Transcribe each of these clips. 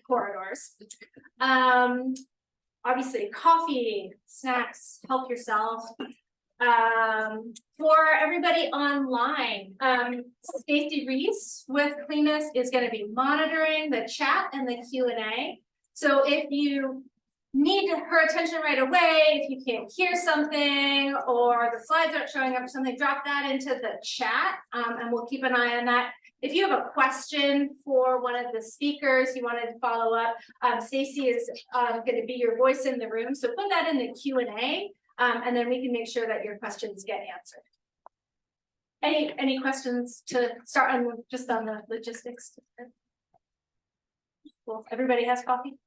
corridors. Obviously, coffee, snacks, help yourself. For everybody online, Stacey Reese with Crimmins is going to be monitoring the chat and the Q&A. So if you need her attention right away, if you can't hear something or the slides aren't showing up or something, drop that into the chat, and we'll keep an eye on that. If you have a question for one of the speakers, you wanted to follow up, Stacey is going to be your voice in the room. So put that in the Q&A, and then we can make sure that your questions get answered. Any questions to start on just on the logistics? Well, everybody has coffee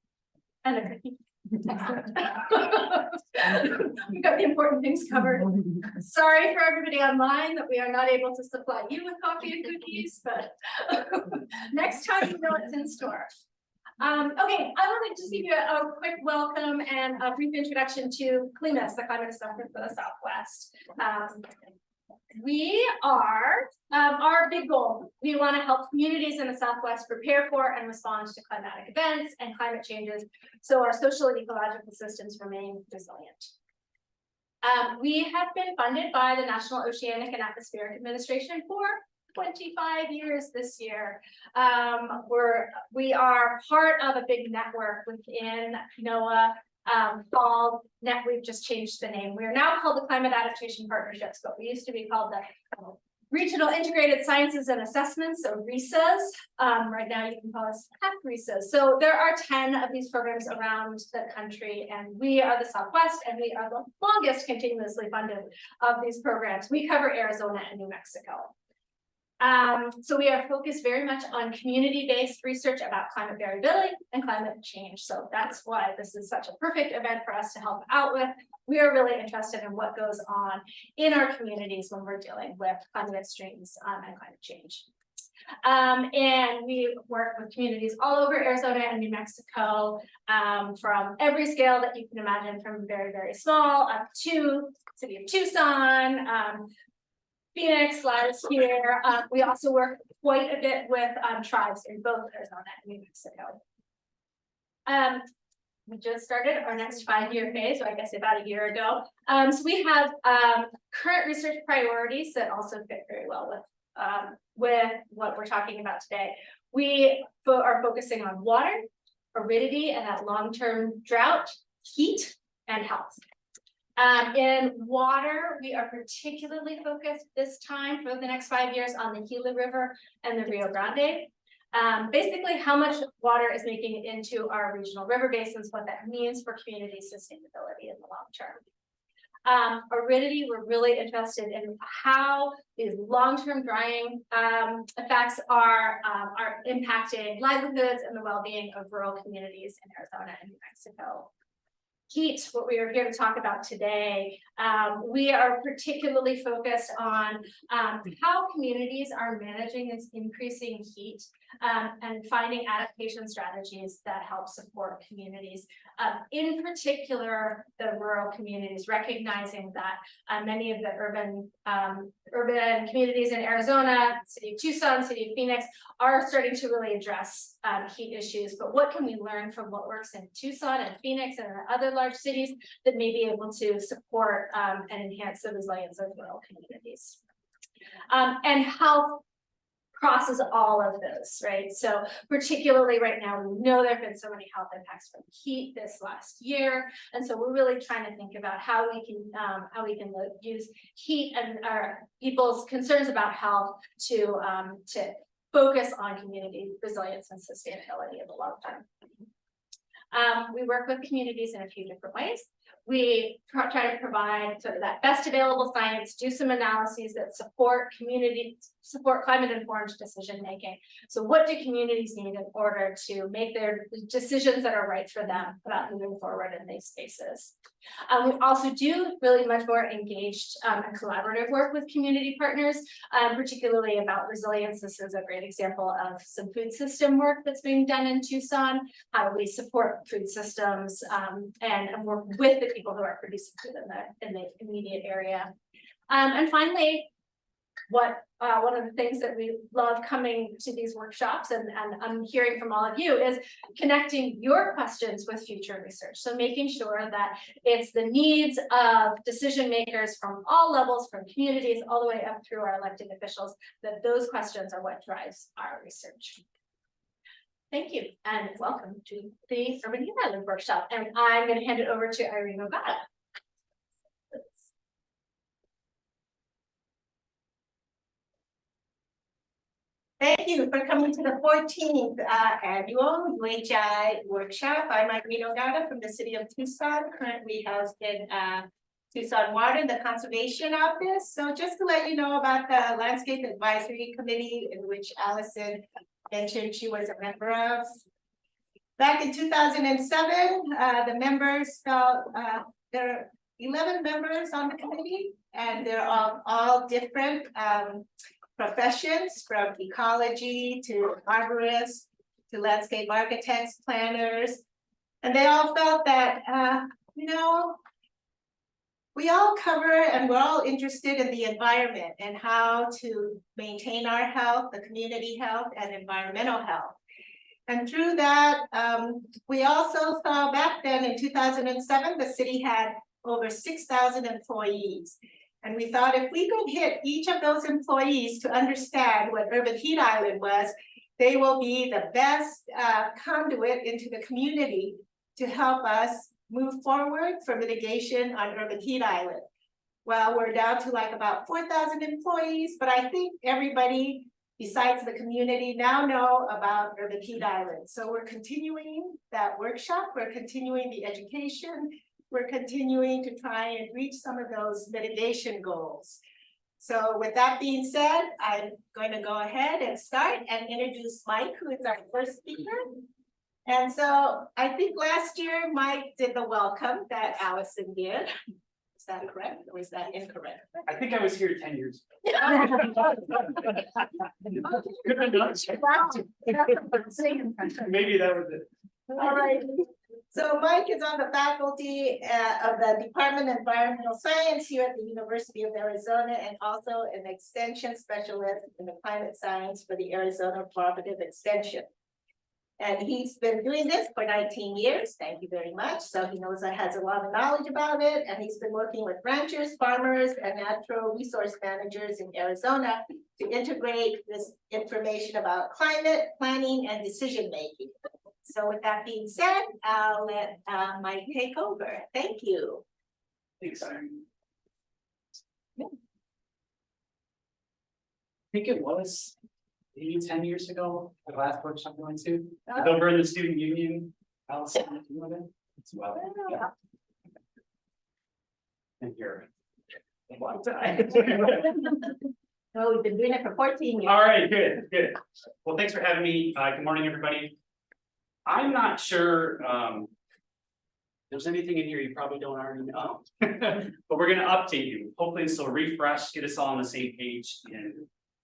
and a cookie. Excellent. We got the important things covered. Sorry for everybody online that we are not able to supply you with coffee and cookies, but next time you know it's in store. Okay, I want to just give you a quick welcome and a brief introduction to Crimmins, the climate assessment for the Southwest. We are, our big goal, we want to help communities in the Southwest prepare for and respond to climatic events and climate changes so our social and ecological systems remain resilient. We have been funded by the National Oceanic and Atmospheric Administration for 25 years this year. We are part of a big network within NOAA. We've just changed the name. We are now called the Climate Adaptation Partnerships, but we used to be called the Regional Integrated Sciences and Assessments, so RISAs. Right now you can call us CAPLA. So there are 10 of these programs around the country, and we are the Southwest, and we are the longest continuously funded of these programs. We cover Arizona and New Mexico. So we are focused very much on community-based research about climate variability and climate change. So that's why this is such a perfect event for us to help out with. We are really interested in what goes on in our communities when we're dealing with climate extremes and climate change. And we work with communities all over Arizona and New Mexico, from every scale that you can imagine, from very, very small up to city of Tucson, Phoenix, Lattice here. We also work quite a bit with tribes in both Arizona and New Mexico. We just started our next 5-year phase, so I guess about a year ago. So we have current research priorities that also fit very well with what we're talking about today. We are focusing on water, aridity, and that long-term drought, heat, and health. In water, we are particularly focused this time for the next 5 years on the Gila River and the Rio Grande. Basically, how much water is making it into our regional river basins, what that means for community sustainability in the long term. Aridity, we're really interested in how these long-term drying effects are impacting livelihoods and the well-being of rural communities in Arizona and New Mexico. Heat, what we are here to talk about today, we are particularly focused on how communities are managing this increasing heat and finding adaptation strategies that help support communities, in particular the rural communities, recognizing that many of the urban communities in Arizona, city of Tucson, city of Phoenix, are starting to really address heat issues. But what can we learn from what works in Tucson and Phoenix and other large cities that may be able to support and enhance the resilience of rural communities? And health crosses all of those, right? So particularly right now, we know there have been so many health impacts from heat this last year, and so we're really trying to think about how we can use heat and our people's concerns about health to focus on community resilience and sustainability in the long term. We work with communities in a few different ways. We try to provide sort of that best available science, do some analyses that support climate informed decision making. So what do communities need in order to make their decisions that are right for them about moving forward in these spaces? We also do really much more engaged and collaborative work with community partners, particularly about resilience. This is a great example of some food system work that's being done in Tucson. How do we support food systems and work with the people who are producing food in the immediate area? And finally, one of the things that we love coming to these workshops and I'm hearing from all of you is connecting your questions with future research. So making sure that it's the needs of decision makers from all levels, from communities all the way up through our elected officials, that those questions are what drives our research. Thank you and welcome to the Urban Heat Island workshop. And I'm going to hand it over to Irene Ogata. Thank you for coming to the 14th annual UHI workshop. I'm Irene Ogata from the city of Tucson, currently housed in Tucson Water, the conservation office. So just to let you know about the landscape advisory committee in which Alison mentioned she was a member of. Back in 2007, the members felt there are 11 members on the committee, and they're all different professions, from ecology to arborists to landscape architects, planners, and they all felt that you know, we all cover and we're all interested in the environment and how to maintain our health, the community health, and environmental health. And through that, we also saw back then in 2007, the city had over 6,000 employees. And we thought if we could hit each of those employees to understand what Urban Heat Island was, they will be the best conduit into the community to help us move forward for mitigation on Urban Heat Island. Well, we're down to like about 4,000 employees, but I think everybody besides the community now know about Urban Heat Island. So we're continuing that workshop, we're continuing the education, we're continuing to try and reach some of those mitigation goals. So with that being said, I'm going to go ahead and start and introduce Mike, who is our first speaker. And so I think last year Mike did the welcome that Alison did. Is that correct or is that incorrect? I think I was here 10 years ago. Maybe that was it. All right. So Mike is on the faculty of the Department of Environmental Science here at the University of Arizona, and also an extension specialist in the climate science for the Arizona Cooperative Extension. And he's been doing this for 19 years. Thank you very much. So he knows that has a lot of knowledge about it. And he's been working with ranchers, farmers, and natural resource managers in Arizona to integrate this information about climate planning and decision making. So with that being said, I'll let Mike take over. Thank you. Thanks, Irene. I think it was maybe 10 years ago, the last workshop I went to. It was over in the student union. Alison, you know that? It's well. Yeah. And here. A long time. So we've been doing it for 14 years. All right, good, good. Well, thanks for having me. Good morning, everybody. I'm not sure there's anything in here you probably don't already know, but we're going to update you. Hopefully this will refresh, get us all on the same page, and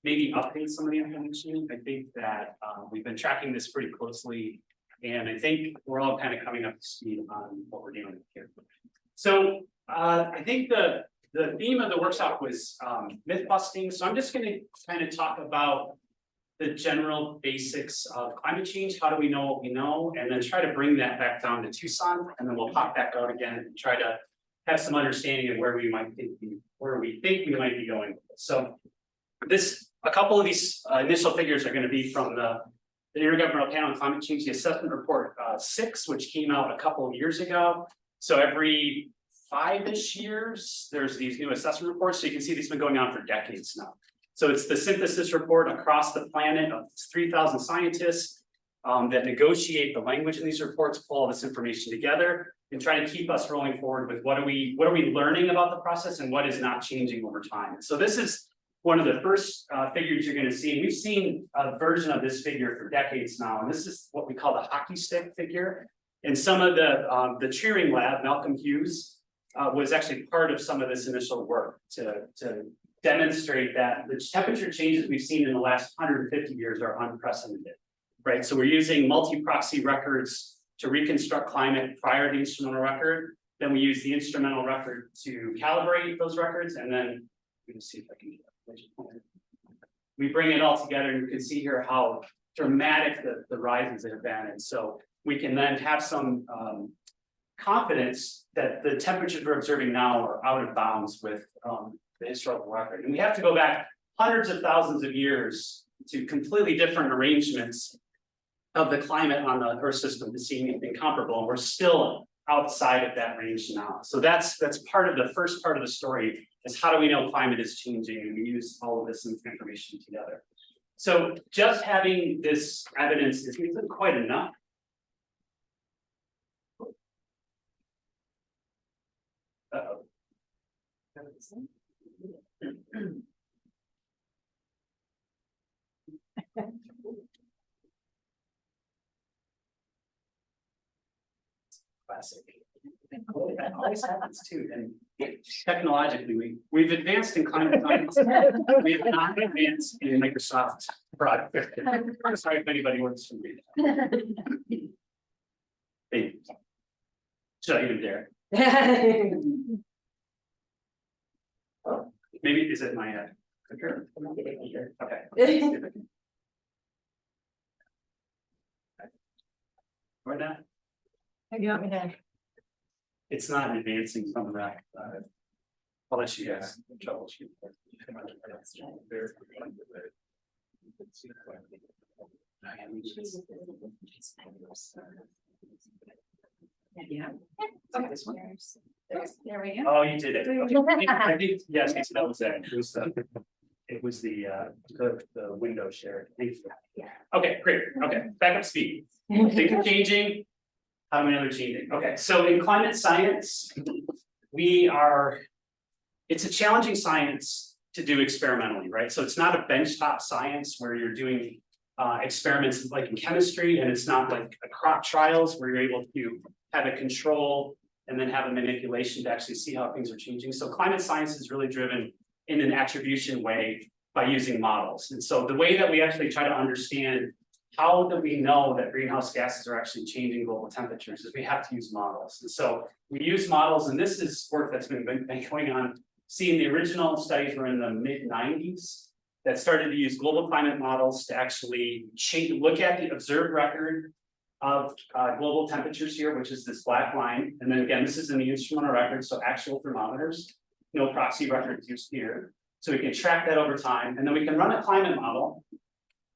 maybe update some of the information. I think that we've been tracking this pretty closely, and I think we're all kind of coming up to speed on what we're dealing with here. So I think the theme of the workshop was myth busting. So I'm just going to kind of talk about the general basics of climate change. How do we know what we know? And then try to bring that back down to Tucson, and then we'll pop back out again and try to have some understanding of where we think we might be going. So a couple of these initial figures are going to be from the Intergovernmental Panel on Climate Change, the Assessment Report 6, which came out a couple of years ago. So every 5-ish years, there's these new assessment reports. So you can see these have been going on for decades now. So it's the synthesis report across the planet of 3,000 scientists that negotiate the language in these reports, pull all this information together, and try to keep us rolling forward with what are we learning about the process and what is not changing over time. So this is one of the first figures you're going to see. And we've seen a version of this figure for decades now, and this is what we call the hockey stick figure. And some of the Cheering lab, Malcolm Hughes, was actually part of some of this initial work to demonstrate that the temperature changes we've seen in the last 150 years are unprecedented, right? So we're using multi-proxy records to reconstruct climate prior to the instrumental record. Then we use the instrumental record to calibrate those records, and then let me see if I can do that. We bring it all together and you can see here how dramatic the rises have been. And so we can then have some confidence that the temperatures we're observing now are out of bounds with the historical record. And we have to go back hundreds of thousands of years to completely different arrangements of the climate on the Earth system to see anything comparable. And we're still outside of that range now. So that's part of the first part of the story, is how do we know climate is changing, and we use all of this information together. So just having this evidence isn't quite enough. Classic. That always happens too, and technologically, we've advanced in climate science. We have not advanced in Microsoft product. I'm sorry if anybody works for me. Hey. Should I even dare? Maybe is it my clicker? Okay. Or not? Do you want me to? It's not advancing from that. I'll let you guys troubleshoot. Yeah. There we go. Oh, you did it. Okay. I think, yes, that was it. It was the window share. Thank you. Yeah. Okay, great. Okay, back up to speed. Things are changing. How many other changing? Okay, so in climate science, it's a challenging science to do experimentally, right? So it's not a benchtop science where you're doing experiments like in chemistry, and it's not like a crop trials where you're able to have a control and then have a manipulation to actually see how things are changing. So climate science is really driven in an attribution way by using models. And so the way that we actually try to understand how do we know that greenhouse gases are actually changing global temperatures is we have to use models. And so we use models, and this is work that's been going on. Seeing the original studies were in the mid-90s that started to use global climate models to actually look at the observed record of global temperatures here, which is this black line. And then again, this is in the instrumental record, so actual thermometers, no proxy records used here. So we can track that over time, and then we can run a climate model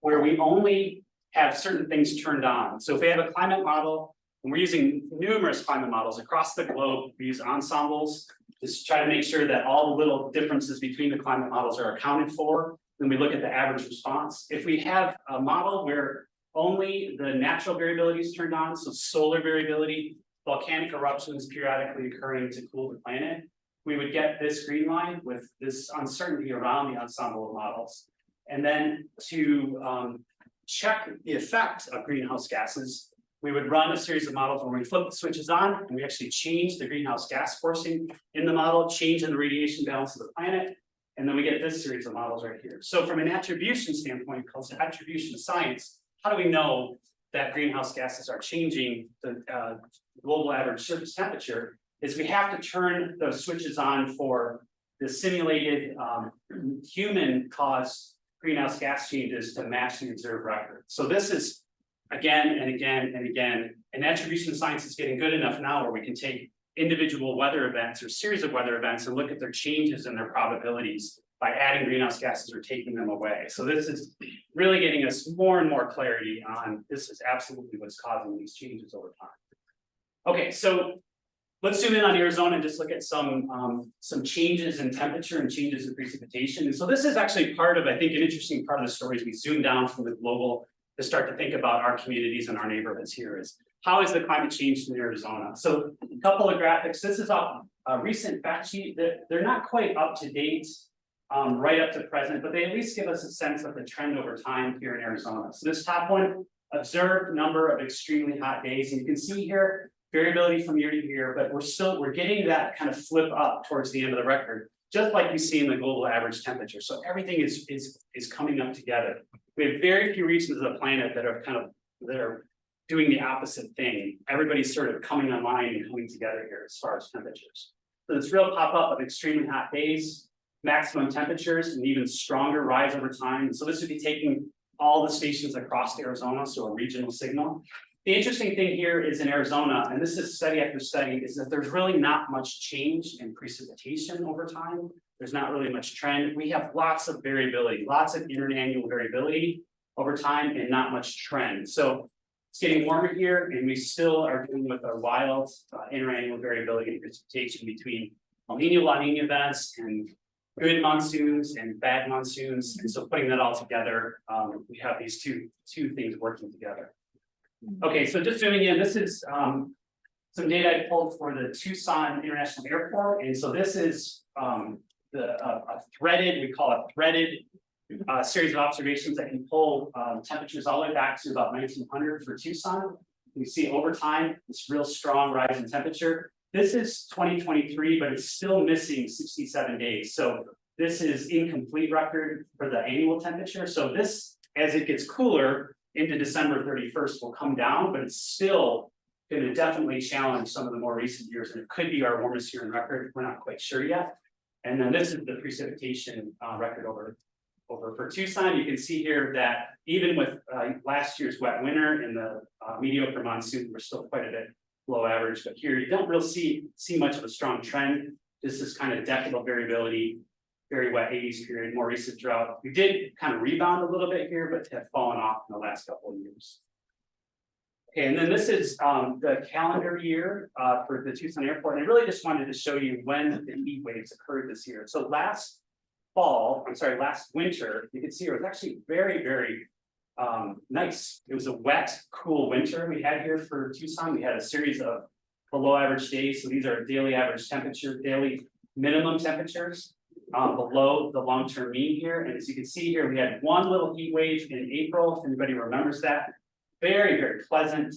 where we only have certain things turned on. So if we have a climate model, and we're using numerous climate models across the globe, we use ensembles, just try to make sure that all the little differences between the climate models are accounted for. Then we look at the average response. If we have a model where only the natural variability is turned on, so solar variability, volcanic eruptions periodically occurring to cool the planet, we would get this green line with this uncertainty around the ensemble of models. And then to check the effect of greenhouse gases, we would run a series of models where we flip the switches on and we actually change the greenhouse gas forcing in the model, change in the radiation balance of the planet, and then we get this series of models right here. So from an attribution standpoint, called attribution science, how do we know that greenhouse gases are changing the global average surface temperature? Is we have to turn those switches on for the simulated human caused greenhouse gas changes to match the observed record. So this is again and again and again, and attribution science is getting good enough now where we can take individual weather events or series of weather events and look at their changes and their probabilities by adding greenhouse gases or taking them away. So this is really getting us more and more clarity on this is absolutely what's causing these changes over time. Okay, so let's zoom in on Arizona and just look at some changes in temperature and changes in precipitation. And so this is actually part of, I think, an interesting part of the story as we zoom down from the global to start to think about our communities and our neighborhoods here is how is the climate changed in Arizona? So a couple of graphics. This is a recent fact sheet that they're not quite up to date, right up to present, but they at least give us a sense of the trend over time here in Arizona. So this top one, observed number of extremely hot days. And you can see here, variability from year to year, but we're getting that kind of flip up towards the end of the record, just like we see in the global average temperature. So everything is coming up together. We have very few regions of the planet that are doing the opposite thing. Everybody's sort of coming online and coming together here as far as temperatures. So this real pop up of extremely hot days, maximum temperatures and even stronger rise over time. So this would be taking all the stations across Arizona, so a regional signal. The interesting thing here is in Arizona, and this is study after study, is that there's really not much change in precipitation over time. There's not really much trend. We have lots of variability, lots of interannual variability over time and not much trend. So it's getting warmer here and we still are dealing with a wild interannual variability in precipitation between El Nino, La Nina events and good monsoons and bad monsoons. And so putting that all together, we have these two things working together. Okay, so just zooming in, this is some data I pulled for the Tucson International Airport. And so this is a threaded, we call it threaded series of observations that can pull temperatures all the way back to about 1900 for Tucson. You see over time, this real strong rise in temperature. This is 2023, but it's still missing 67 days. So this is incomplete record for the annual temperature. So this, as it gets cooler into December 31st, will come down, but it's still going to definitely challenge some of the more recent years. And it could be our warmest year in record. We're not quite sure yet. And then this is the precipitation record over for Tucson. You can see here that even with last year's wet winter and the mediocre monsoon, we're still quite a bit below average. But here you don't really see much of a strong trend. This is kind of decadal variability, very wet 80s period, more recent drought. We did kind of rebound a little bit here, but have fallen off in the last couple of years. Okay, and then this is the calendar year for the Tucson airport. And I really just wanted to show you when the heat waves occurred this year. So last winter, you can see it was actually very, very nice. It was a wet, cool winter we had here for Tucson. We had a series of below average days. So these are daily average temperature, daily minimum temperatures below the long-term mean here. And as you can see here, we had one little heat wave in April, if anybody remembers that. Very, very pleasant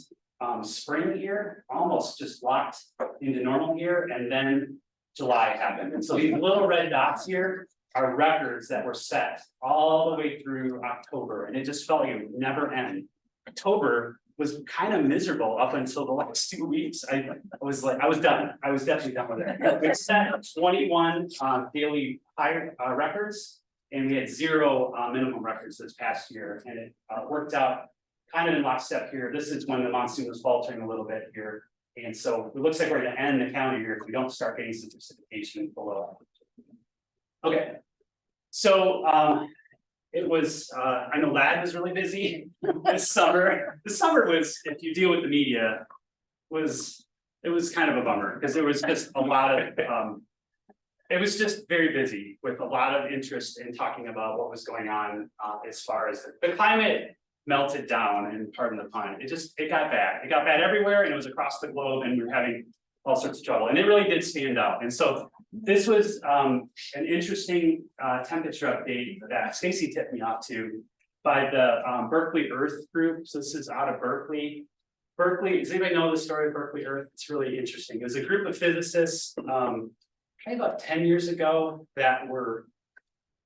spring here, almost just locked into normal here. And then July happened. And so these little red dots here are records that were set all the way through October. And it just felt like it would never end. October was kind of miserable up until the last 2 weeks. I was done. I was definitely done with it. We set 21 daily high records, and we had 0 minimum records this past year. And it worked out kind of in lockstep here. This is when the monsoon was faltering a little bit here. And so it looks like we're going to end the calendar year if we don't start getting some precipitation below. Okay, so it was, I know LAD was really busy this summer. The summer was, if you deal with the media, it was kind of a bummer because there was just a lot of, it was just very busy with a lot of interest in talking about what was going on as far as the climate melted down, and pardon the pun, it got bad. It got bad everywhere, and it was across the globe, and we were having all sorts of trouble, and it really did stand out. And so this was an interesting temperature update that Stacy tipped me off to by the Berkeley Earth group. So this is out of Berkeley. Does anybody know the story of Berkeley Earth? It's really interesting. It was a group of physicists probably about 10 years ago that were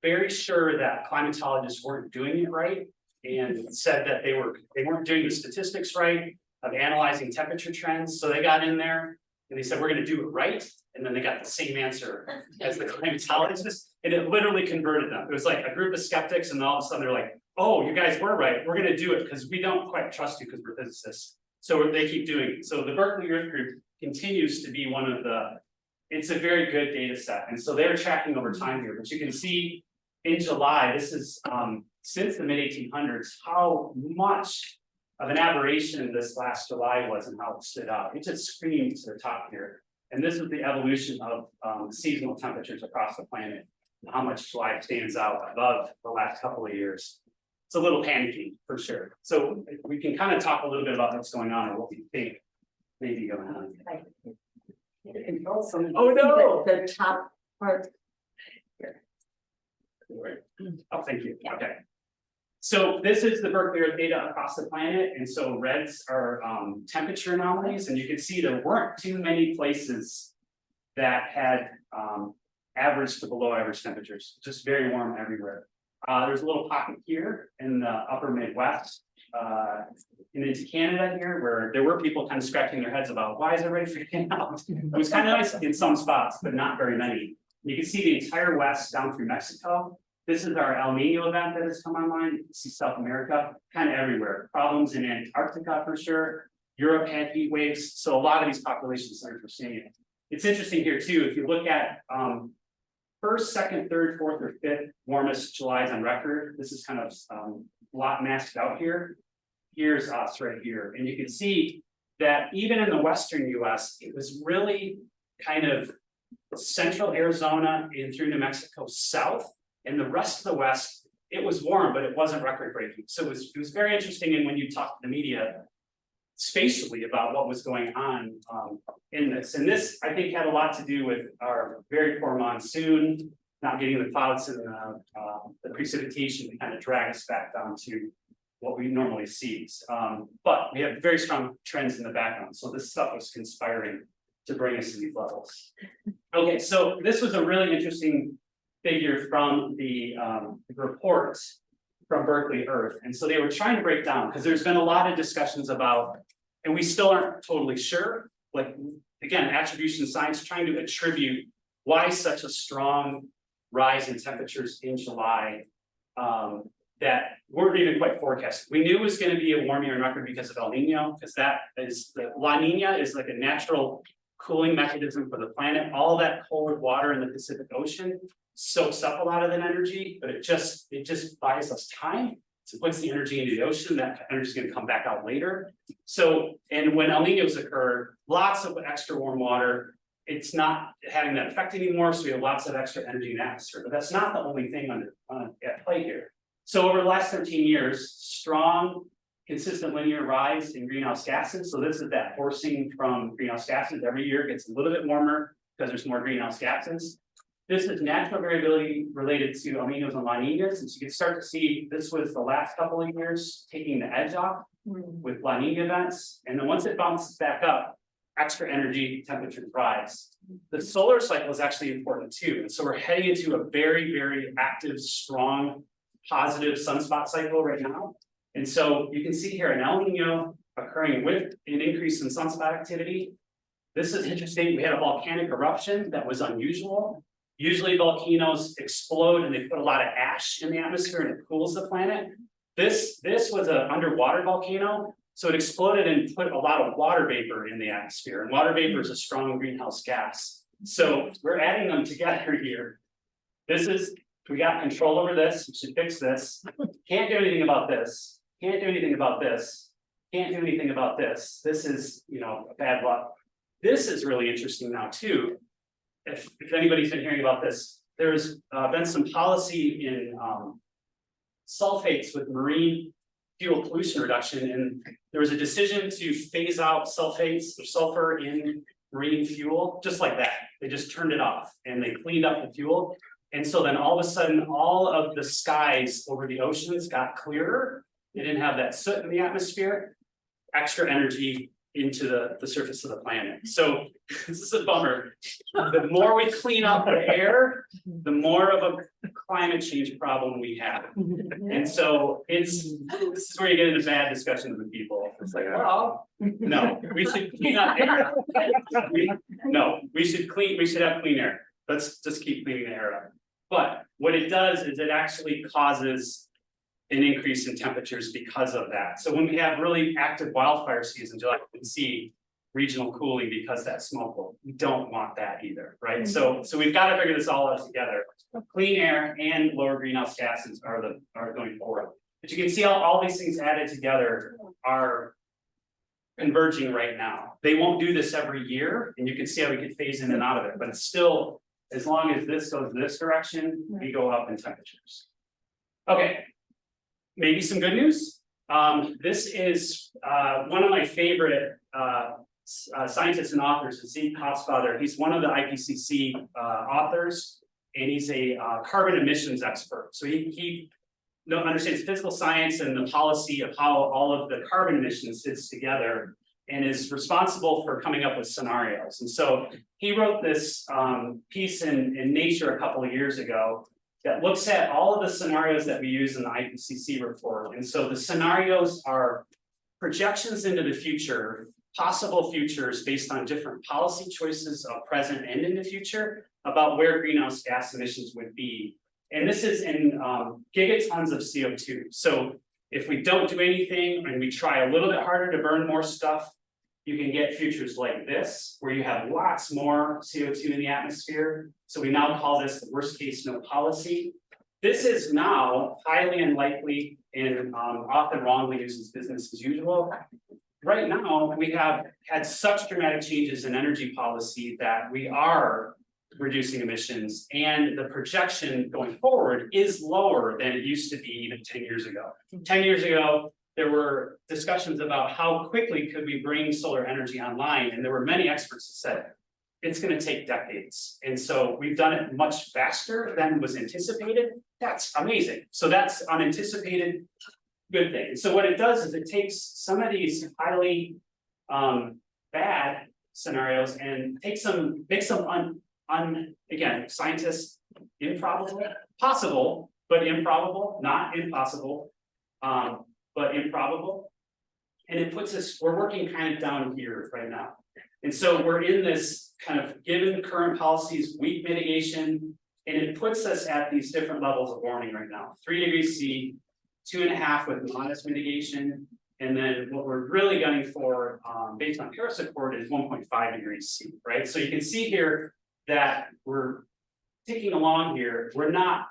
very sure that climatologists weren't doing it right, and said that they weren't doing the statistics right of analyzing temperature trends. So they got in there and they said, we're going to do it right. And then they got the same answer as the climatologists, and it literally converted them. It was like a group of skeptics, and all of a sudden they're like, oh, you guys were right. We're going to do it because we don't quite trust you because we're physicists. So they keep doing it. So the Berkeley Earth group continues to be one of it's a very good data set. And so they're tracking over time here, but you can see in July, this is since the mid-1800s, how much of an aberration this last July was and how it stood out. It just screamed to the top here. And this is the evolution of seasonal temperatures across the planet, and how much July stands out above the last couple of years. It's a little panicky for sure. So we can kind of talk a little bit about what's going on or what we think may be going on. Oh no! The top part. Oh, thank you. Okay. So this is the Berkeley Earth data across the planet. And so reds are temperature anomalies. And you can see there weren't too many places that had average to below average temperatures, just very warm everywhere. There's a little pocket here in the upper Midwest and into Canada here, where there were people kind of scratching their heads about why is everybody freaking out? It was kind of nice in some spots, but not very many. You can see the entire west down through Mexico. This is our El Nino event that has come online. You can see South America, kind of everywhere. Problems in Antarctica for sure. Europe had heat waves, so a lot of these population centers are seeing it. It's interesting here too, if you look at first, second, third, fourth, or fifth warmest Julys on record. This is kind of a lot masked out here. Here's us right here, and you can see that even in the western US, it was really kind of central Arizona and through New Mexico south, and the rest of the West, it was warm, but it wasn't record breaking. So it was very interesting, and when you talk to the media spatially about what was going on in this, and this I think had a lot to do with our very poor monsoon, not getting the clouds and the precipitation to kind of drag us back down to what we normally see. But we have very strong trends in the background, so this stuff was conspiring to bring us to these levels. Okay, so this was a really interesting figure from the report from Berkeley Earth. And so they were trying to break down, because there's been a lot of discussions about, and we still aren't totally sure, like, again, attribution science trying to attribute why such a strong rise in temperatures in July that weren't even quite forecasted. We knew it was going to be a warm year on record because of El Nino, because that is the La Nina is like a natural cooling mechanism for the planet. All that cold water in the Pacific Ocean soaks up a lot of that energy, but it just buys us time. So it puts the energy into the ocean, that energy is going to come back out later. So, and when El Ninos occur, lots of extra warm water, it's not having that effect anymore. So we have lots of extra energy in the atmosphere, but that's not the only thing at play here. So over the last 13 years, strong, consistent linear rise in greenhouse gases. So this is that forcing from greenhouse gases. Every year it gets a little bit warmer because there's more greenhouse gases. This is natural variability related to El Ninos and La Ninas. And so you can start to see this was the last couple of years taking the edge off with La Nina events. And then once it bounces back up, extra energy, temperatures rise. The solar cycle is actually important too. And so we're heading into a very, very active, strong, positive sunspot cycle right now. And so you can see here an El Nino occurring with an increase in sunspot activity. This is interesting. We had a volcanic eruption that was unusual. Usually volcanoes explode and they put a lot of ash in the atmosphere and it cools the planet. This was an underwater volcano. So it exploded and put a lot of water vapor in the atmosphere. And water vapor is a strong greenhouse gas. So we're adding them together here. We got control over this. We should fix this. Can't do anything about this. Can't do anything about this. Can't do anything about this. This is, bad luck. This is really interesting now too. If anybody's been hearing about this, there's been some policy in sulfates with marine fuel pollution reduction, and there was a decision to phase out sulfates or sulfur in marine fuel, just like that. They just turned it off and they cleaned up the fuel. And so then all of a sudden, all of the skies over the oceans got clearer. They didn't have that soot in the atmosphere, extra energy into the surface of the planet. So this is a bummer. The more we clean up the air, the more of a climate change problem we have. And so this is where you get into bad discussions with people. It's like, well, no, we should clean up air. We should have clean air. Let's just keep cleaning the air up. But what it does is it actually causes an increase in temperatures because of that. So when we have really active wildfire seasons, you can see regional cooling because that smoke. We don't want that either, right? So we've got to figure this all out together. Clean air and lower greenhouse gases are going forward. But you can see all these things added together are converging right now. They won't do this every year, and you can see how we get phased in and out of it, but it's still, as long as this goes this direction, we go up in temperatures. Okay. Maybe some good news. This is one of my favorite scientists and authors, Zeke Hosfather. He's one of the IPCC authors, and he's a carbon emissions expert. So he understands physical science and the policy of how all of the carbon emissions fits together, and is responsible for coming up with scenarios. And so he wrote this piece in Nature a couple of years ago that looks at all of the scenarios that we use in the IPCC report. And so the scenarios are projections into the future, possible futures based on different policy choices of present and in the future about where greenhouse gas emissions would be. And this is in gigatons of CO2. So if we don't do anything and we try a little bit harder to burn more stuff, you can get futures like this, where you have lots more CO2 in the atmosphere. So we now call this the worst case no policy. This is now highly unlikely and often wrongly used as business as usual. Right now, we have had such dramatic changes in energy policy that we are reducing emissions, and the projection going forward is lower than it used to be even 10 years ago. 10 years ago, there were discussions about how quickly could we bring solar energy online, and there were many experts that said it's going to take decades. And so we've done it much faster than was anticipated. That's amazing. So that's unanticipated good thing. So what it does is it takes some of these highly bad scenarios and makes them again, scientists, improbable, possible, but improbable, not impossible, but improbable. And it puts us, we're working kind of down here right now. And so we're in this kind of, given current policies, weak mitigation, and it puts us at these different levels of warming right now. 3 degrees C, 2.5 with modest mitigation. And then what we're really gunning for, based on Paris Accord, is 1.5 degrees C, right? So you can see here that we're ticking along here. We're not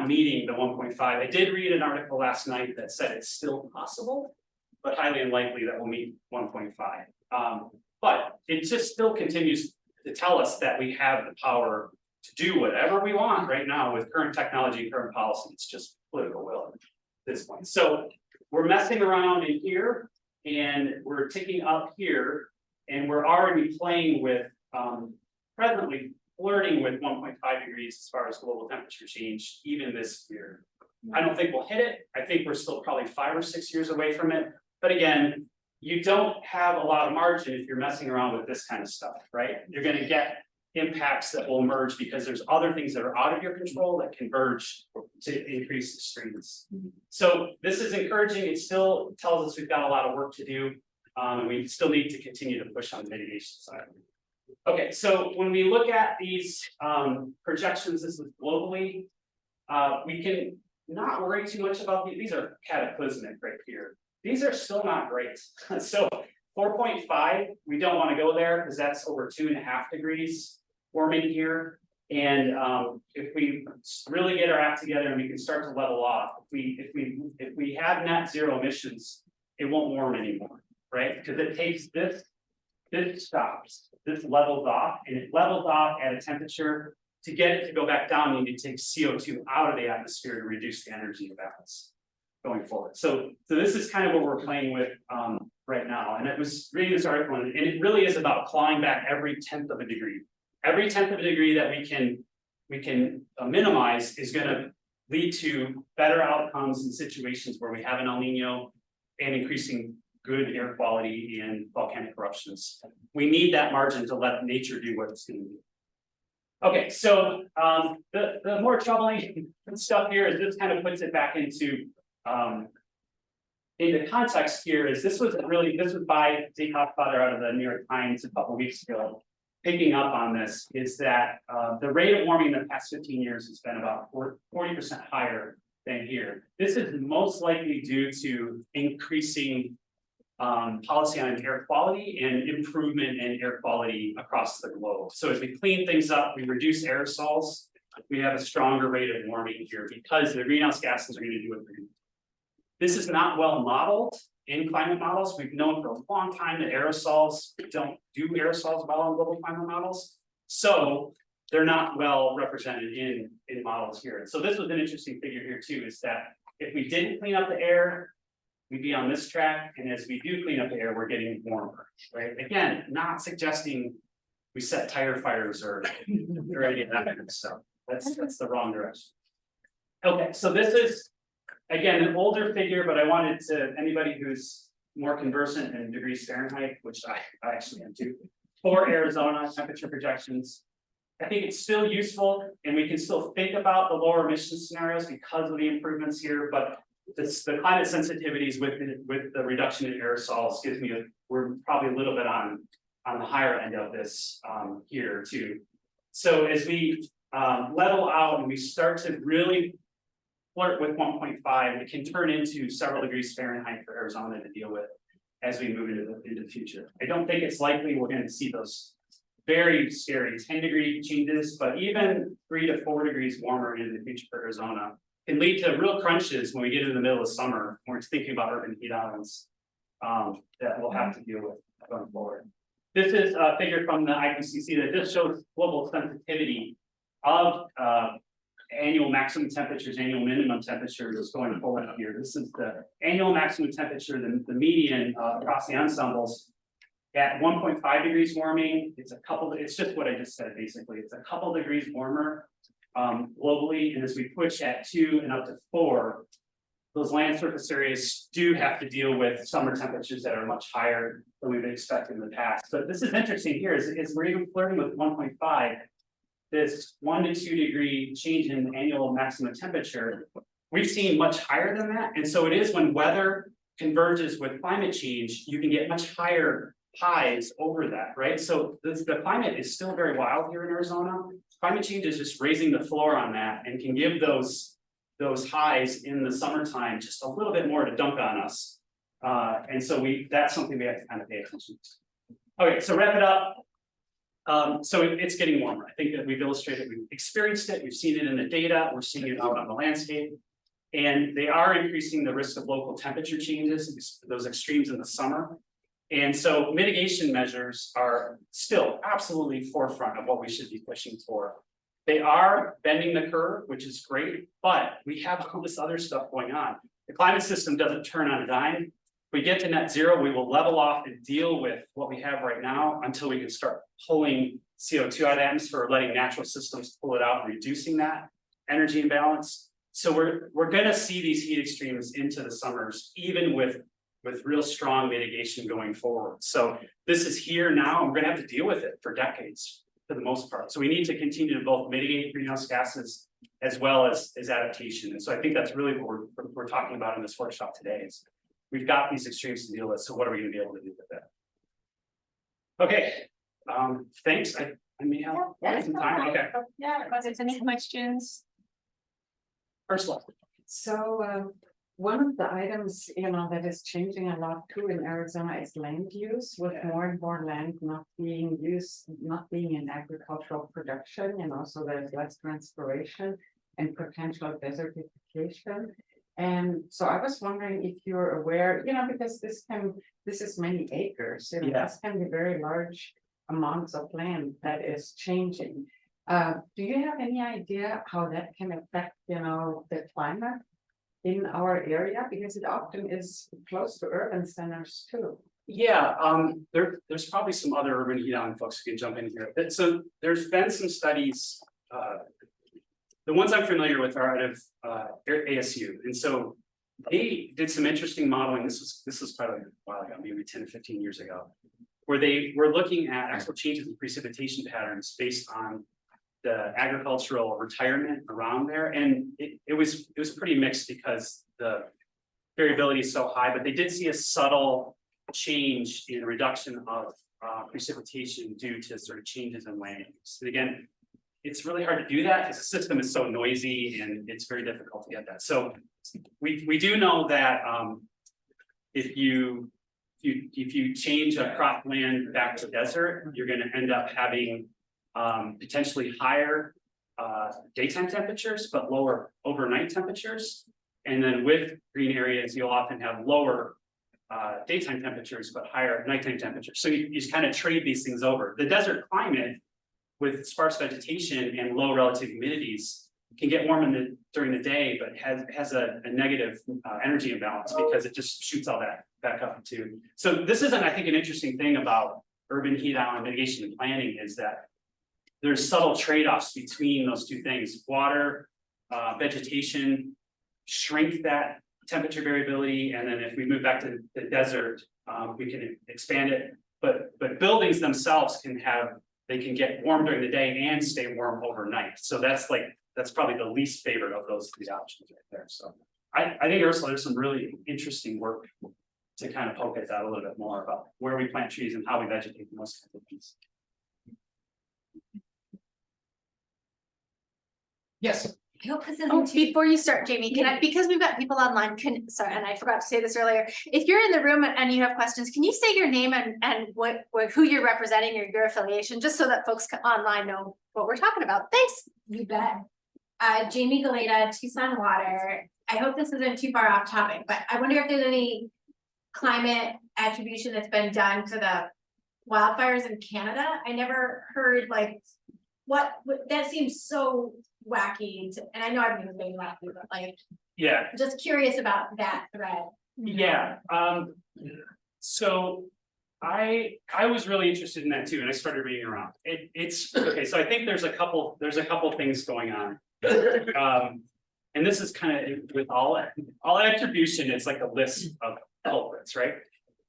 meeting the 1.5. I did read an article last night that said it's still possible, but highly unlikely that we'll meet 1.5. But it just still continues to tell us that we have the power to do whatever we want right now with current technology and current policy. It's just political will at this point. So we're messing around in here and we're ticking up here, and we're already playing with presently flirting with 1.5 degrees as far as global temperature change, even this year. I don't think we'll hit it. I think we're still probably 5 or 6 years away from it. But again, you don't have a lot of margin if you're messing around with this kind of stuff, right? You're going to get impacts that will emerge because there's other things that are out of your control that converge to increase the streams. So this is encouraging. It still tells us we've got a lot of work to do, and we still need to continue to push on the mitigation side. Okay, so when we look at these projections, this is globally, we can not worry too much about these. These are cataclysmic right here. These are still not great. So 4.5, we don't want to go there because that's over 2.5 degrees warming here. And if we really get our act together and we can start to level off, if we have net zero emissions, it won't warm anymore, right? Because it takes this stops, this levels off, and it levels off at a temperature. To get it to go back down, you need to take CO2 out of the atmosphere to reduce the energy imbalance going forward. So this is kind of what we're playing with right now. And I was reading this article, and it really is about clawing back every 1/10 of a degree. Every 1/10 of a degree that we can minimize is going to lead to better outcomes in situations where we have an El Nino and increasing good air quality and volcanic eruptions. We need that margin to let nature do what it's going to do. Okay, so the more troubling stuff here is this kind of puts it back into context here. Is this was by Dave Hoffather out of the New York Times a couple of weeks ago, picking up on this, is that the rate of warming in the past 15 years has been about 40% higher than here. This is most likely due to increasing policy on air quality and improvement in air quality across the globe. So as we clean things up, we reduce aerosols, we have a stronger rate of warming here because the greenhouse gases are going to do what they're going to do. This is not well modeled in climate models. We've known for a long time that aerosols don't do aerosols well in global climate models. So they're not well represented in models here. So this was an interesting figure here too, is that if we didn't clean up the air, we'd be on this track, and as we do clean up the air, we're getting warmer, right? Again, not suggesting we set tire fires or any of that kind of stuff. That's the wrong direction. Okay, so this is, again, an older figure, but I wanted to, anybody who's more conversant in degrees Fahrenheit, which I actually am too, for Arizona temperature projections. I think it's still useful, and we can still think about the lower emission scenarios because of the improvements here, but the climate sensitivities with the reduction in aerosols gives me we're probably a little bit on the higher end of this here too. So as we level out and we start to really flirt with 1.5, it can turn into several degrees Fahrenheit for Arizona to deal with as we move into the future. I don't think it's likely we're going to see those very scary 10-degree changes, but even 3 to 4 degrees warmer in the future for Arizona can lead to real crunches when we get into the middle of summer, when we're thinking about urban heat islands that we'll have to deal with going forward. This is a figure from the IPCC that just shows global sensitivity of annual maximum temperatures, annual minimum temperatures going forward here. This is the annual maximum temperature, the median across the ensembles. At 1.5 degrees warming, it's just what I just said, basically. It's a couple degrees warmer globally, and as we push at 2 and up to 4, those land surface areas do have to deal with summer temperatures that are much higher than we've expected in the past. But this is interesting here, is we're even flirting with 1.5, this 1 to 2 degree change in annual maximum temperature. We've seen much higher than that, and so it is when weather converges with climate change, you can get much higher highs over that, right? So the climate is still very wild here in Arizona. Climate change is just raising the floor on that and can give those highs in the summertime just a little bit more to dunk on us. And so that's something we have to kind of pay attention to. Okay, so wrap it up. So it's getting warmer. I think that we've illustrated, we've experienced it, we've seen it in the data, we're seeing it out on the landscape. And they are increasing the risk of local temperature changes, those extremes in the summer. And so mitigation measures are still absolutely forefront of what we should be pushing for. They are bending the curve, which is great, but we have all this other stuff going on. The climate system doesn't turn on a dime. If we get to net zero, we will level off and deal with what we have right now until we can start pulling CO2 out of the atmosphere, letting natural systems pull it out and reducing that energy imbalance. So we're gonna see these heat extremes into the summers, even with real strong mitigation going forward. So this is here now, and we're gonna have to deal with it for decades for the most part. So we need to continue to both mitigate greenhouse gases as well as adaptation. And so I think that's really what we're talking about in this workshop today is we've got these extremes to deal with. So what are we gonna be able to do with that? Okay, thanks. I may have some time. Okay. Yeah, if there's any questions. Ursula. So one of the items, that is changing a lot too in Arizona is land use, with more and more land not being used, not being in agricultural production, so there's less transpiration and potential desertification. And so I was wondering if you're aware, because this is many acres, this can be very large amounts of land that is changing. Do you have any idea how that can affect, the climate in our area, because it often is close to urban centers too? Yeah, there's probably some other urban heat island folks who can jump in here. But so there's been some studies. The ones I'm familiar with are out of ASU, and so they did some interesting modeling. This was probably a while ago, maybe 10 to 15 years ago, where they were looking at actual changes in precipitation patterns based on the agricultural retirement around there, and it was pretty mixed because the variability is so high, but they did see a subtle change in reduction of precipitation due to sort of changes in land use. And again, it's really hard to do that because the system is so noisy and it's very difficult to get that. So we do know that if you change a cropland back to desert, you're going to end up having potentially higher daytime temperatures, but lower overnight temperatures. And then with green areas, you'll often have lower daytime temperatures, but higher nighttime temperatures. So you just kind of trade these things over. The desert climate with sparse vegetation and low relative humidities can get warm during the day, but has a negative energy imbalance because it just shoots all that back up too. So this isn't, I think, an interesting thing about urban heat island mitigation and planning is that there's subtle trade-offs between those two things. Water, vegetation, shrink that temperature variability, and then if we move back to the desert, we can expand it. But buildings themselves can get warm during the day and stay warm overnight. So that's probably the least favorite of those three options right there. So I think, Ursula, there's some really interesting work to kind of poke at that a little bit more about where we plant trees and how we vegetate and those kinds of things. Yes. Oh, before you start, Jamie, can I, because we've got people online, sorry, and I forgot to say this earlier. If you're in the room and you have questions, can you say your name and who you're representing or your affiliation, just so that folks online know what we're talking about? Thanks. You bet. Jamie Galeta, Tucson Water. I hope this isn't too far off topic, but I wonder if there's any climate attribution that's been done to the wildfires in Canada. I never heard like what that seems so wacky, and I know everything's being wacky, but like, Yeah, just curious about that thread. yeah, so I was really interested in that too, and I started reading around. It's okay, so I think there's a couple things going on. And this is kind of with all attribution, it's like a list of culprits, right?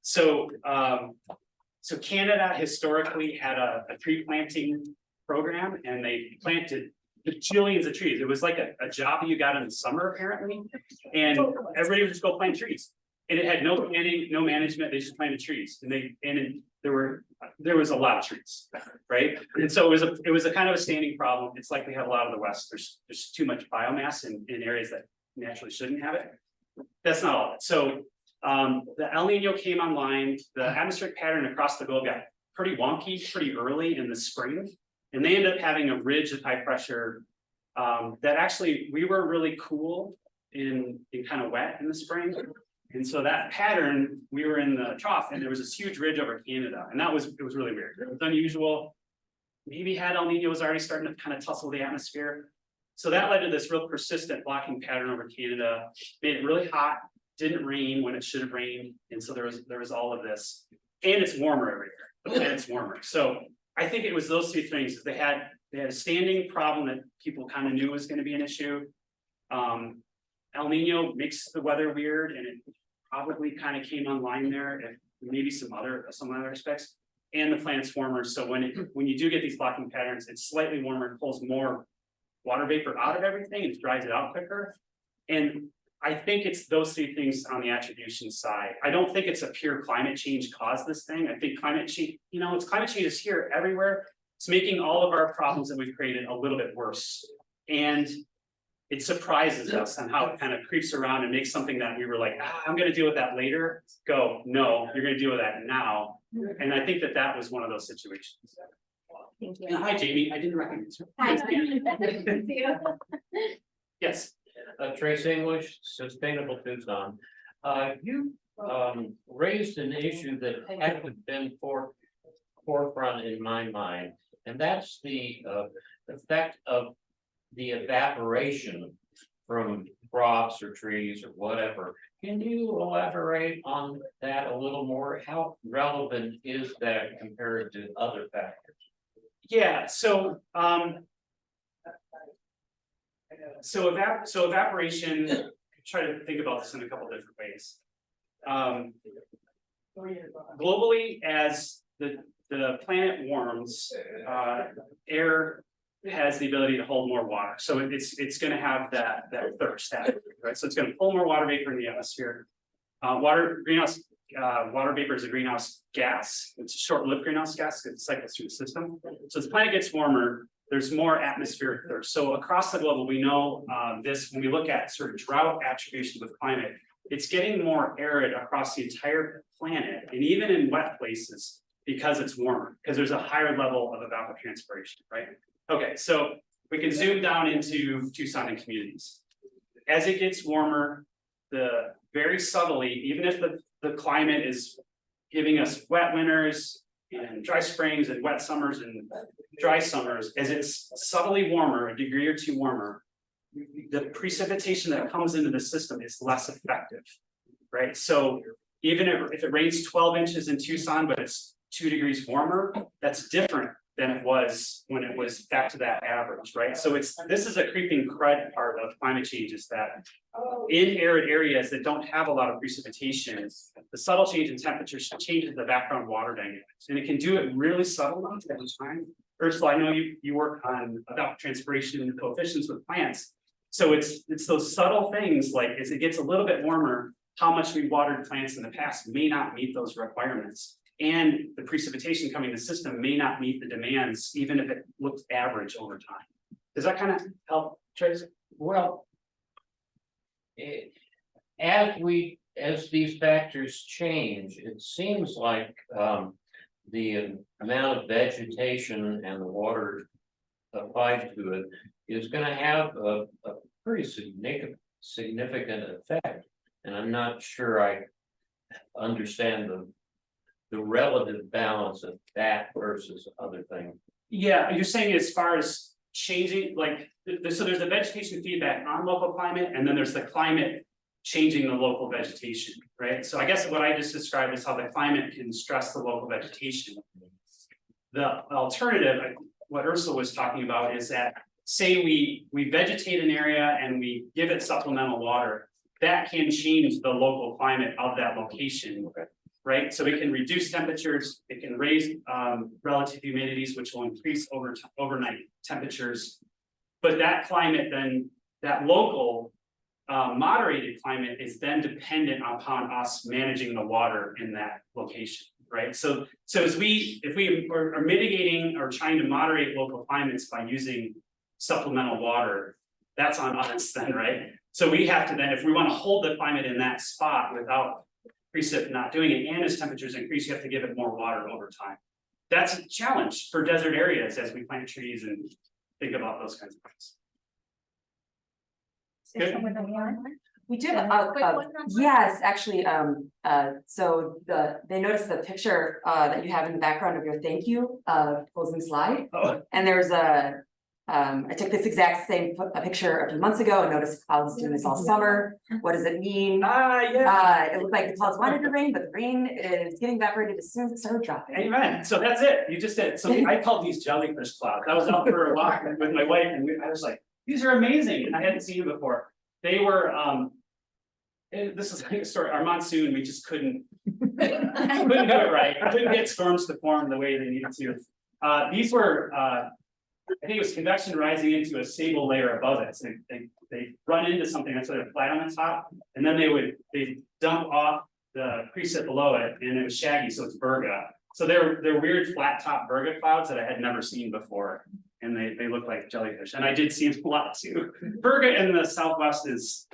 So so Canada historically had a tree planting program, and they planted bajillions of trees. It was like a job you got in the summer apparently, and everybody would just go plant trees. And it had no planning, no management. They just planted trees, and there was a lot of trees, right? And so it was a kind of a standing problem. It's like we have a lot of the West. There's too much biomass in areas that naturally shouldn't have it. That's not all. So the El Nino came online. The atmospheric pattern across the globe got pretty wonky pretty early in the spring. And they ended up having a ridge of high pressure that actually we were really cool in kind of wet in the spring. And so that pattern, we were in the trough and there was this huge ridge over Canada. And it was really weird. It was unusual. Maybe had El Nino was already starting to kind of tussle the atmosphere. So that led to this real persistent blocking pattern over Canada, made it really hot, didn't rain when it should have rained. And so there was all of this. And it's warmer every year. The planet's warmer. So I think it was those two things. They had a standing problem that people kind of knew was going to be an issue. El Nino makes the weather weird, and it probably kind of came online there, and maybe some other aspects. And the planet's warmer, so when you do get these blocking patterns, it's slightly warmer, it pulls more water vapor out of everything, and dries it out quicker. And I think it's those three things on the attribution side. I don't think it's a pure climate change caused this thing. I think climate change, climate change is here everywhere. It's making all of our problems that we've created a little bit worse. And it surprises us on how it kind of creeps around and makes something that we were like, I'm going to deal with that later. Go, no, you're going to deal with that now. And I think that was one of those situations. Thank you. And hi, Jamie. I didn't recognize you. Hi. Thank you. Yes. Trace English, Sustainable Tucson. You raised an issue that hasn't been forefront in my mind, and that's the effect of the evaporation from crops or trees or whatever. Can you elaborate on that a little more? How relevant is that compared to other factors? Yeah, so evaporation, try to think about this in a couple different ways. Globally, as the planet warms, air has the ability to hold more water. So it's going to have that thirst, right? So it's going to pull more water vapor in the atmosphere. Greenhouse water vapor is a greenhouse gas. It's a short-lived greenhouse gas. It cycles through the system. So as the planet gets warmer, there's more atmospheric thirst. So across the globe, we know this when we look at sort of drought attribution with climate, it's getting more arid across the entire planet, and even in wet places because it's warmer, because there's a higher level of evapotranspiration, right? Okay, so we can zoom down into Tucson and communities. As it gets warmer, very subtly, even if the climate is giving us wet winters and dry springs and wet summers and dry summers, as it's subtly warmer, a degree or two warmer, the precipitation that comes into the system is less effective, right? So even if it rains 12 inches in Tucson, but it's 2 degrees warmer, that's different than it was when it was back to that average, right? So this is a creeping crud part of climate change, is that in arid areas that don't have a lot of precipitation, the subtle change in temperature changes the background water dynamics, and it can do it really subtly at the time. Ursula, I know you work on evapotranspiration coefficients with plants. So it's those subtle things, like as it gets a little bit warmer, how much we watered plants in the past may not meet those requirements. And the precipitation coming to the system may not meet the demands, even if it looks average over time. Does that kind of help, Trace? Well. As these factors change, it seems like, the amount of vegetation and the water applied to it is gonna have a pretty significant effect. And I'm not sure I understand the relative balance of that versus other things. Yeah, you're saying as far as changing, like, so there's the vegetation feedback on local climate, and then there's the climate changing the local vegetation, right? So I guess what I just described is how the climate can stress the local vegetation. The alternative, what Ursula was talking about, is that, say we vegetate an area and we give it supplemental water, that can change the local climate of that location, right? So it can reduce temperatures, it can raise relative humidities, which will increase overnight temperatures. But that climate then, that local moderated climate is then dependent upon us managing the water in that location, right? So if we are mitigating or trying to moderate local climates by using supplemental water, that's on us then, right? So we have to then, if we want to hold the climate in that spot without precip not doing it, and as temperatures increase, you have to give it more water over time. That's a challenge for desert areas as we plant trees and think about those kinds of things. We did, Quick one on that? yes, actually, so they noticed the picture, that you have in the background of your thank you, closing slide. Oh. And there's I took this exact same picture a few months ago and noticed clouds doing this all summer. What does it mean? Yeah. It looked like the clouds wanted to rain, but the rain is getting evaporated as soon as it started dropping. Amen. So that's it. You just did. So I called these jellyfish clouds. I was out for a walk with my wife, and I was like, these are amazing. And I hadn't seen them before. They were, this is like a story. Our monsoon, we just couldn't do it right. Couldn't get storms to form the way they needed to. These were, I think it was convection rising into a stable layer above it. So they run into something that's sort of flat on the top, and then they dump off the precip below it, and it was shaggy, so it's virga. So they're weird flat top virga clouds that I had never seen before, and they look like jellyfish. And I did see them a lot too. Virga in the Southwest it's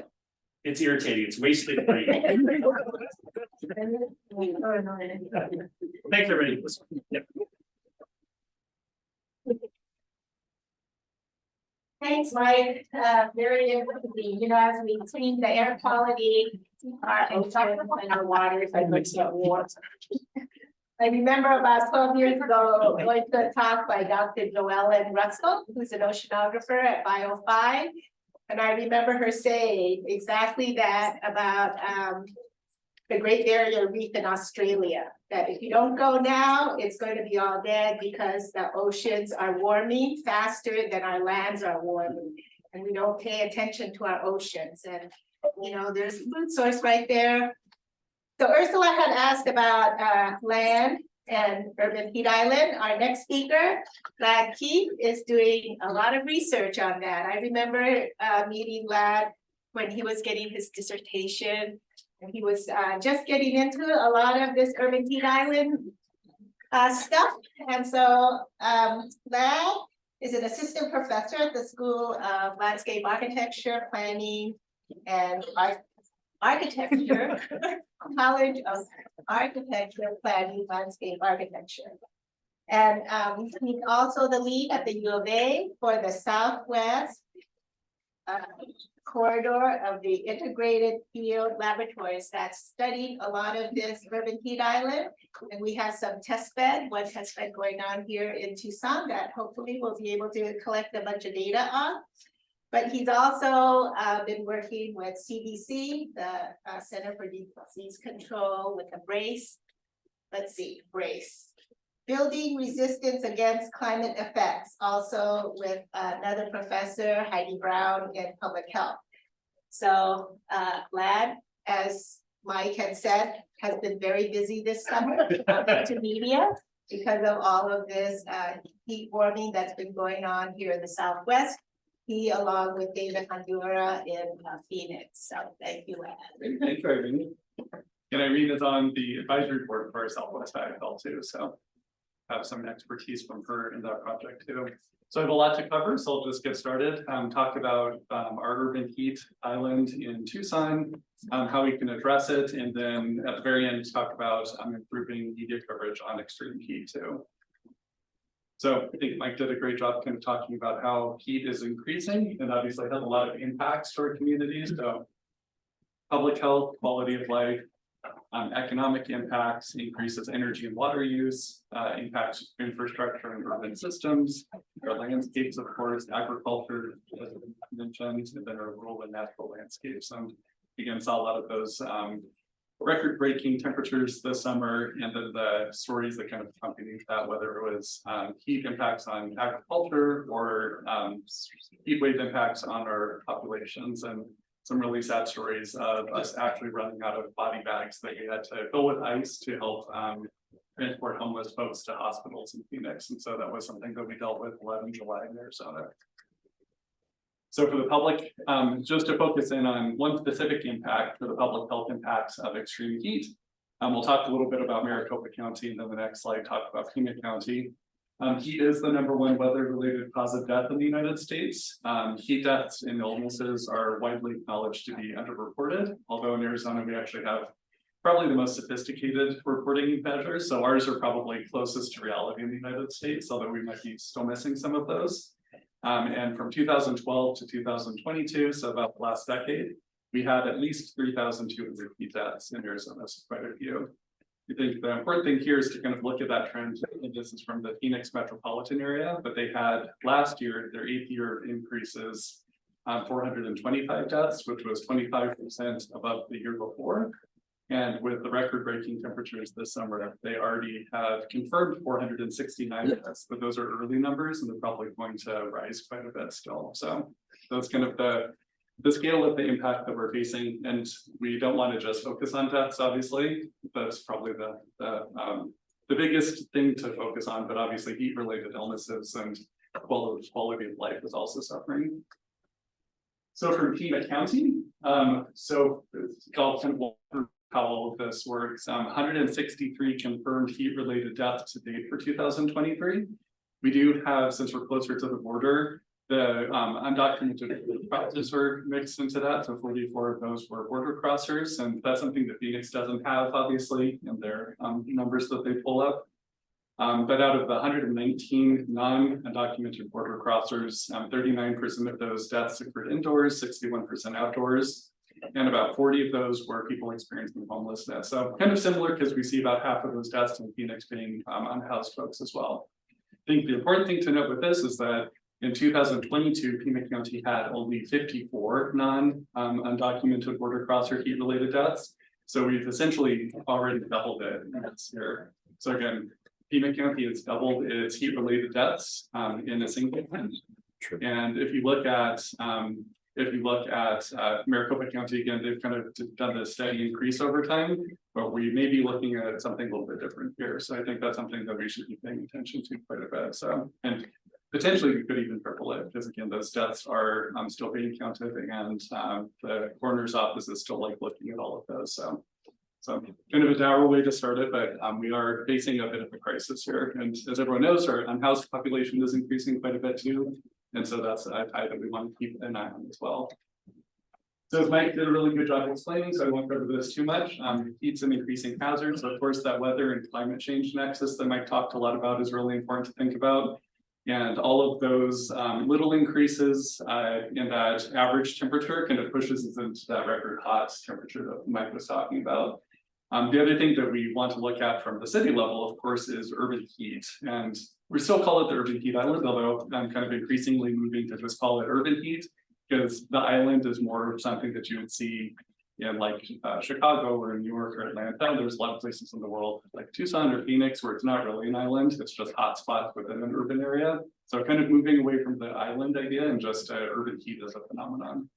irritating. It's wasted free. Thanks, everybody. Yep. Thanks, Mike. Very interesting. You know, as we clean the air quality, our oceans and our waters, I remember about 12 years ago, going to a talk by Dr. Joellen Russell, who's an oceanographer at Bio5. And I remember her saying exactly that about the Great Barrier Reef in Australia, that if you don't go now, it's going to be all dead because the oceans are warming faster than our lands are warming. And we don't pay attention to our oceans. And, you know, there's a food source right there. So Ursula had asked about land and urban heat island. Our next speaker, Lad Keith, is doing a lot of research on that. I remember meeting Lad when he was getting his dissertation. And he was just getting into a lot of this urban heat island stuff. And so Lad is an assistant professor at the School of Landscape Architecture, Planning, and Architecture, College of Architecture, Planning, Landscape Architecture. And he's also the lead at the U of A for the Southwest corridor of the integrated field laboratories that studied a lot of this urban heat island. And we have some one test bed going on here in Tucson that hopefully we'll be able to collect a bunch of data on. But he's also been working with CDC, the Center for Disease Control, with a BRACE. BRACE. Building resistance against climate effects, also with another professor, Heidi Brown, in public health. So Lad, as Mike had said, has been very busy this summer to media because of all of this heat warming that's been going on here in the Southwest. be along with David Honduras in Phoenix. So thank you, Anne. Thank you, Irene. And Irene is on the advisory board for Southwest IFL too, so have some expertise from her in that project too. So I have a lot to cover, so I'll just get started. Talk about our urban heat island in Tucson, how we can address it, and then at the very end, talk about improving media coverage on extreme heat too. So I think Mike did a great job kind of talking about how heat is increasing and obviously has a lot of impacts to our communities. So public health, quality of life, economic impacts, increases energy and water use, impacts infrastructure and urban systems, our landscapes, of course, agriculture, as I mentioned, and then our rural and natural landscapes. And again, saw a lot of those record-breaking temperatures this summer, and then the stories that kind of accompanied that, whether it was heat impacts on agriculture or heat wave impacts on our populations, and some really sad stories of us actually running out of body bags that we had to fill with ice to help transport homeless folks to hospitals in Phoenix. And so that was something that we dealt with a lot in July in Arizona. So for the public, just to focus in on one specific impact for the public health impacts of extreme heat. We'll talk a little bit about Maricopa County, and then the next slide talk about Pima County. Heat is the #1 weather-related cause of death in the United States. Heat deaths and illnesses are widely acknowledged to be underreported, although in Arizona we actually have probably the most sophisticated reporting measures. So ours are probably closest to reality in the United States, although we might be still missing some of those. And from 2012 to 2022, so about the last decade, we had at least 3,200 heat deaths in Arizona, so quite a few. I think the important thing here is to kind of look at that trend, and this is from the Phoenix metropolitan area, but they had last year, their 8th year of increases, 425 deaths, which was 25% above the year before. And with the record-breaking temperatures this summer, they already have confirmed 469 deaths, but those are early numbers, and they're probably going to rise quite a bit still. So that's kind of the scale of the impact that we're facing, and we don't want to just focus on deaths, obviously. That's probably the biggest thing to focus on, but obviously heat-related illnesses and quality of life is also suffering. So for Pima County, so I'll kind of walk through how all of this works. 163 confirmed heat-related deaths to date for 2023. We do have, since we're closer to the border, the undocumented crossers are mixed into that. So 44 of those were border crossers, and that's something that Phoenix doesn't have, obviously, in their numbers that they pull up. But out of the 119 non-undocumented border crossers, 39% of those deaths occurred indoors, 61% outdoors, and about 40 of those were people experiencing homelessness. So kind of similar, because we see about half of those deaths in Phoenix being unhoused folks as well. I think the important thing to note with this is that in 2022, Pima County had only 54 non-undocumented border crosser heat-related deaths. So we've essentially already doubled it this year. So again, Pima County has doubled its heat-related deaths in a single month. And if you look at Maricopa County, again, they've kind of done this steady increase over time, but we may be looking at something a little bit different here. So I think that's something that we should be paying attention to quite a bit. So, and potentially we could even triple it, because again, those deaths are still being counted, and the coroner's office is still like looking at all of those. So kind of a dour way to start it, but we are facing a bit of a crisis here. And as everyone knows, our unhoused population is increasing quite a bit too. And so that's a tie that we want to keep an eye on as well. So as Mike did a really good job explaining, so I won't cover this too much. Heat's an increasing hazard. So of course, that weather and climate change nexus that Mike talked a lot about is really important to think about. And all of those little increases in that average temperature kind of pushes us into that record hot temperature that Mike was talking about. The other thing that we want to look at from the city level, of course, is urban heat. And we still call it the urban heat island, although I'm kind of increasingly moving to just call it urban heat, because the island is more something that you would see in like Chicago or New York or Atlanta. There's a lot of places in the world like Tucson or Phoenix where it's not really an island, it's just hot spots within an urban area. So kind of moving away from the island idea and just urban heat as a phenomenon.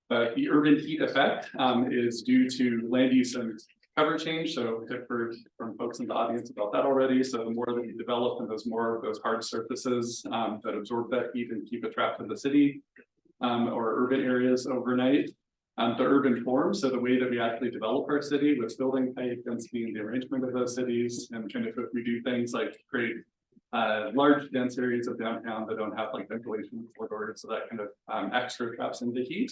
The urban heat effect is due to land use and cover change, so I've heard from folks in the audience about that already. So the more that we develop and those more of those hard surfaces that absorb that heat and keep it trapped in the city or urban areas overnight. The urban form, so the way that we actually develop our city with building height density and the arrangement of those cities, and kind of if we do things like create large dense areas of downtown that don't have like ventilation corridors, so that kind of extra traps in the heat.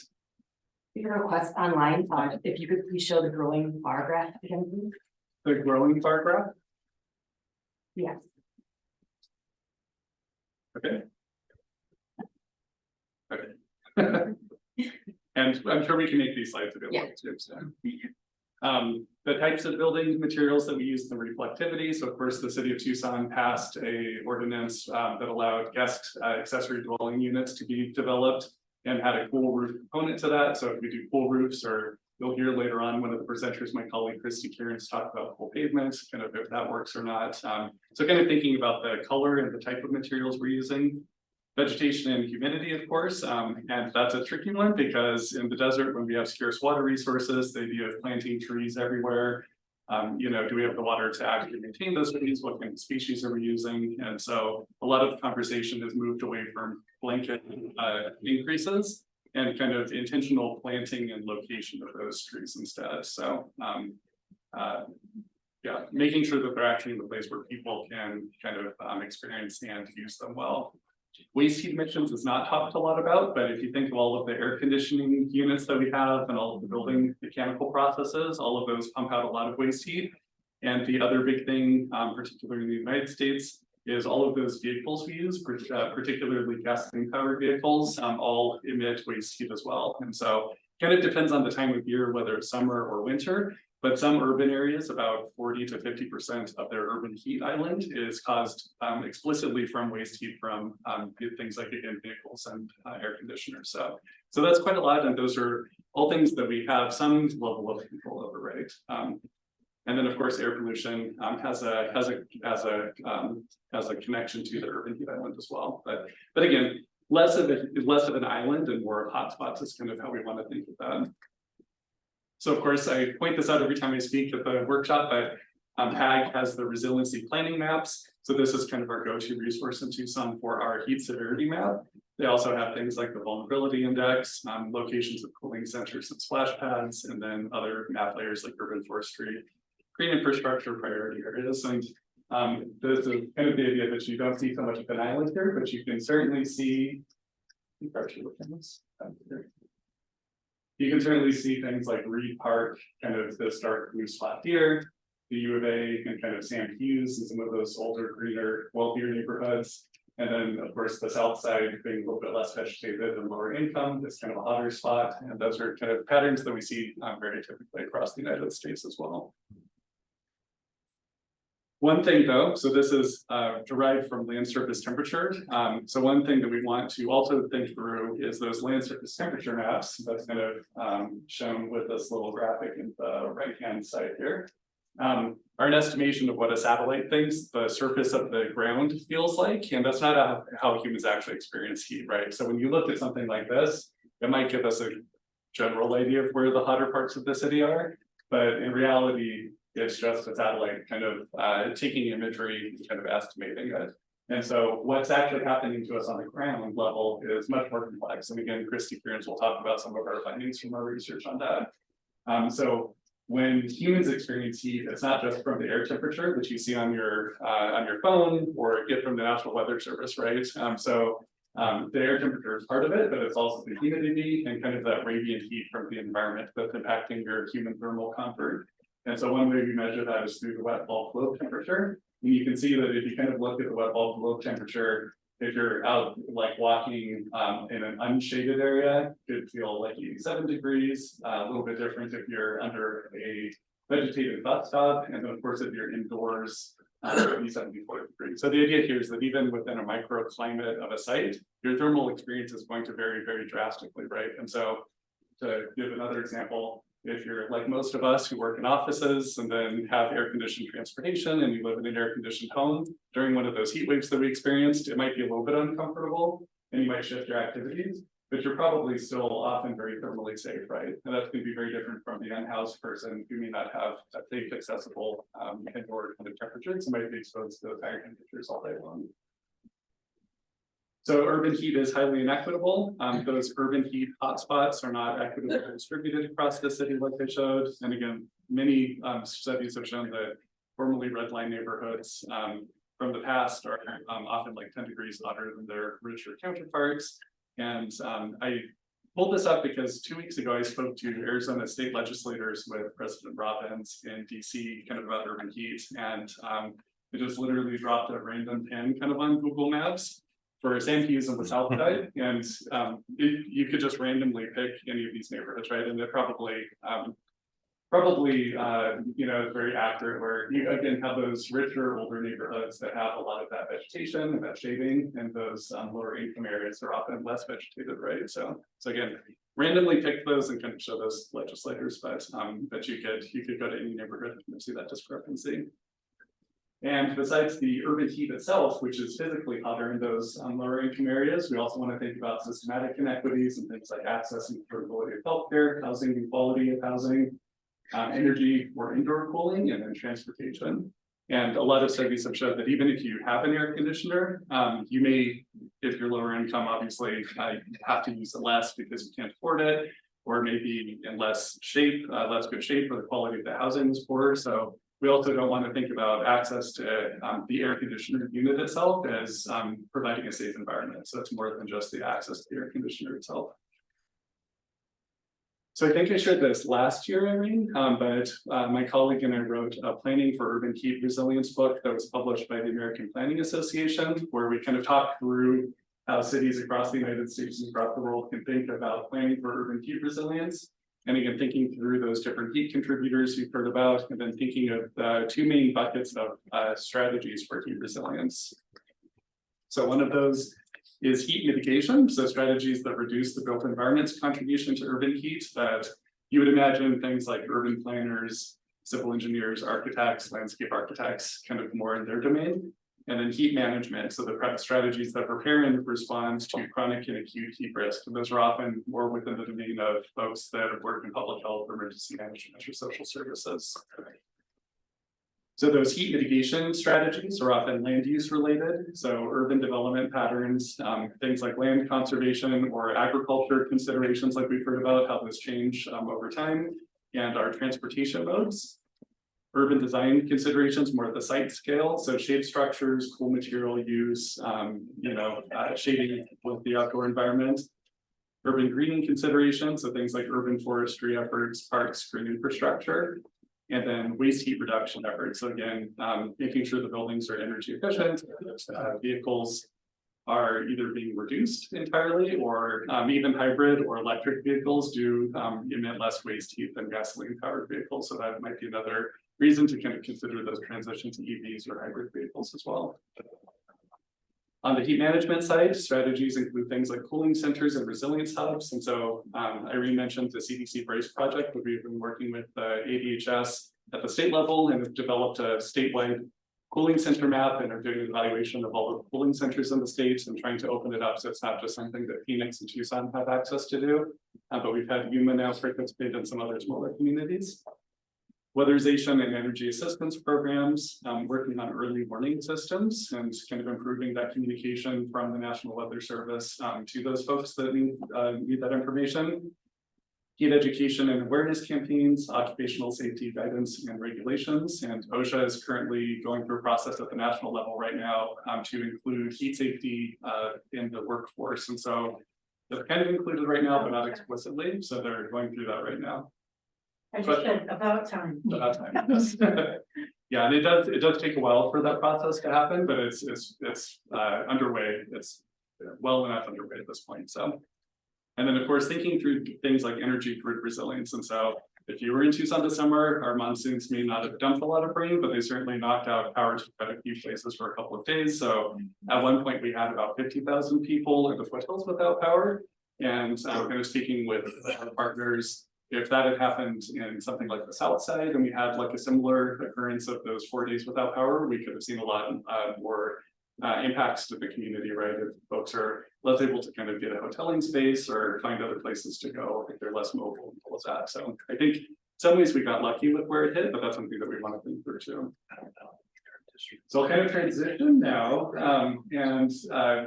We have a request online, if you could please show the growing bar graph again, please. The growing bar graph. Yes. Okay. Okay. And I'm sure we can make these slides available too. So. The types of building materials that we use in the reflectivity. So of course, the city of Tucson passed a ordinance that allowed guest accessory dwelling units to be developed and had a cool roof component to that. So if we do cool roofs, or you'll hear later on one of the presenters, my colleague Kristi Currans, talk about cool pavements, kind of if that works or not. So kind of thinking about the color and the type of materials we're using. Vegetation and humidity, of course, and that's a tricky one because in the desert, when we have scarce water resources, the idea of planting trees everywhere, you know, do we have the water to actually maintain those trees? What kind of species are we using? And so a lot of the conversation has moved away from blanket increases and kind of intentional planting and location of those trees instead. So yeah, making sure that they're actually in the place where people can kind of experience and use them well. Waste heat emissions is not talked a lot about, but if you think of all of the air conditioning units that we have and all of the building mechanical processes, all of those pump out a lot of waste heat. And the other big thing, particularly in the United States, is all of those vehicles we use, particularly gasoline powered vehicles, all emit waste heat as well. And so kind of depends on the time of year, whether it's summer or winter. But some urban areas, about 40 to 50% of their urban heat island is caused explicitly from waste heat from things like again vehicles and air conditioners. So that's quite a lot, and those are all things that we have some level of control over, right? And then of course air pollution has a connection to the urban heat island as well. But again, less of an island and more of hotspots is kind of how we want to think of that. So of course, I point this out every time I speak at the workshop, but HAG has the resiliency planning maps. So this is kind of our go-to resource in Tucson for our heat severity map. They also have things like the vulnerability index, locations of cooling centers and splash pads, and then other map layers like urban forestry, green infrastructure priority areas. And this is kind of the idea that you don't see so much of an island here, but you can certainly see, you can certainly see things like Reed Park, kind of the stark blue spot here, the U of A and kind of Sam Hughes and some of those older, greener, wealthier neighborhoods. And then of course, the south side being a little bit less vegetated and lower income, it's kind of a hotter spot. And those are kind of patterns that we see very typically across the United States as well. One thing though, so this is derived from land surface temperature. So one thing that we want to also think through is those land surface temperature maps. That's kind of shown with this little graphic in the right-hand side here. Are an estimation of what a satellite thinks the surface of the ground feels like, and that's not how humans actually experience heat, right? So when you look at something like this, it might give us a general idea of where the hotter parts of the city are, but in reality, it's just a satellite kind of taking imagery and kind of estimating it. And so what's actually happening to us on the ground level is much more complex. And again, Kristi Currans will talk about some of our findings from our research on that. So when humans experience heat, it's not just from the air temperature that you see on your phone or get from the National Weather Service, right? The air temperature is part of it, but it's also the humidity and kind of that radiant heat from the environment that's impacting your human thermal comfort. And so one way we measure that is through the wet bulb globe temperature. And you can see that if you kind of look at the wet bulb globe temperature, if you're out like walking in an unshaded area, it could feel like 87 degrees, a little bit different if you're under a vegetated bus stop. And then of course, if you're indoors, 74 degrees. So the idea here is that even within a microclimate of a site, your thermal experience is going to vary very drastically, right? And so to give another example, if you're like most of us who work in offices and then have air-conditioned transportation and you live in an air-conditioned home, during one of those heat waves that we experienced, it might be a little bit uncomfortable and you might shift your activities. But but you're probably still often very thermally safe, right? And that's gonna be very different from the unhoused person who may not have a safe, accessible, indoor kind of temperatures, and might be exposed to those higher temperatures all day long. So urban heat is highly inequitable. Those urban heat hotspots are not equitably distributed across the city like I showed. And again, many studies have shown that formerly red line neighborhoods from the past are often like 10 degrees hotter than their richer counterparts. And I pulled this up because 2 weeks ago, I spoke to Arizona state legislators with President Robbins in DC kind of about urban heat. And it just literally dropped a random pin kind of on Google Maps for San Keys on the south side, and you could just randomly pick any of these neighborhoods, right? And they're probably you know, very accurate, where you again have those richer, older neighborhoods that have a lot of that vegetation and that shading, and those lower income areas are often less vegetated, right? So again, randomly pick those and kind of show those legislators, but you could go to any neighborhood and see that discrepancy. And besides the urban heat itself, which is physically hotter in those lower income areas, we also want to think about systematic inequities and things like access and affordability of healthcare, housing and quality of housing, energy or indoor cooling, and then transportation. And a lot of studies have shown that even if you have an air conditioner, you may, if you're lower income, obviously have to use it less because you can't afford it, or maybe in less good shape, or the quality of the housing is poor. So we also don't want to think about access to the air conditioner unit itself as providing a safe environment. So it's more than just the access to the air conditioner itself. So I think I shared this last year, Irene, but my colleague and I wrote a Planning for Urban Heat Resilience book that was published by the American Planning Association, where we kind of talked through how cities across the United States and across the world can think about planning for urban heat resilience. And again, thinking through those different heat contributors you've heard about, and then thinking of the two main buckets of strategies for heat resilience. So one of those is heat mitigation, so strategies that reduce the built environment's contribution to urban heat, that you would imagine things like urban planners, civil engineers, architects, landscape architects, kind of more in their domain. And then heat management, so the strategies that prepare and respond to chronic and acute heat risk. And those are often more within the domain of folks that work in public health, emergency management, or social services. So those heat mitigation strategies are often land use related. So urban development patterns, things like land conservation or agriculture considerations like we've heard about, how those change over time, and our transportation modes. Urban design considerations more at the site scale, so shade structures, cool material use, shading with the outdoor environment. Urban greening considerations, so things like urban forestry efforts, parks, green infrastructure. And then waste heat reduction efforts. So again, making sure the buildings are energy efficient, vehicles are either being reduced entirely, or even hybrid or electric vehicles do emit less waste heat than gasoline powered vehicles. So that might be another reason to kind of consider those transitions to EVs or hybrid vehicles as well. On the heat management side, strategies include things like cooling centers and resilience hubs. And so Irene mentioned the CDC Brace project, where we've been working with the ADHS at the state level and have developed a statewide cooling center map and are doing an evaluation of all the cooling centers in the states and trying to open it up so it's not just something that Phoenix and Tucson have access to do, but we've had Yuma now participate in some other smaller communities. Weatherization and energy assistance programs, working on early warning systems and kind of improving that communication from the National Weather Service to those folks that need that information. Heat education and awareness campaigns, occupational safety guidance and regulations. And OSHA is currently going through a process at the national level right now to include heat safety in the workforce. And so they're kind of included right now, but not explicitly. So they're going through that right now. I just said about time. About time, yes. Yeah, and it does take a while for that process to happen, but it's underway. It's well enough underway at this point. So, and then of course thinking through things like energy grid resilience. And so if you were in Tucson this summer, our monsoons may not have dumped a lot of rain, but they certainly knocked out power to quite a few places for a couple of days. So at one point we had about 50,000 people in the foothills without power. And kind of speaking with our partners, if that had happened in something like the south side and we had like a similar occurrence of those 4 days without power, we could have seen a lot more impacts to the community, right? If folks are less able to kind of get a hoteling space or find other places to go, if they're less mobile and all of that. So I think in some ways we got lucky with where it hit, but that's something that we want to think through too. So I'll kind of transition now.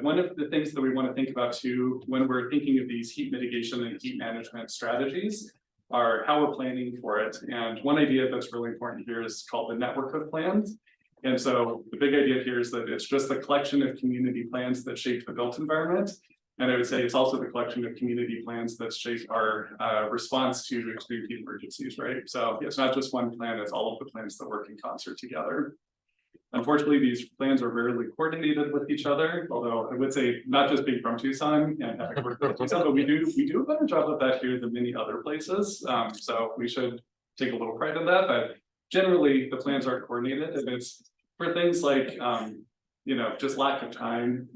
One of the things that we want to think about too, when we're thinking of these heat mitigation and heat management strategies, are how we're planning for it. And one idea that's really important here is called the network of plans. And so the big idea here is that it's just the collection of community plans that shape the built environment. And I would say it's also the collection of community plans that shape our response to extreme heat emergencies, right? So it's not just one plan, it's all of the plans that work in concert together. Unfortunately, these plans are rarely coordinated with each other, although I would say not just being from Tucson and having worked with Tucson, but we do a better job of that here than many other places. So we should take a little pride in that, but generally the plans aren't coordinated, and it's for things like just lack of time,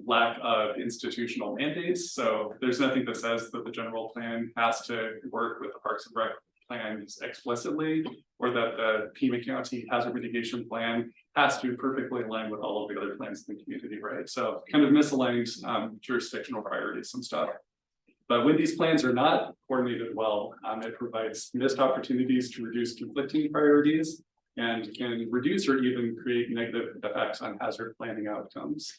lack of institutional mandates. So there's nothing that says that the general plan has to work with the Parks and Rec plans explicitly, or that the Pima County hazard mitigation plan has to perfectly align with all of the other plans in the community, right? So kind of misaligned jurisdictional priorities and stuff. But when these plans are not coordinated well, it provides missed opportunities to reduce conflicting priorities and can reduce or even create negative effects on hazard planning outcomes.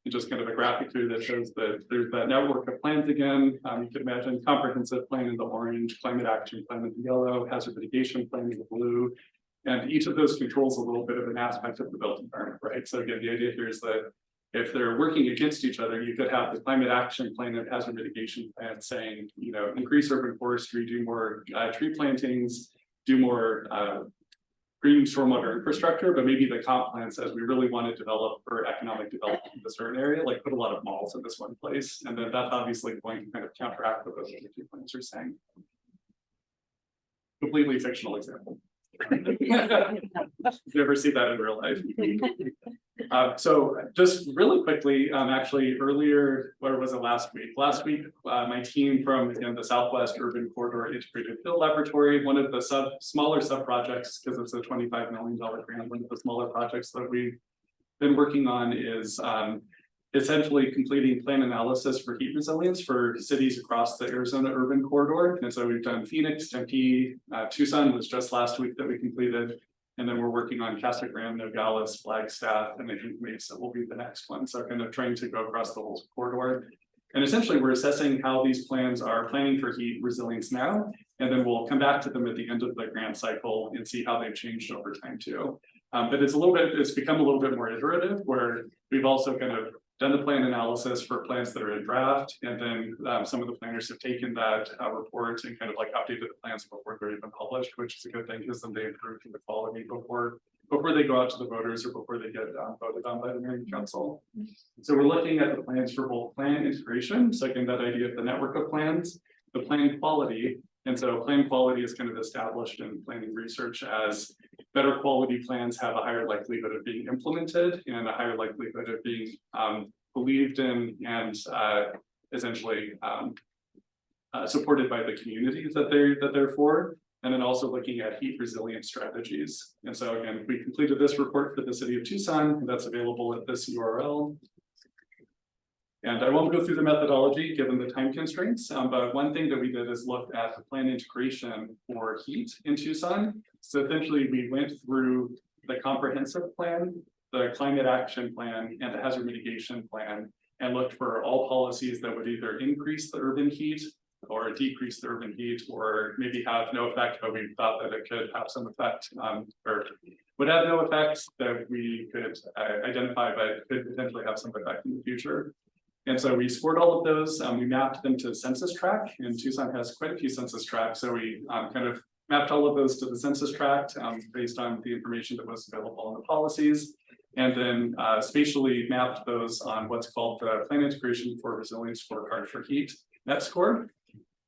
And just kind of a graphic here that shows that there's that network of plans again. You can imagine comprehensive plan in the orange, climate action plan in the yellow, hazard mitigation plan in the blue. And each of those controls a little bit of an aspect of the built environment, right? So again, the idea here is that if they're working against each other, you could have the climate action plan and hazard mitigation plan saying, increase urban forestry, do more tree plantings, do more green stormwater infrastructure, but maybe the comp plan says we really want to develop for economic development in a certain area, like put a lot of malls in this one place. And then that's obviously going to kind of counteract what those other two plans are saying. Completely fictional example. You ever see that in real life? So just really quickly, actually earlier, where was it last week? Last week, my team from the Southwest Urban Corridor Integrated Field Laboratory, one of the smaller sub projects, because it's a $25 million grant, one of the smaller projects that we've been working on is essentially completing plan analysis for heat resilience for cities across the Arizona urban corridor. And so we've done Phoenix, Tempe, Tucson was just last week that we completed. And then we're working on Casa Grande, Nogales, Flagstaff, and I think Mesa will be the next one. So kind of trying to go across the whole corridor. And essentially we're assessing how these plans are planning for heat resilience now. And then we'll come back to them at the end of the grant cycle and see how they've changed over time too. But it's become a little bit more iterative, where we've also kind of done the plan analysis for plans that are in draft, and then some of the planners have taken that report and kind of like updated the plans before they're even published, which is a good thing because then they improve the quality before they go out to the voters or before they get voted on by the Mayor and Council. So we're looking at the plans for both plan integration, so again, that idea of the network of plans, the plan quality. And so plan quality is kind of established in planning research as better quality plans have a higher likelihood of being implemented and a higher likelihood of being believed in and essentially supported by the communities that they're for. And then also looking at heat resilient strategies. And so again, we completed this report for the city of Tucson, and that's available at this URL. And I won't go through the methodology given the time constraints, but one thing that we did is look at the plan integration for heat in Tucson. So essentially we went through the comprehensive plan, the climate action plan, and the hazard mitigation plan, and looked for all policies that would either increase the urban heat or decrease the urban heat, or maybe have no effect, but we thought that it could have some effect, or would have no effects that we could identify, but could potentially have some effect in the future. And so we scored all of those, we mapped them to census tract, and Tucson has quite a few census tracts. So we kind of mapped all of those to the census tract based on the information that was available in the policies, and then spatially mapped those on what's called the Plan Integration for Resilience Scorecard for Heat net score.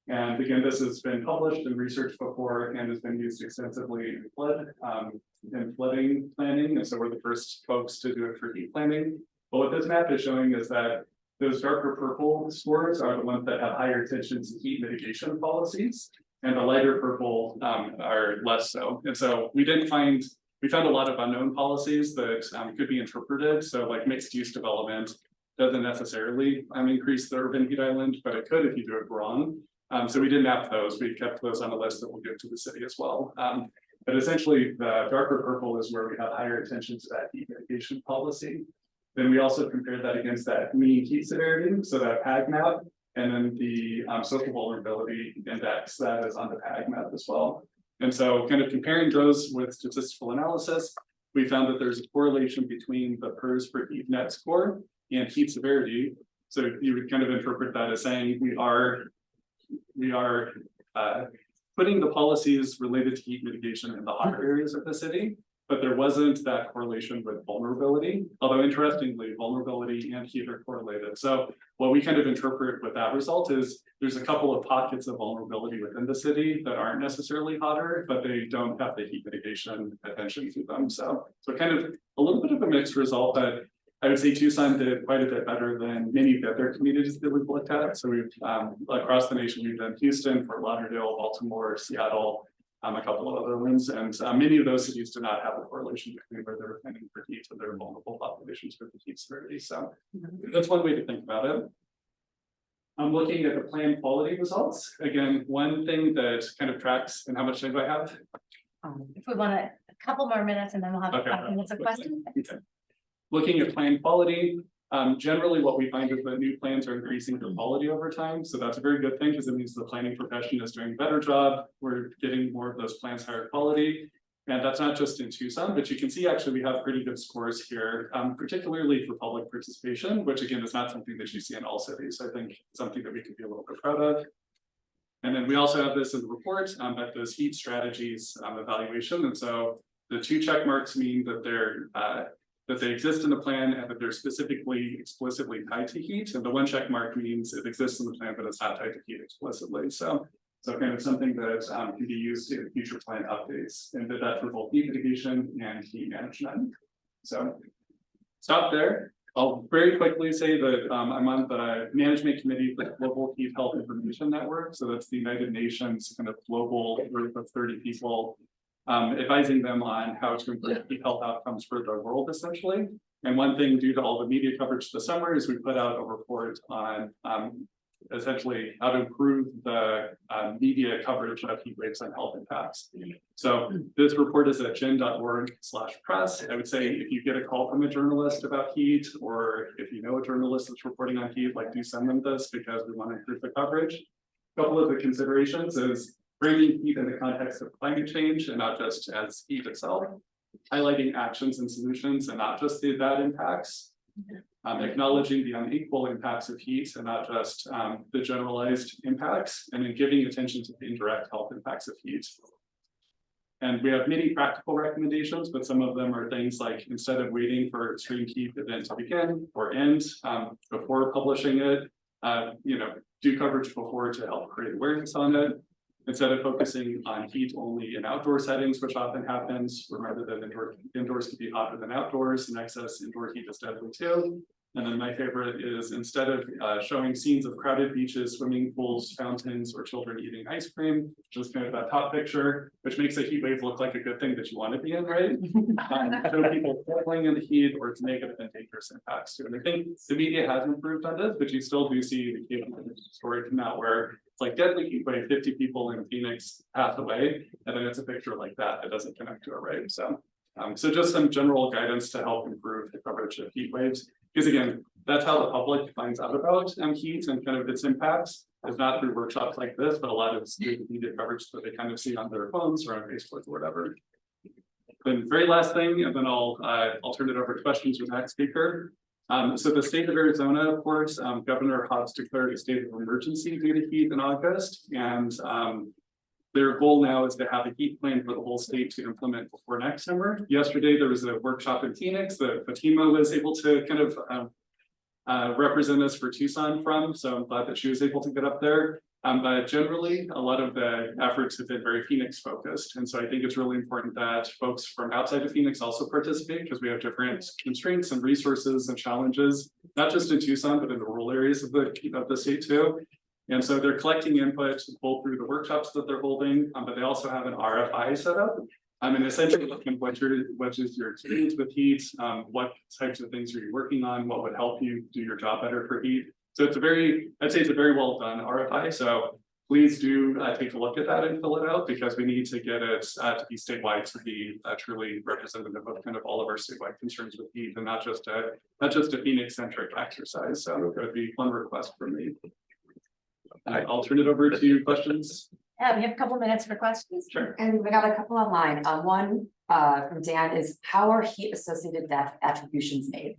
And again, this has been published and researched before and has been used extensively in flooding planning. And so we're the first folks to do it for heat planning. But what this map is showing is that those darker purple scores are the ones that have higher attention to heat mitigation policies, and the lighter purple are less so. And so we didn't find we found a lot of unknown policies that could be interpreted, so like mixed use development doesn't necessarily increase the urban heat island, but it could if you do it wrong. So we didn't have those, we kept those on the list that we'll give to the city as well. But essentially, the darker purple is where we have higher attention to that heat mitigation policy. Then we also compared that against that mean heat severity, so that PAG map, and then the social vulnerability index that is on the PAG map as well. And so kind of comparing those with statistical analysis, we found that there's a correlation between the PERS per heat net score and heat severity. So you would kind of interpret that as saying we are putting the policies related to heat mitigation in the hotter areas of the city, but there wasn't that correlation with vulnerability. Although interestingly, vulnerability and heat are correlated. So what we kind of interpret with that result is there's a couple of pockets of vulnerability within the city that aren't necessarily hotter, but they don't have the heat mitigation attention to them. So kind of a little bit of a mixed result, but I would say Tucson did quite a bit better than many of the other communities that we've looked at. So we've across the nation, we've done Houston, Fort Lauderdale, Baltimore, Seattle, a couple of other ones, and many of those cities do not have a correlation between where they're planning for heat and their vulnerable populations with the heat severity. So that's one way to think about it. I'm looking at the plan quality results. Again, one thing that kind of tracks, and how much time do I have? If we want a couple more minutes and then we'll have Okay. 5 minutes of questions. Okay. Looking at plan quality, generally what we find is that new plans are increasing their quality over time. So that's a very good thing because it means the planning profession is doing a better job. We're getting more of those plans higher quality. And that's not just in Tucson, but you can see actually we have pretty good scores here, particularly for public participation, which again is not something that you see in all cities. I think something that we could be a little bit proud of. And then we also have this in the report, at those heat strategies evaluation. And so the 2 check marks mean that that they exist in the plan and that they're specifically explicitly tied to heat. And the 1 check mark means it exists in the plan, but it's not tied to heat explicitly. So kind of something that can be used in future plan updates, and that for both heat mitigation and heat management. So stop there. I'll very quickly say that I'm on the management committee for the Global Heat Health Information Network. So that's the United Nations kind of global group of 30 people advising them on how to improve heat health outcomes for the world, essentially. And one thing, due to all the media coverage this summer, is we put out a report on essentially how to improve the media coverage of heat waves and health impacts. So this report is at gen.org/press. I would say if you get a call from a journalist about heat, or if you know a journalist that's reporting on heat, like do send them this because we want to improve the coverage. A couple of the considerations is bringing heat in the context of climate change and not just as heat itself, highlighting actions and solutions and not just the bad impacts, acknowledging the unequal impacts of heat and not just the generalized impacts, and then giving attention to the indirect health impacts of heat. And we have many practical recommendations, but some of them are things like, instead of waiting for extreme heat event to begin or end before publishing it, do coverage before to help create awareness on it. Instead of focusing on heat only in outdoor settings, which often happens, remember that indoors can be hotter than outdoors, and excess indoor heat is deadly too. And then my favorite is, instead of showing scenes of crowded beaches, swimming pools, fountains, or children eating ice cream, just kind of that top picture, which makes a heat wave look like a good thing that you want to be in, right? Show people falling in the heat or its negative and dangerous impacts too. And I think the media has improved on this, but you still do see the case story come out where it's like deadly heat wave, 50 people in Phoenix passed away, and then it's a picture like that that doesn't connect to it, right? So just some general guidance to help improve the coverage of heat waves. Because again, that's how the public finds out about heat and kind of its impacts. It's not through workshops like this, but a lot of media coverage that they kind of see on their phones or on Facebook or whatever. Then very last thing, and then I'll turn it over to questions with the next speaker. So the state of Arizona, of course, Governor Hobbs declared a state of emergency due to heat in August, and their goal now is to have a heat plan for the whole state to implement before next summer. Yesterday, there was a workshop in Phoenix that Fatima was able to kind of represent us for Tucson from. So I'm glad that she was able to get up there. But generally, a lot of the efforts have been very Phoenix focused. And so I think it's really important that folks from outside of Phoenix also participate, because we have different constraints and resources and challenges, not just in Tucson, but in the rural areas of the state too. And so they're collecting input both through the workshops that they're holding, but they also have an RFI set up And essentially looking at what is your experience with heat, what types of things are you working on, what would help you do your job better for heat. So it's I'd say it's a very well done RFI, so please do take a look at that and fill it out, because we need to get it to be statewide, to be truly representative of kind of all of our statewide concerns with heat, and not just a Phoenix centric exercise. So it would be one request from me. I'll turn it over to questions. Yeah, we have a couple minutes for questions. Sure. And we got a couple online. One from Dan is, how are heat associated death attributions made?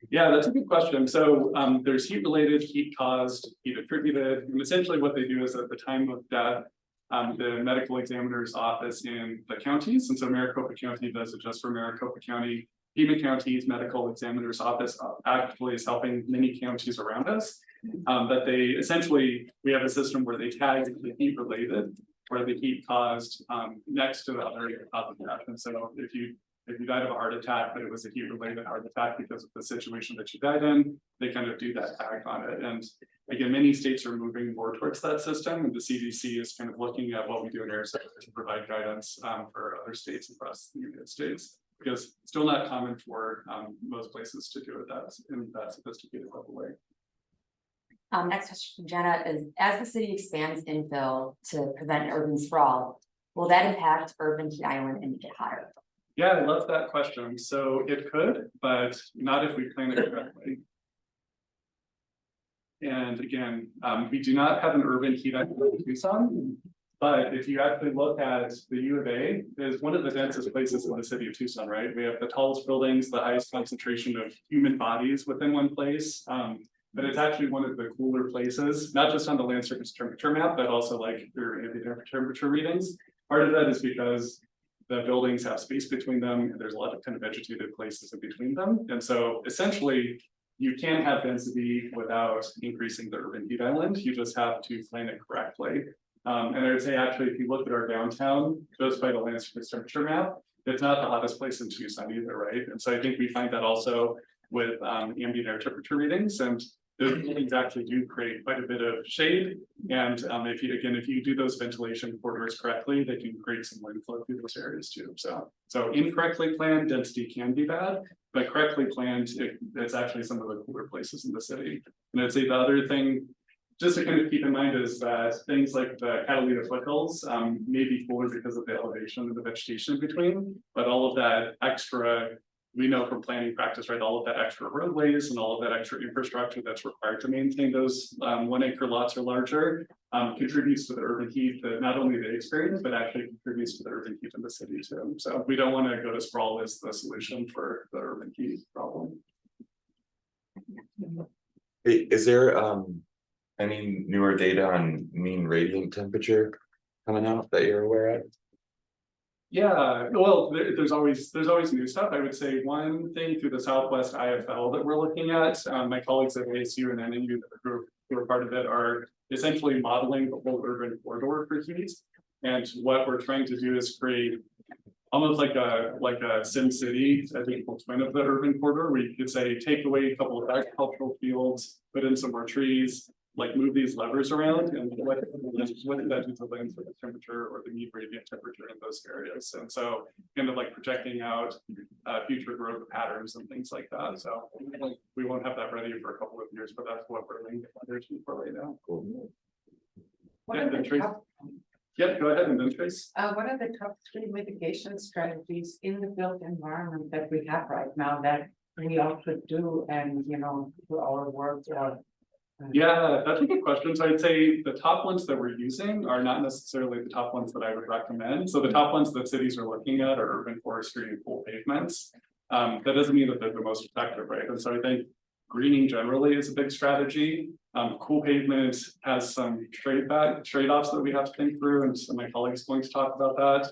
Yeah, that's a good question. So there's heat related, heat caused, heat attributed, and essentially what they do is at the time of death, the medical examiner's office in the counties, and so Maricopa County does it just for Maricopa County. Pima County's medical examiner's office actually is helping many counties around us. But they essentially, we have a system where they tag the heat related, where the heat caused next to the other cause of death. And so if you died of a heart attack, but it was a heat related heart attack because of the situation that you died in, they kind of do that tag on it. And again, many states are moving more towards that system, and the CDC is kind of looking at what we do in Arizona to provide guidance for other states across the United States, because it's still not common for most places to do it in that sophisticated level way. Next question from Jenna is, as the city expands infill to prevent urban sprawl, will that impact urban heat island and make it hotter? Yeah, I love that question. So it could, but not if we plan it correctly. And again, we do not have an urban heat island in Tucson, but if you actually look at the U of A, is one of the densest places in the city of Tucson, right? We have the tallest buildings, the highest concentration of human bodies within one place. But it's actually one of the cooler places, not just on the land surface temperature map, but also like your ambient temperature readings. Part of that is because the buildings have space between them, and there's a lot of kind of vegetated places in between them. And so essentially, you can have density without increasing the urban heat island. You just have to plan it correctly. And I would say actually, if you look at our downtown, just by the land surface temperature map, it's not the hottest place in Tucson either, right? And so I think we find that also with ambient air temperature readings, and those buildings actually do create quite a bit of shade. And if you do those ventilation corridors correctly, they can create some wind flow through those areas too. So incorrectly planned density can be bad, but correctly planned, it's actually some of the cooler places in the city. And I'd say the other thing just to kind of keep in mind is that things like the Catalina foothills may be cooler because of the elevation of the vegetation in between, but all of that extra, we know from planning practice, right, all of that extra roadways and all of that extra infrastructure that's required to maintain those 1 acre lots or larger contributes to the urban heat that not only they experience, but actually contributes to the urban heat in the city too. So we don't want to go to sprawl as the solution for the urban heat problem. Hey, is there any newer data on mean radiant temperature coming out that you're aware of? Yeah, well, there's always new stuff. I would say one thing through the Southwest IFL that we're looking at, my colleagues at ASU and NNU who are part of it are essentially modeling the whole urban corridor for heat. And what we're trying to do is create almost like a Sim City, a digital twin of the urban corridor, where you could say, take away a couple of agricultural fields, put in some more trees, like move these levers around, and what did that do to land for the temperature or the mean radiant temperature in those areas? And so kind of like projecting out future growth patterns and things like that. So we won't have that ready for a couple of years, but that's what we're laying the foundation for right now. Cool. Yeah, go ahead and then Trace. What are the top 3 mitigation strategies in the built environment that we have right now that we all could do and, do our work? Yeah, that's a good question. So I'd say the top ones that we're using are not necessarily the top ones that I would recommend. So the top ones that cities are looking at are urban forestry and cool pavements. That doesn't mean that they're the most effective, right? And so I think greening generally is a big strategy. Cool pavement has some trade-offs that we have to think through, and some of my colleagues are going to talk about that.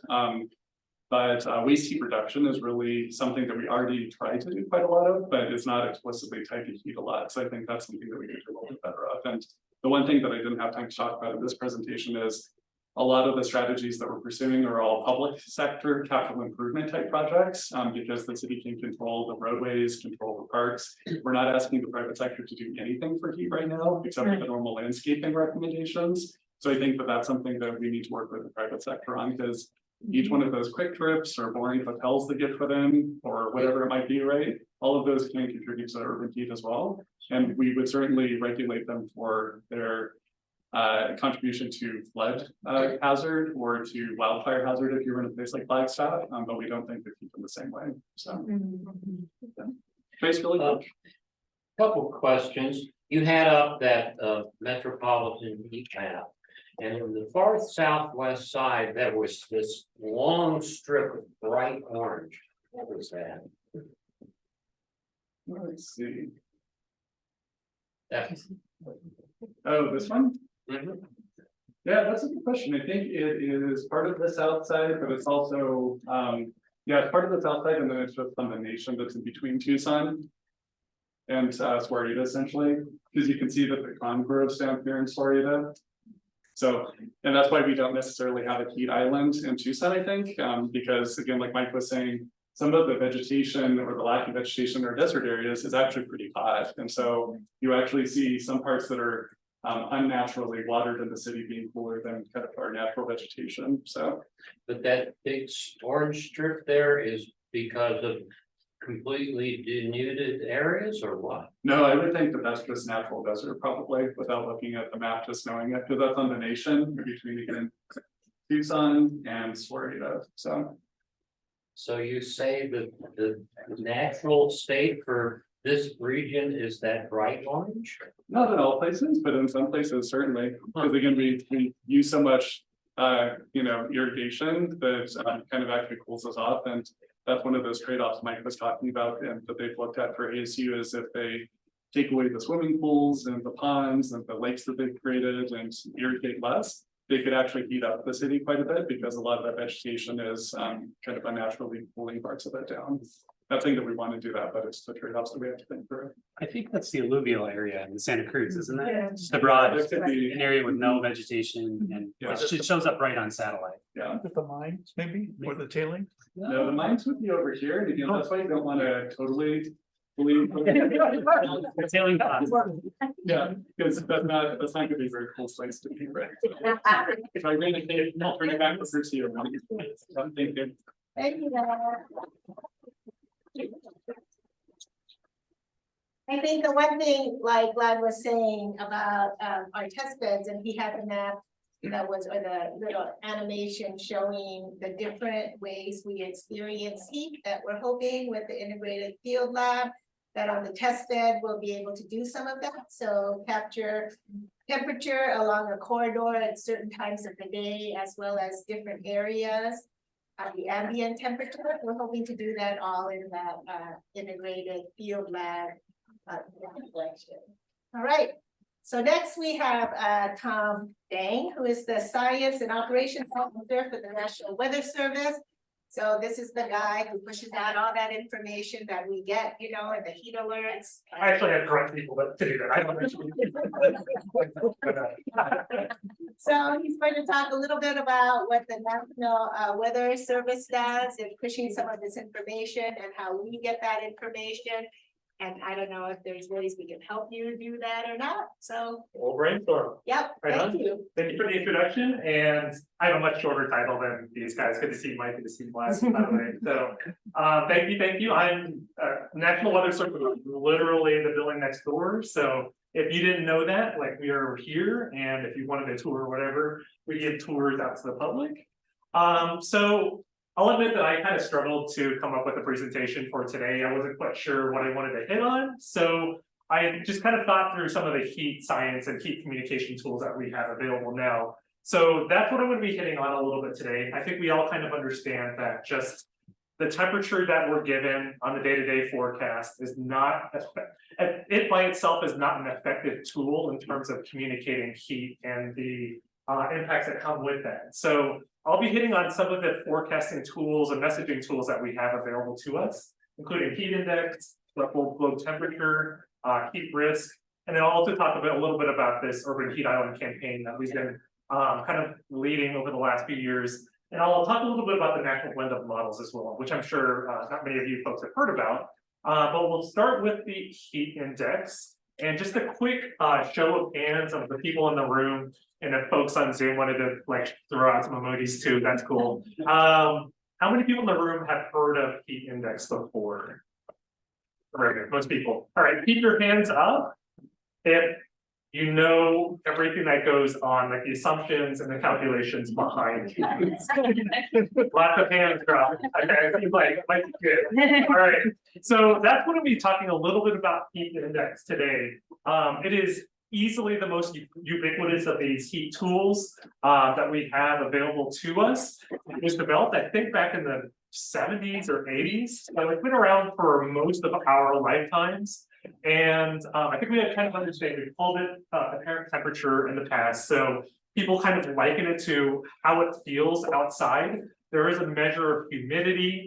But waste heat reduction is really something that we already try to do quite a lot of, but it's not explicitly tied to heat a lot. So I think that's something that we could do a little bit better of. And the one thing that I didn't have time to talk about in this presentation is a lot of the strategies that we're pursuing are all public sector capital improvement type projects, because the city can control the roadways, control the parks. We're not asking the private sector to do anything for heat right now, except for the normal landscaping recommendations. So I think that that's something that we need to work with the private sector on, because each one of those quick trips or boring hotels that get put in, or whatever it might be, right? All of those can contribute to urban heat as well, and we would certainly regulate them for their contribution to flood hazard or to wildfire hazard if you're in a place like Flagstaff, but we don't think they keep them the same way, so. Yeah. Basically, Couple questions. You had up that metropolitan heat map. And in the far southwest side, there was this long strip of bright orange. What was that? let's see. That- Oh, this one? Mhm. Yeah, that's a good question. I think it is part of the south side, but it's also, yeah, it's part of the south side, and then it's just on the nation that's in between Tucson and Florida, essentially, because you can see that the congroves down here in Florida. So, and that's why we don't necessarily have a heat island in Tucson, I think, because again, like Mike was saying, some of the vegetation or the lack of vegetation or desert areas is actually pretty hot. And so you actually see some parts that are unnaturally watered in the city being cooler than kind of our natural vegetation, so. But that big orange strip there is because of completely denuded areas or what? No, I would think that that's just natural desert probably, without looking at the map, just knowing it, because that's on the nation between again Tucson and Florida, so. So you say that the natural state for this region is that bright orange? Not in all places, but in some places certainly, because again, we use so much irrigation that kind of actually cools us off, and that's one of those trade-offs Mike was talking about and that they've looked at for ASU is if they take away the swimming pools and the ponds and the lakes that they've created and irrigate less, they could actually heat up the city quite a bit because a lot of that vegetation is kind of unnaturally cooling parts of it down. Not saying that we want to do that, but it's the trade-offs that we have to think through. I think that's the alluvial area in Santa Cruz, isn't that? Yeah. It's the broad, That could be- an area with no vegetation and Yeah. it shows up right on satellite. Yeah, With the mines, maybe, or the tailing? no, the mines would be over here, and again, that's why you don't want to totally believe. The tailing ponds. Yeah, because that's not gonna be a very cool place to be, right? If I ran a cave, I'll turn it back to Kristi or one. I'm thinking. Thank you. I think the one thing, like Vlad was saying about our test beds, and he had the map that was, or the little animation showing the different ways we experience heat that we're hoping with the integrated field lab, that on the test bed, we'll be able to do some of that. So capture temperature along a corridor at certain times of the day, as well as different areas. The ambient temperature, we're hoping to do that all in that integrated field lab. All right, so next we have Tom Dang, who is the Science and Operations Officer for the National Weather Service. So this is the guy who pushes out all that information that we get, and the heat alerts. I actually have correct people to do that. I don't actually. So he's going to talk a little bit about what the National Weather Service does in pushing some of this information and how we get that information. And I don't know if there's ways we can help you do that or not, so, We'll brainstorm. yep, Right on. thank you. Thank you for the introduction, and I have a much shorter title than these guys. Good to see Mike, good to see Blast, by the way. So, thank you. I'm National Weather Service, literally the building next door. So if you didn't know that, like, we are here, and if you wanted a tour or whatever, we give tours out to the public. So I'll admit that I kind of struggled to come up with a presentation for today. I wasn't quite sure what I wanted to hit on. So I just kind of thought through some of the heat science and heat communication tools that we have available now. So that's what I'm going to be hitting on a little bit today. I think we all kind of understand that just the temperature that we're given on the day-to-day forecast is not, it by itself is not an effective tool in terms of communicating heat and the impacts that come with that. So I'll be hitting on some of the forecasting tools and messaging tools that we have available to us, including heat index, local globe temperature, heat risk, and then I'll also talk a little bit about this urban heat island campaign that we've been kind of leading over the last few years. And I'll talk a little bit about the national blend of models as well, which I'm sure not many of you folks have heard about. But we'll start with the heat index. And just a quick show of hands of the people in the room, and if folks on Zoom wanted to like throw out some emojis too, that's cool. How many people in the room have heard of heat index before? Very good, most people. All right, keep your hands up if you know everything that goes on, like the assumptions and the calculations behind it. Lots of hands dropped. Okay, I think like might be good. All right, so that's going to be talking a little bit about heat index today. It is easily the most ubiquitous of these heat tools that we have available to us. It was developed, I think, back in the 70s or 80s. So it's been around for most of our lifetimes. And I think we have kind of understand, we called it apparent temperature in the past. So people kind of liken it to how it feels outside. There is a measure of humidity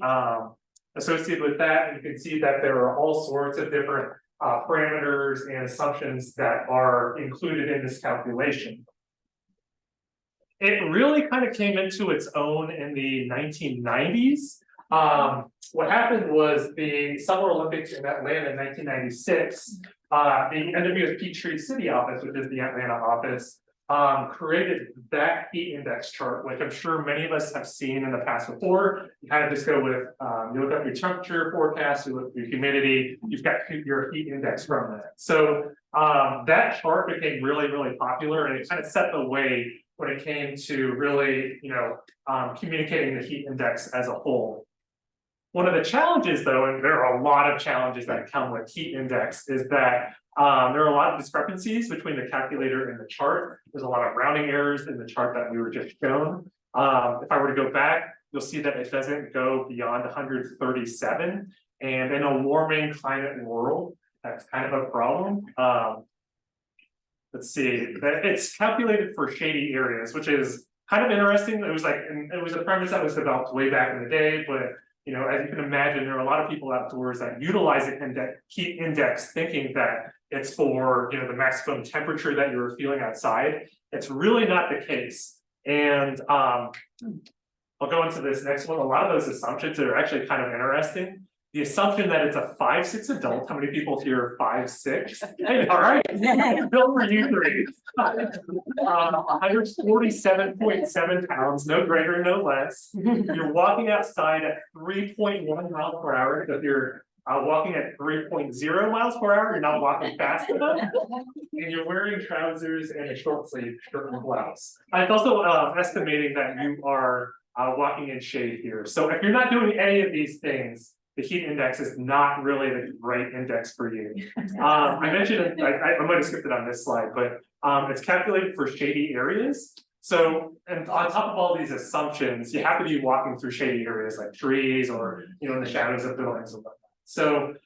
associated with that. And you can see that there are all sorts of different parameters and assumptions that are included in this calculation. It really kind of came into its own in the 1990s. What happened was the Summer Olympics in Atlanta in 1996, the NWS Peachtree City office, which is the Atlanta office, created that heat index chart, which I'm sure many of us have seen in the past before. You kind of just go with, you look up your temperature forecast, you look at your humidity, you've got your heat index from that. So that chart became really, really popular, and it kind of set the way when it came to really, communicating the heat index as a whole. One of the challenges, though, and there are a lot of challenges that come with heat index, is that there are a lot of discrepancies between the calculator and the chart. There's a lot of rounding errors in the chart that we were just shown. If I were to go back, you'll see that it doesn't go beyond 137. And in a warming climate world, that's kind of a problem. Let's see, it's calculated for shady areas, which is kind of interesting. It was a premise that was developed way back in the day, but as you can imagine, there are a lot of people outdoors that utilize the heat index thinking that it's for, the maximum temperature that you're feeling outside. It's really not the case. And I'll go into this next one. A lot of those assumptions are actually kind of interesting. The assumption that it's a 5'6" adult. How many people here are 5'6"? Hey, all right, built for you three. 147.7 pounds, no greater, no less. You're walking outside at 3.1 miles per hour. If you're walking at 3.0 miles per hour, you're not walking fast enough. And you're wearing trousers and a short sleeve shirt and blouse. It's also estimating that you are walking in shade here. So if you're not doing any of these things, the heat index is not really the right index for you. I mentioned, I might have skipped it on this slide, but it's calculated for shady areas. So, and on top of all these assumptions, you have to be walking through shady areas like trees or, in the shadows of buildings and whatnot. So,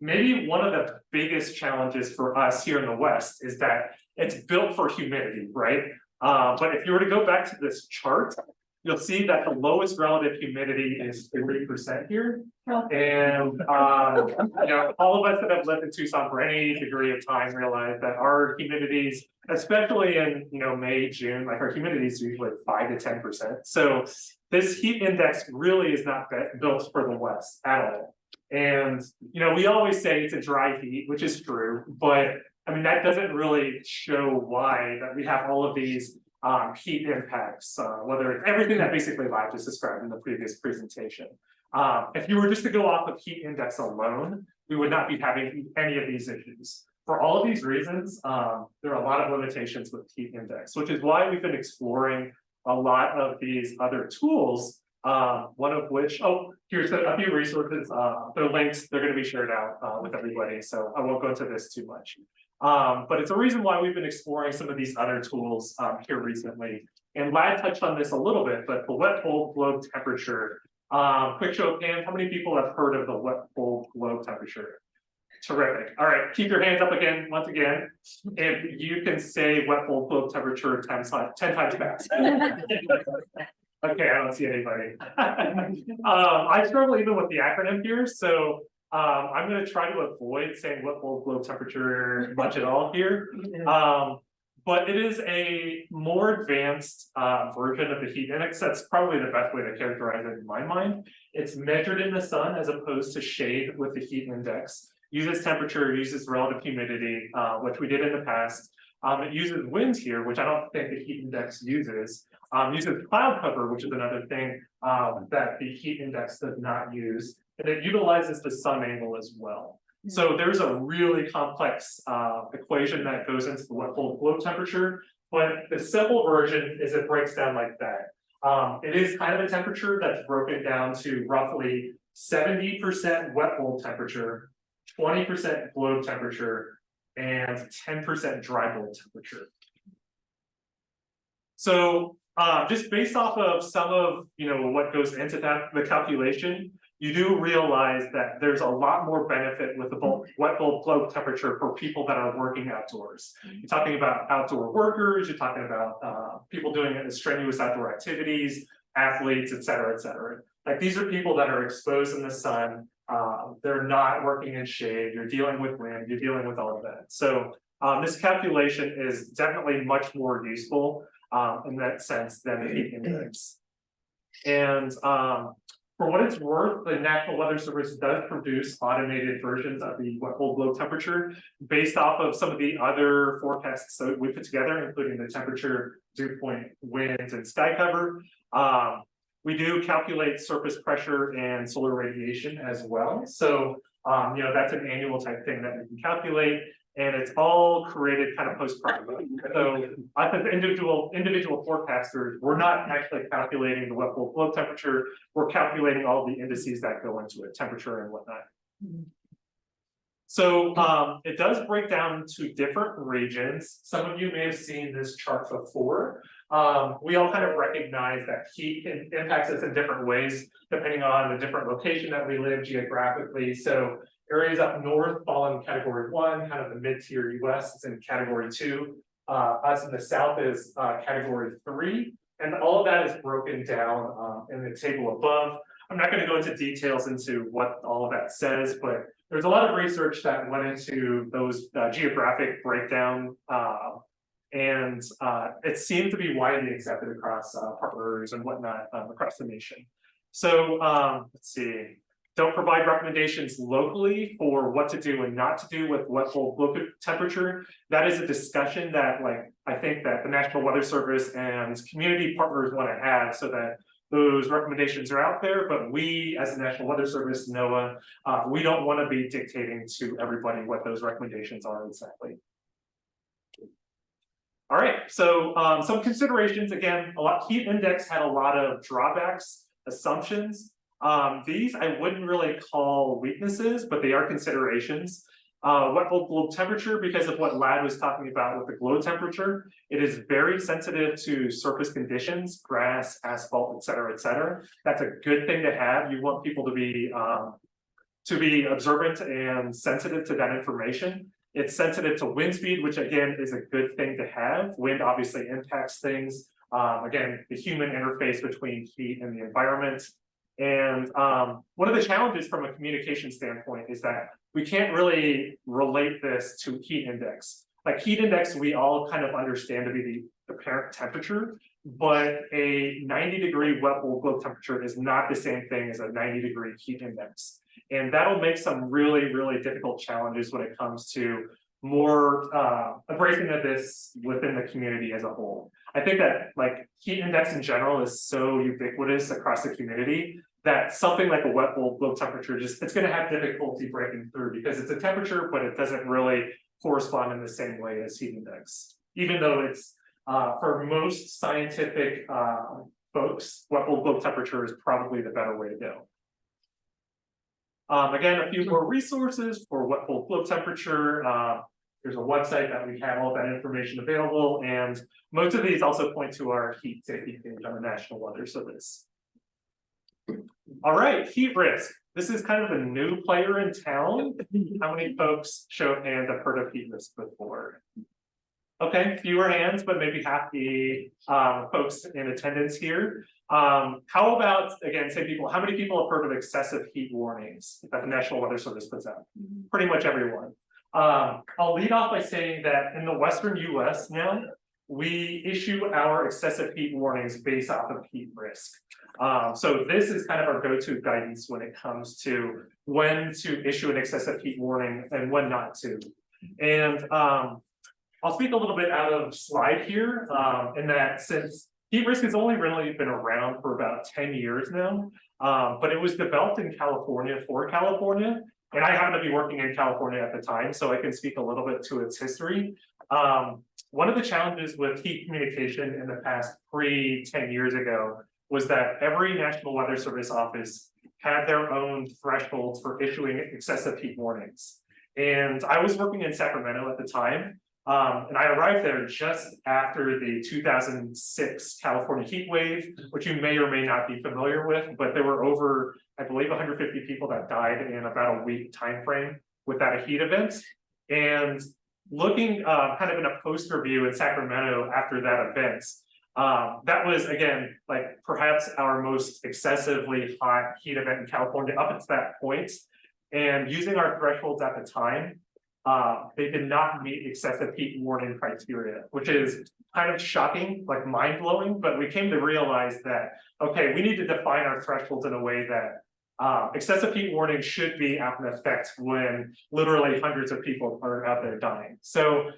maybe one of the biggest challenges for us here in the West is that it's built for humidity, right? But if you were to go back to this chart, you'll see that the lowest relative humidity is 30% here. And all of us that have lived in Tucson for any degree of time realize that our humidities, especially in May, June, like our humidity is usually 5 to 10%. So this heat index really is not built for the West at all. And we always say it's a dry heat, which is true, but I mean that doesn't really show why that we have all of these heat impacts, whether it's everything that basically Bob just described in the previous presentation. If you were just to go off of heat index alone, we would not be having any of these issues. For all of these reasons, there are a lot of limitations with heat index, which is why we've been exploring a lot of these other tools. One of which, here's a few resources. They're links, they're going to be shared out with everybody, so I won't go into this too much. But it's a reason why we've been exploring some of these other tools here recently. And Lad touched on this a little bit, but the wet bulb globe temperature. Quick show of hands, how many people have heard of the wet bulb globe temperature? Terrific. All right, keep your hands up again, once again. If you can say wet bulb globe temperature 10 times fast. Okay, I don't see anybody. I struggle even with the acronym here, so I'm going to try to avoid saying wet bulb globe temperature much at all here. But it is a more advanced version of the heat index. That's probably the best way to characterize it in my mind. It's measured in the sun as opposed to shade with the heat index. uses temperature, uses relative humidity, which we did in the past. It uses wind here, which I don't think the heat index uses. Uses cloud cover, which is another thing that the heat index does not use. And it utilizes the sun angle as well. So there's a really complex equation that goes into the wet bulb globe temperature. But the simple version is it breaks down like that. It is kind of a temperature that's broken down to roughly 70% wet bulb temperature, 20% globe temperature, and 10% dry bulb temperature. So just based off of some of what goes into that the calculation, you do realize that there's a lot more benefit with the wet bulb globe temperature for people that are working outdoors. You're talking about outdoor workers, you're talking about people doing strenuous outdoor activities, athletes, et cetera, et cetera. Like these are people that are exposed in the sun, they're not working in shade, you're dealing with wind, you're dealing with all of that. So this calculation is definitely much more useful in that sense than the heat index. And for what it's worth, the National Weather Service does produce automated versions of the wet bulb globe temperature based off of some of the other forecasts that we put together, including the temperature, dew point, winds, and sky cover. We do calculate surface pressure and solar radiation as well. So, that's an annual type thing that we can calculate. And it's all created kind of post-production. So I think the individual forecasters, we're not actually calculating the wet bulb globe temperature, we're calculating all the indices that go into it, temperature and whatnot. So it does break down to different regions. Some of you may have seen this chart before. We all kind of recognize that heat impacts us in different ways, depending on the different location that we live geographically. So areas up north fall in category 1, kind of the mid-tier US is in category 2. Us in the south is category 3. And all of that is broken down in the table above. I'm not going to go into details into what all of that says, but there's a lot of research that went into those geographic breakdown. And it seemed to be widely accepted across partners and whatnot across the nation. So let's see. Don't provide recommendations locally for what to do and not to do with wet bulb globe temperature. That is a discussion that, I think that the National Weather Service and community partners want to have, so that those recommendations are out there. But we, as the National Weather Service, NOAA, we don't want to be dictating to everybody what those recommendations are exactly. All right, so some considerations. Again, heat index had a lot of drawbacks, assumptions. These I wouldn't really call weaknesses, but they are considerations. Wet bulb globe temperature, because of what Ladd was talking about with the globe temperature, it is very sensitive to surface conditions, grass, asphalt, et cetera, et cetera. That's a good thing to have. You want people to be observant and sensitive to that information. It's sensitive to wind speed, which again is a good thing to have. Wind obviously impacts things. Again, the human interface between heat and the environment. And one of the challenges from a communication standpoint is that we can't really relate this to heat index. Like heat index, we all kind of understand to be the apparent temperature, but a 90-degree wet bulb globe temperature is not the same thing as a 90-degree heat index. And that'll make some really, really difficult challenges when it comes to more embracing of this within the community as a whole. I think that heat index in general is so ubiquitous across the community that something like a wet bulb globe temperature it's going to have difficulty breaking through, because it's a temperature, but it doesn't really correspond in the same way as heat index. Even though it's for most scientific folks, wet bulb globe temperature is probably the better way to go. Again, a few more resources for wet bulb globe temperature. There's a website that we have all that information available, and most of these also point to our heat safety page on the National Weather Service. All right, heat risk. This is kind of a new player in town. How many folks, show of hands, have heard of heat risk before? Okay, fewer hands, but maybe half the folks in attendance here. How about, again, say people, how many people have heard of excessive heat warnings that the National Weather Service puts out? Pretty much everyone. I'll lead off by saying that in the Western US now, we issue our excessive heat warnings based off of heat risk. So this is kind of our go-to guidance when it comes to when to issue an excessive heat warning and when not to. And I'll speak a little bit out of slide here, in that since heat risk has only really been around for about 10 years now, but it was developed in California for California. And I happened to be working in California at the time, so I can speak a little bit to its history. One of the challenges with heat communication in the past 10 years ago was that every National Weather Service office had their own thresholds for issuing excessive heat warnings. And I was working in Sacramento at the time, and I arrived there just after the 2006 California heat wave, which you may or may not be familiar with, but there were over, I believe, 150 people that died in about a week timeframe with that heat event. And looking kind of in a poster view in Sacramento after that event, that was, again, like perhaps our most excessively hot heat event in California up until that point. And using our thresholds at the time, they did not meet excessive heat warning criteria, which is kind of shocking, like mind-blowing, but we came to realize that, okay, we need to define our thresholds in a way that excessive heat warning should be out in effect when literally hundreds of people are out there dying. So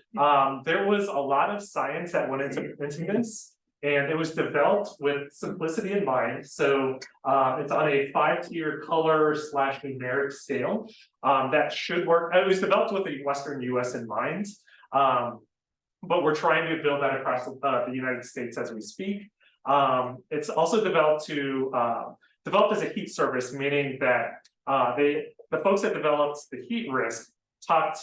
there was a lot of science that went into this, and it was developed with simplicity in mind. So it's on a 5-tier color / numeric scale that should work. It was developed with the Western US in mind, but we're trying to build that across the United States as we speak. It's also developed as a heat service, meaning that the folks that developed the heat risk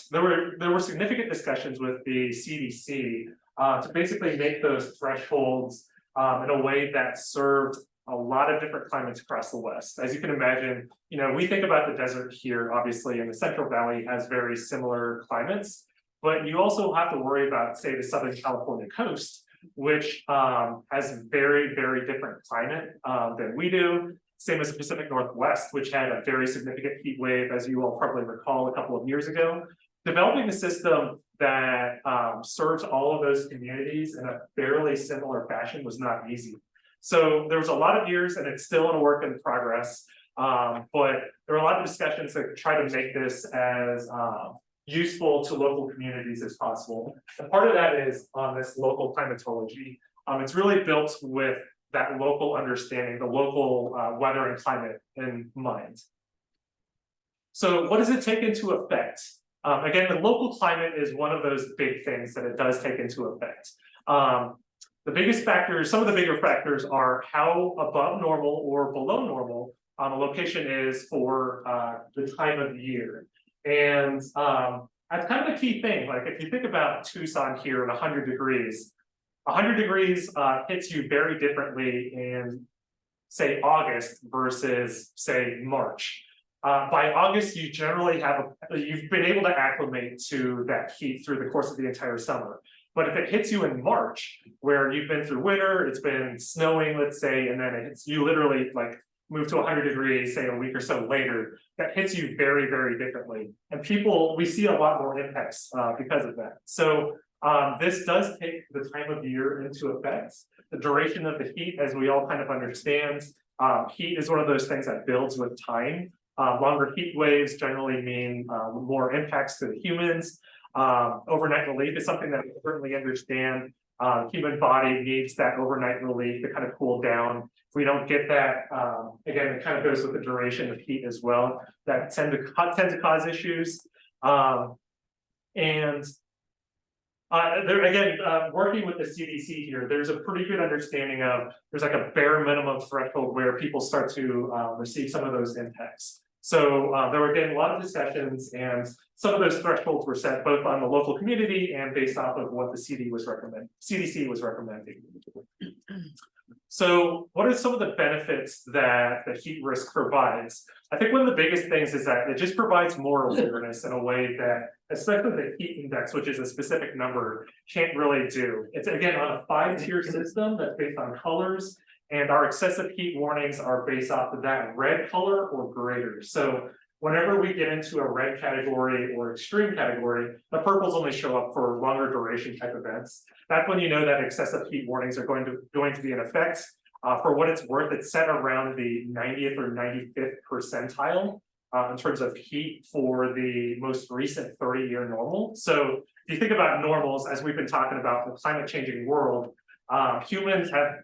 there were significant discussions with the CDC to basically make those thresholds in a way that served a lot of different climates across the West. As you can imagine, we think about the desert here, obviously, and the Central Valley has very similar climates, but you also have to worry about, say, the Southern California coast, which has very, very different climate than we do. Same as the Pacific Northwest, which had a very significant heat wave, as you all probably recall, a couple of years ago. Developing a system that serves all of those communities in a fairly similar fashion was not easy. So there was a lot of years, and it's still in a work in progress, but there are a lot of discussions that try to make this as useful to local communities as possible. And part of that is on this local climatology. It's really built with that local understanding, the local weather and climate in mind. So what does it take into effect? Again, the local climate is one of those big things that it does take into effect. The biggest factors, some of the bigger factors are how above normal or below normal a location is for the time of the year. And that's kind of the key thing. Like if you think about Tucson here at 100 degrees, 100 degrees hits you very differently in, say, August versus, say, March. By August, you generally you've been able to acclimate to that heat through the course of the entire summer. But if it hits you in March, where you've been through winter, it's been snowing, let's say, and then you literally like move to 100 degrees, say a week or so later, that hits you very, very differently. And we see a lot more impacts because of that. So this does take the time of year into effect. The duration of the heat, as we all kind of understand, heat is one of those things that builds with time. Longer heat waves generally mean more impacts to the humans. Overnight relief is something that we certainly understand. Human body needs that overnight relief to kind of cool down. If we don't get that, again, it kind of goes with the duration of heat as well. That tend to cause issues. Working with the CDC here, there's a pretty good understanding of, there's like a bare minimum threshold where people start to receive some of those impacts. So there were again a lot of discussions, and some of those thresholds were set both on the local community and based off of what the CDC was recommending. So what are some of the benefits that the heat risk provides? I think one of the biggest things is that it just provides more awareness in a way that, especially the heat index, which is a specific number, can't really do. It's again on a 5-tier system that's based on colors, and our excessive heat warnings are based off of that red color or greater. So whenever we get into a red category or extreme category, the purples only show up for longer duration type events. That's when you know that excessive heat warnings are going to be in effect. For what it's worth, it's set around the 90th or 95th percentile in terms of heat for the most recent 30-year normal. So if you think about normals, as we've been talking about the climate changing world, humans have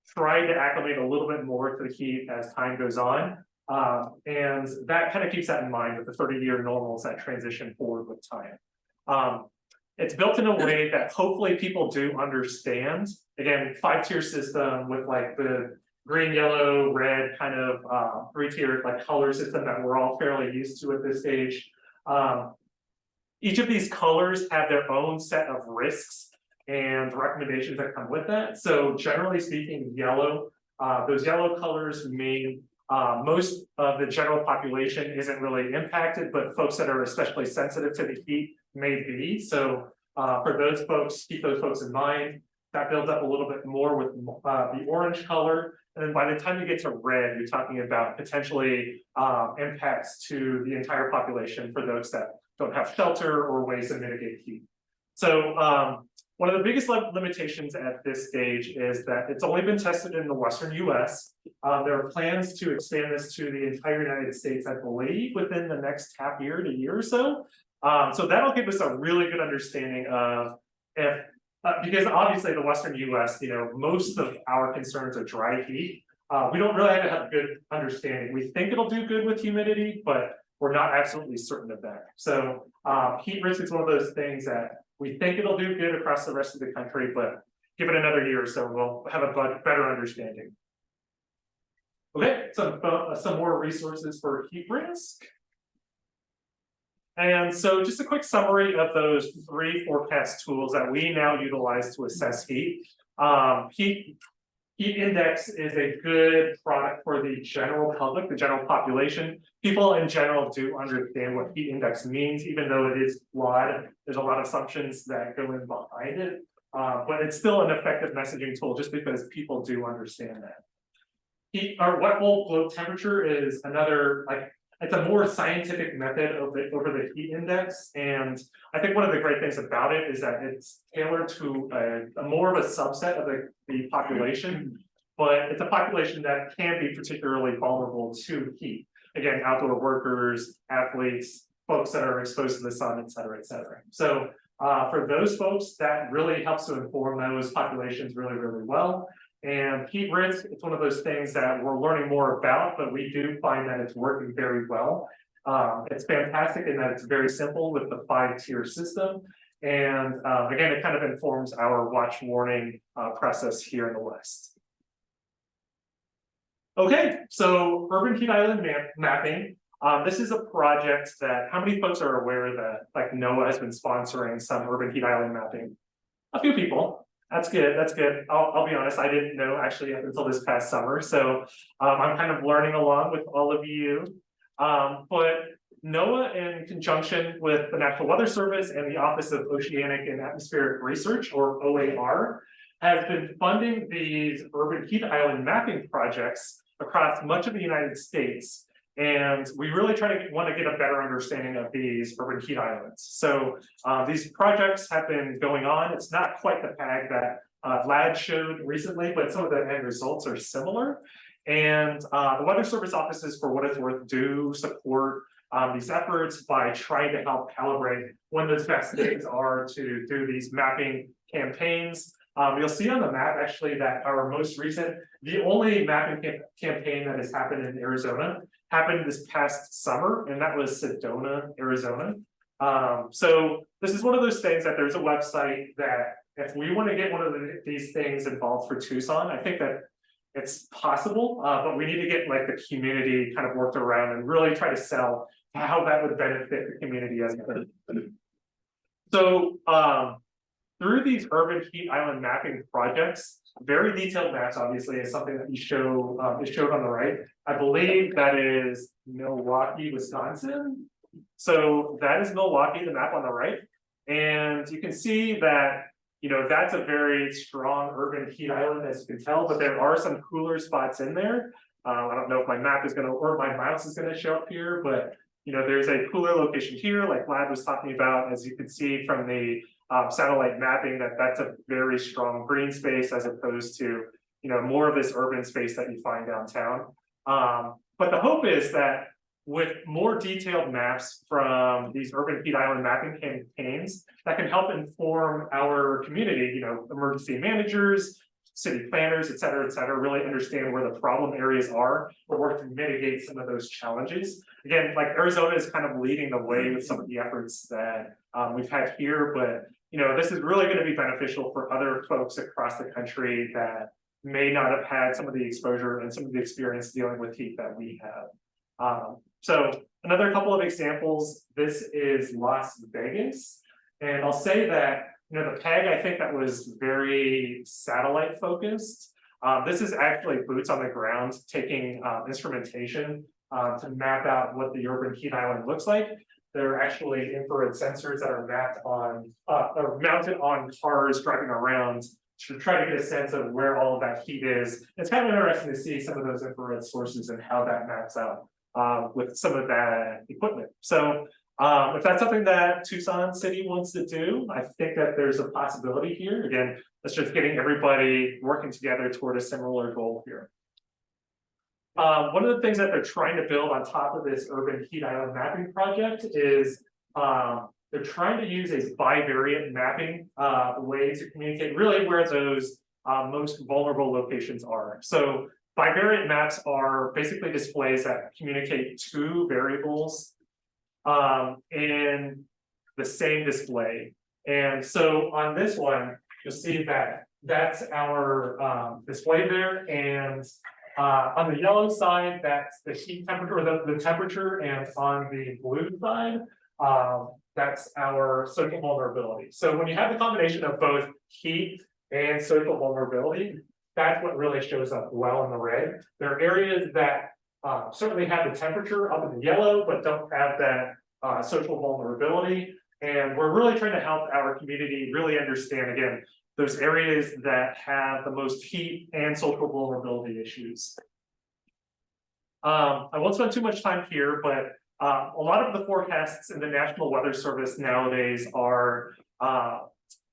tried to acclimate a little bit more to the heat as time goes on. And that kind of keeps that in mind with the 30-year normals that transition forward with time. It's built in a way that hopefully people do understand. Again, 5-tier system with like the green, yellow, red kind of 3-tiered like color system that we're all fairly used to at this stage. Each of these colors have their own set of risks and recommendations that come with that. So generally speaking, yellow, those yellow colors mean most of the general population isn't really impacted, but folks that are especially sensitive to the heat may be. So for those folks, keep those folks in mind. That builds up a little bit more with the orange color. And then by the time you get to red, you're talking about potentially impacts to the entire population for those that don't have shelter or ways to mitigate heat. So one of the biggest limitations at this stage is that it's only been tested in the Western US. There are plans to expand this to the entire United States, I believe, within the next half year to year or so. So that'll give us a really good understanding of if, because obviously the Western US, you know, most of our concerns are dry heat. We don't really have a good understanding. We think it'll do good with humidity, but we're not absolutely certain of that. So heat risk is one of those things that we think it'll do good across the rest of the country, but give it another year or so, we'll have a better understanding. Okay, some more resources for heat risk. And so just a quick summary of those 3 forecast tools that we now utilize to assess heat. Heat index is a good product for the general public, the general population. People in general do understand what heat index means, even though it is flawed. There's a lot of assumptions that go in behind it, but it's still an effective messaging tool just because people do understand that. Heat or wet bulb globe temperature is another, like, it's a more scientific method over the heat index. And I think one of the great things about it is that it's tailored to a more of a subset of the population, but it's a population that can be particularly vulnerable to heat. Again, outdoor workers, athletes, folks that are exposed to the sun, et cetera, et cetera. So for those folks, that really helps to inform those populations really, really well. And heat risk, it's one of those things that we're learning more about, but we do find that it's working very well. It's fantastic in that it's very simple with the 5-tier system. And again, it kind of informs our watch warning process here in the West. Okay, so urban heat island mapping. This is a project that, how many folks are aware that like NOAA has been sponsoring some urban heat island mapping? A few people. That's good, that's good. I'll be honest, I didn't know actually up until this past summer. So I'm kind of learning along with all of you. But NOAA, in conjunction with the National Weather Service and the Office of Oceanic and Atmospheric Research, or OAR, has been funding these urban heat island mapping projects across much of the United States. And we really want to get a better understanding of these urban heat islands. So these projects have been going on. It's not quite the PAG that LAD showed recently, but some of the end results are similar. And the Weather Service offices, for what it's worth, do support these efforts by trying to help calibrate when those best days are to do these mapping campaigns. You'll see on the map actually that our most recent, the only mapping campaign that has happened in Arizona happened this past summer, and that was Sedona, Arizona. So this is one of those things that there's a website that if we want to get one of these things involved for Tucson, I think that it's possible, but we need to get like the community kind of worked around and really try to sell how that would benefit the community as well. So through these urban heat island mapping projects, very detailed maps obviously is something that you show is showed on the right. I believe that is Milwaukee, Wisconsin. So that is Milwaukee, the map on the right. And you can see that, you know, that's a very strong urban heat island, as you can tell, but there are some cooler spots in there. I don't know if my map is going to, or my mouse is going to show up here, but, you know, there's a cooler location here, like Vlad was talking about, as you can see from the satellite mapping, that's a very strong green space as opposed to more of this urban space that you find downtown. But the hope is that with more detailed maps from these urban heat island mapping campaigns that can help inform our community, emergency managers, city planners, et cetera, really understand where the problem areas are, but work to mitigate some of those challenges. Again, like Arizona is kind of leading the way with some of the efforts that we've had here, but this is really going to be beneficial for other folks across the country that may not have had some of the exposure and some of the experience dealing with heat that we have. So another couple of examples, this is Las Vegas. And I'll say that, the PEG, I think that was very satellite focused. This is actually boots on the ground, taking instrumentation to map out what the urban heat island looks like. There are actually infrared sensors that are or mounted on cars driving around to try to get a sense of where all of that heat is. It's kind of interesting to see some of those infrared sources and how that maps out with some of that equipment. So if that's something that Tucson City wants to do, I think that there's a possibility here. Again, it's just getting everybody working together toward a similar goal here. One of the things that they're trying to build on top of this urban heat island mapping project is they're trying to use a bivariate mapping way to communicate really where those most vulnerable locations are. So bivariate maps are basically displays that communicate two variables in the same display. And so on this one, you'll see that that's our display there, and on the yellow side, that's the heat temperature, or the temperature, and on the blue side, that's our social vulnerability. So when you have the combination of both heat and social vulnerability, that's what really shows up well in the red. There are areas that certainly have the temperature up in the yellow, but don't have that social vulnerability. And we're really trying to help our community really understand, again, those areas that have the most heat and social vulnerability issues. I won't spend too much time here, but a lot of the forecasts in the National Weather Service nowadays are,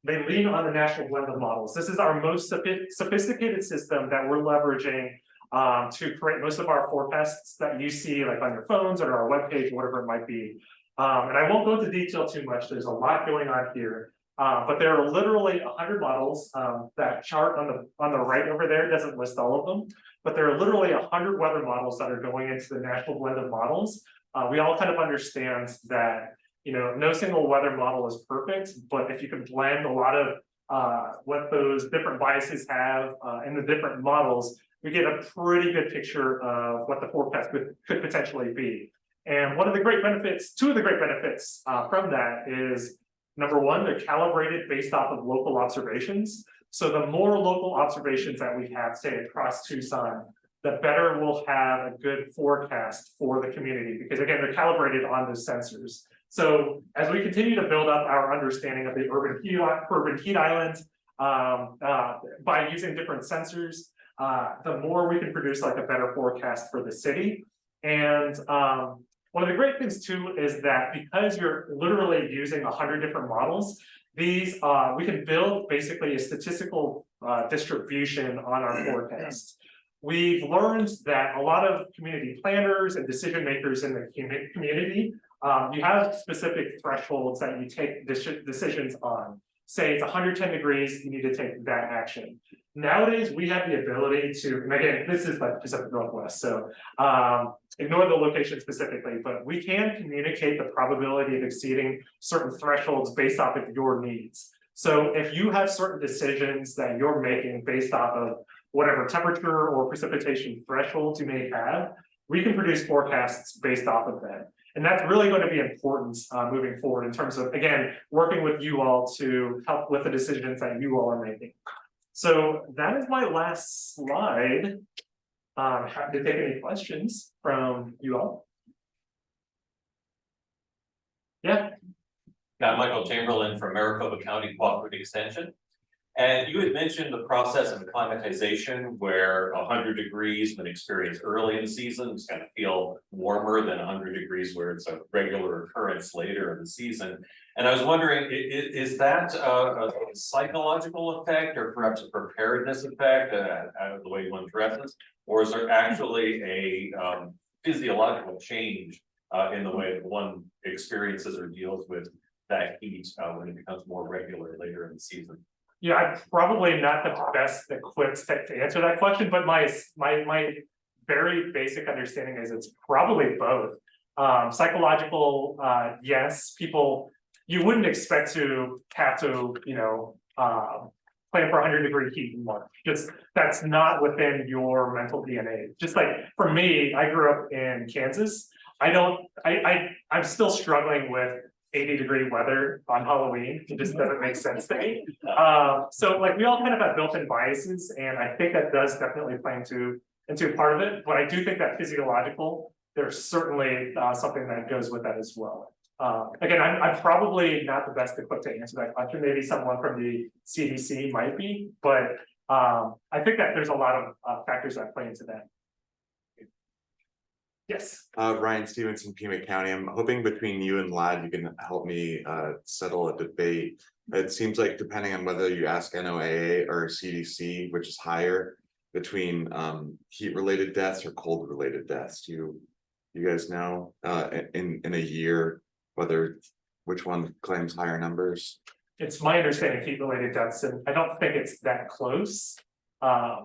they lean on the national blend of models. This is our most sophisticated system that we're leveraging to create most of our forecasts that you see like on your phones or our webpage, whatever it might be. And I won't go into detail too much. There's a lot going on here. But there are literally 100 models. That chart on the right over there doesn't list all of them, but there are literally 100 weather models that are going into the national blend of models. We all kind of understand that no single weather model is perfect, but if you can blend a lot of what those different biases have in the different models, we get a pretty good picture of what the forecast could potentially be. And one of the great benefits, two of the great benefits from that is, number one, they're calibrated based off of local observations. So the more local observations that we have, say, across Tucson, the better we'll have a good forecast for the community, because again, they're calibrated on those sensors. So as we continue to build up our understanding of the urban heat island by using different sensors, the more we can produce like a better forecast for the city. And one of the great things too is that because you're literally using 100 different models, these we can build basically a statistical distribution on our forecast. We've learned that a lot of community planners and decision makers in the community, you have specific thresholds that you take decisions on. Say it's 110 degrees, you need to take that action. Nowadays, we have the ability to, and again, this is like Pacific Northwest, so ignore the location specifically, but we can communicate the probability of exceeding certain thresholds based off of your needs. So if you have certain decisions that you're making based off of whatever temperature or precipitation thresholds you may have, we can produce forecasts based off of that. And that's really going to be important moving forward in terms of, again, working with you all to help with the decisions that you all are making. So that is my last slide. Happy to take any questions from you all. Yeah. Got Michael Chamberlain from Maricopa County Cooperative Extension. And you had mentioned the process of acclimatization where 100 degrees when experienced early in the season is going to feel warmer than 100 degrees where it's a regular occurrence later in the season. And I was wondering, is that a psychological effect or perhaps a preparedness effect out of the way one dresses? Or is there actually a physiological change in the way that one experiences or deals with that heat when it becomes more regular later in the season? Yeah, I'm probably not the best equipped to answer that question, but my very basic understanding is it's probably both. Psychological, yes, people, you wouldn't expect to have to, plan for 100-degree heat and more. Just that's not within your mental DNA. Just like for me, I grew up in Kansas. I'm still struggling with 80-degree weather on Halloween. It just doesn't make sense to me. So like we all kind of have built-in biases, and I think that does definitely play into part of it. But I do think that physiological, there's certainly something that goes with that as well. Again, I'm probably not the best equipped to answer that question. Maybe someone from the CDC might be, but I think that there's a lot of factors that play into that. Yes. Ryan Stevenson, Pima County. I'm hoping between you and Lad, you can help me settle a debate. It seems like depending on whether you ask NOAA or CDC, which is higher between heat related deaths or cold related deaths. You guys know in a year which one claims higher numbers? It's my understanding heat related deaths, and I don't think it's that close. Yeah,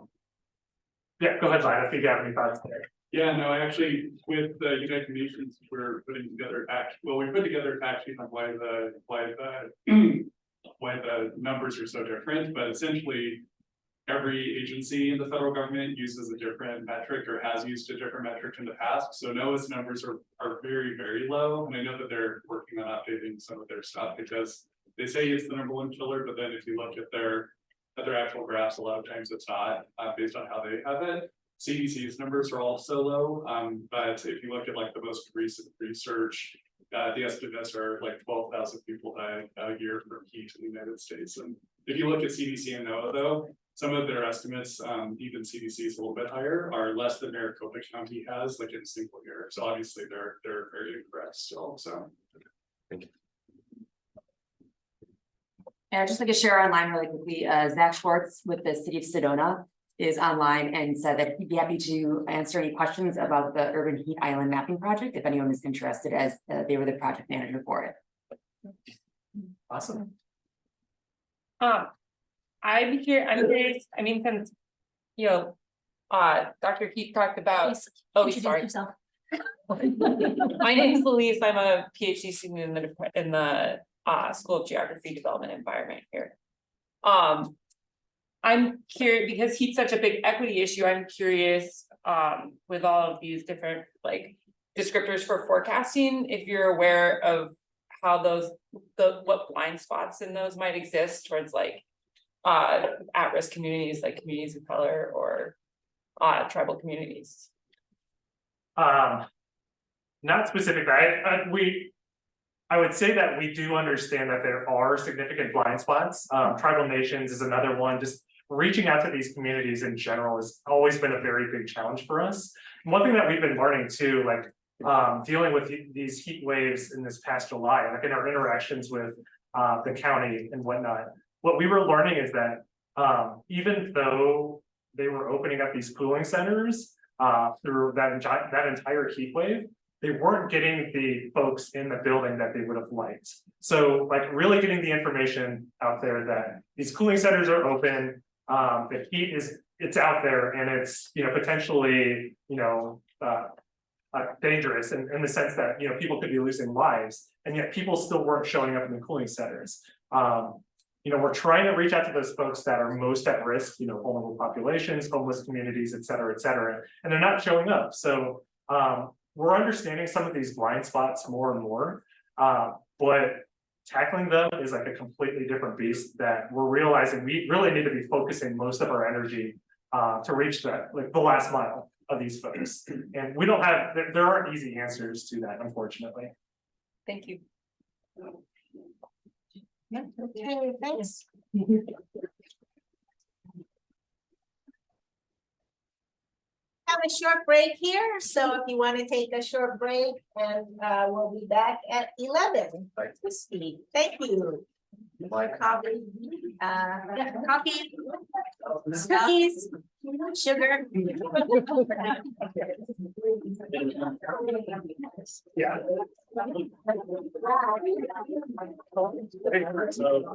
go ahead, Lad, if you have any thoughts there. Yeah, no, actually, with the United Nations, we're putting together we put together a fact sheet on why the numbers are so different, but essentially every agency in the federal government uses a different metric or has used a different metric in the past. So NOAA's numbers are very, very low. And I know that they're working on updating some of their stuff because they say it's the #1 killer, but then if you look at their actual graphs, a lot of times it's not based on how they have it. CDC's numbers are also low, but if you look at like the most recent research, the estimates are like 12,000 people die a year from heat in the United States. And if you look at CDC and NOAA though, some of their estimates, even CDC is a little bit higher, are less than Maricopa County has like in a single year. So obviously they're very incorrect still, so. Thank you. And I'd just like to share online really quickly, Zach Schwartz with the city of Sedona is online and said that he'd be happy to answer any questions about the urban heat island mapping project if anyone is interested, as they were the project manager for it. Awesome. I'm curious, I mean, since, Dr. Keith talked about, sorry. My name is Louise, I'm a PhD student in the School of Geography Development Environment here. I'm curious, because heat's such a big equity issue, I'm curious, with all of these different like descriptors for forecasting, if you're aware of how what blind spots in those might exist towards like at-risk communities, like communities of color or tribal communities. Not specifically. I would say that we do understand that there are significant blind spots. Tribal nations is another one. Just reaching out to these communities in general has always been a very big challenge for us. And one thing that we've been learning too, like dealing with these heat waves in this past July, like in our interactions with the county and whatnot, what we were learning is that even though they were opening up these cooling centers through that entire heat wave, they weren't getting the folks in the building that they would have liked. So like really getting the information out there that these cooling centers are open, the heat it's out there and it's potentially dangerous in the sense that people could be losing lives, and yet people still weren't showing up in the cooling centers. We're trying to reach out to those folks that are most at risk, vulnerable populations, homeless communities, et cetera, and they're not showing up. So we're understanding some of these blind spots more and more, but tackling them is like a completely different beast that we're realizing we really need to be focusing most of our energy to reach that, like the last mile of these folks. And we don't have, there aren't easy answers to that, unfortunately. Thank you. Okay, thanks. have a short break here, so if you want to take a short break, and we'll be back at 11 for Kristi. Thank you. More coffee, coffee, cookies, sugar. Yeah. So.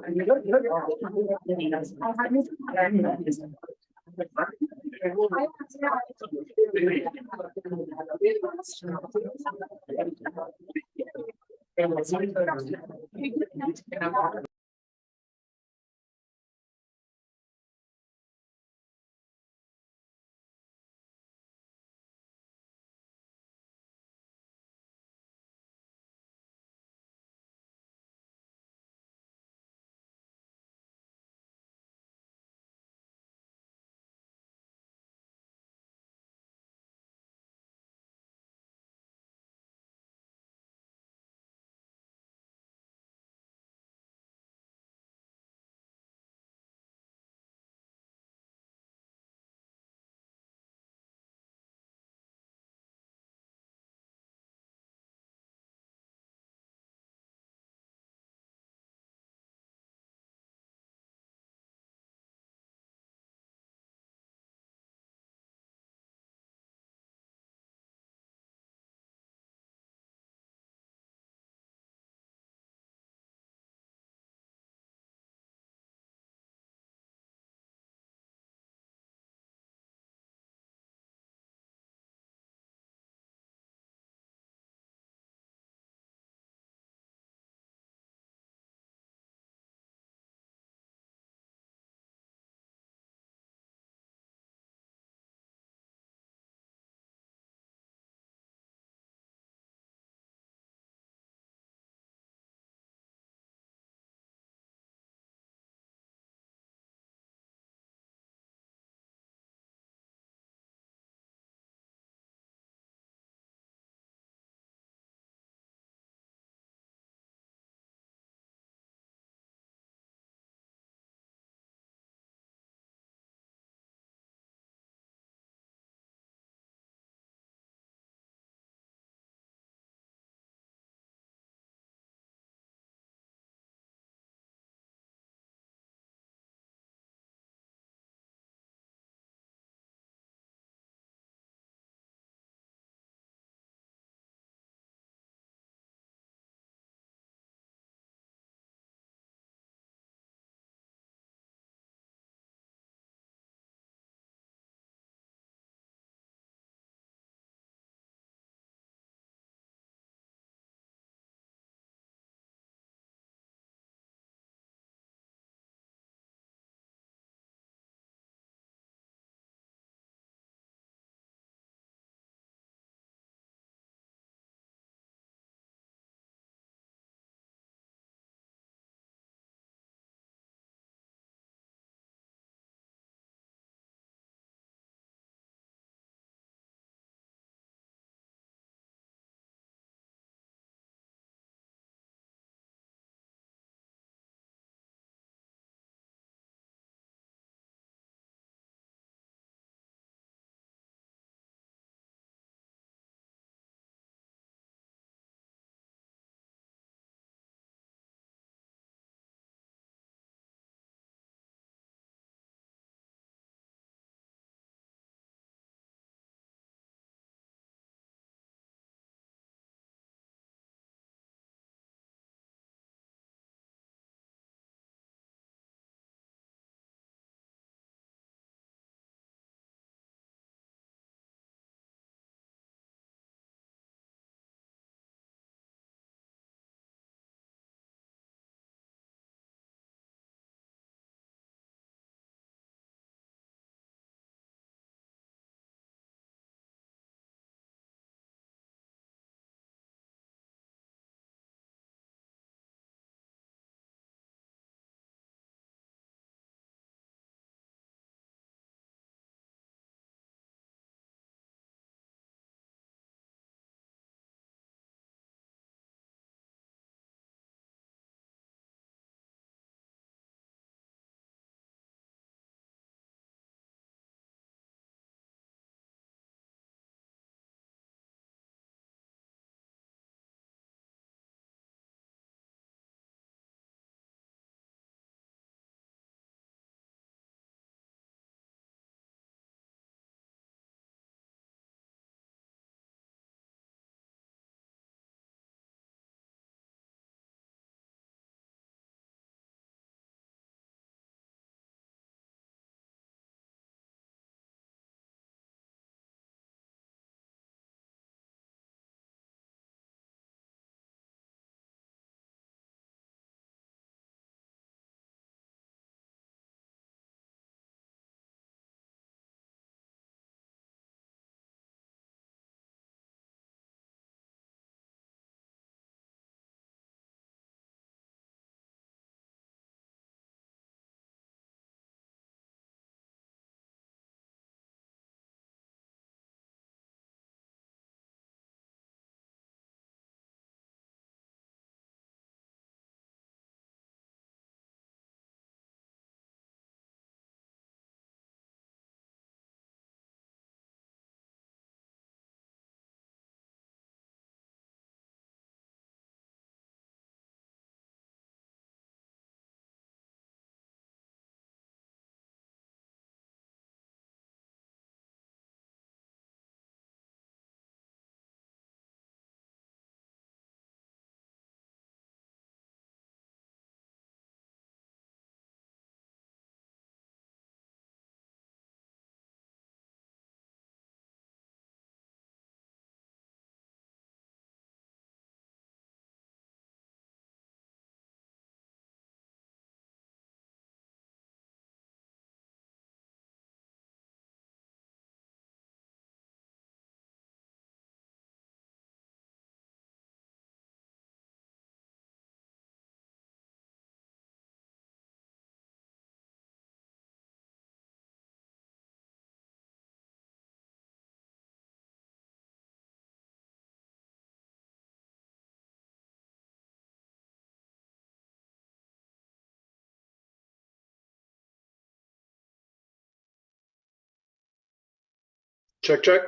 Check, check.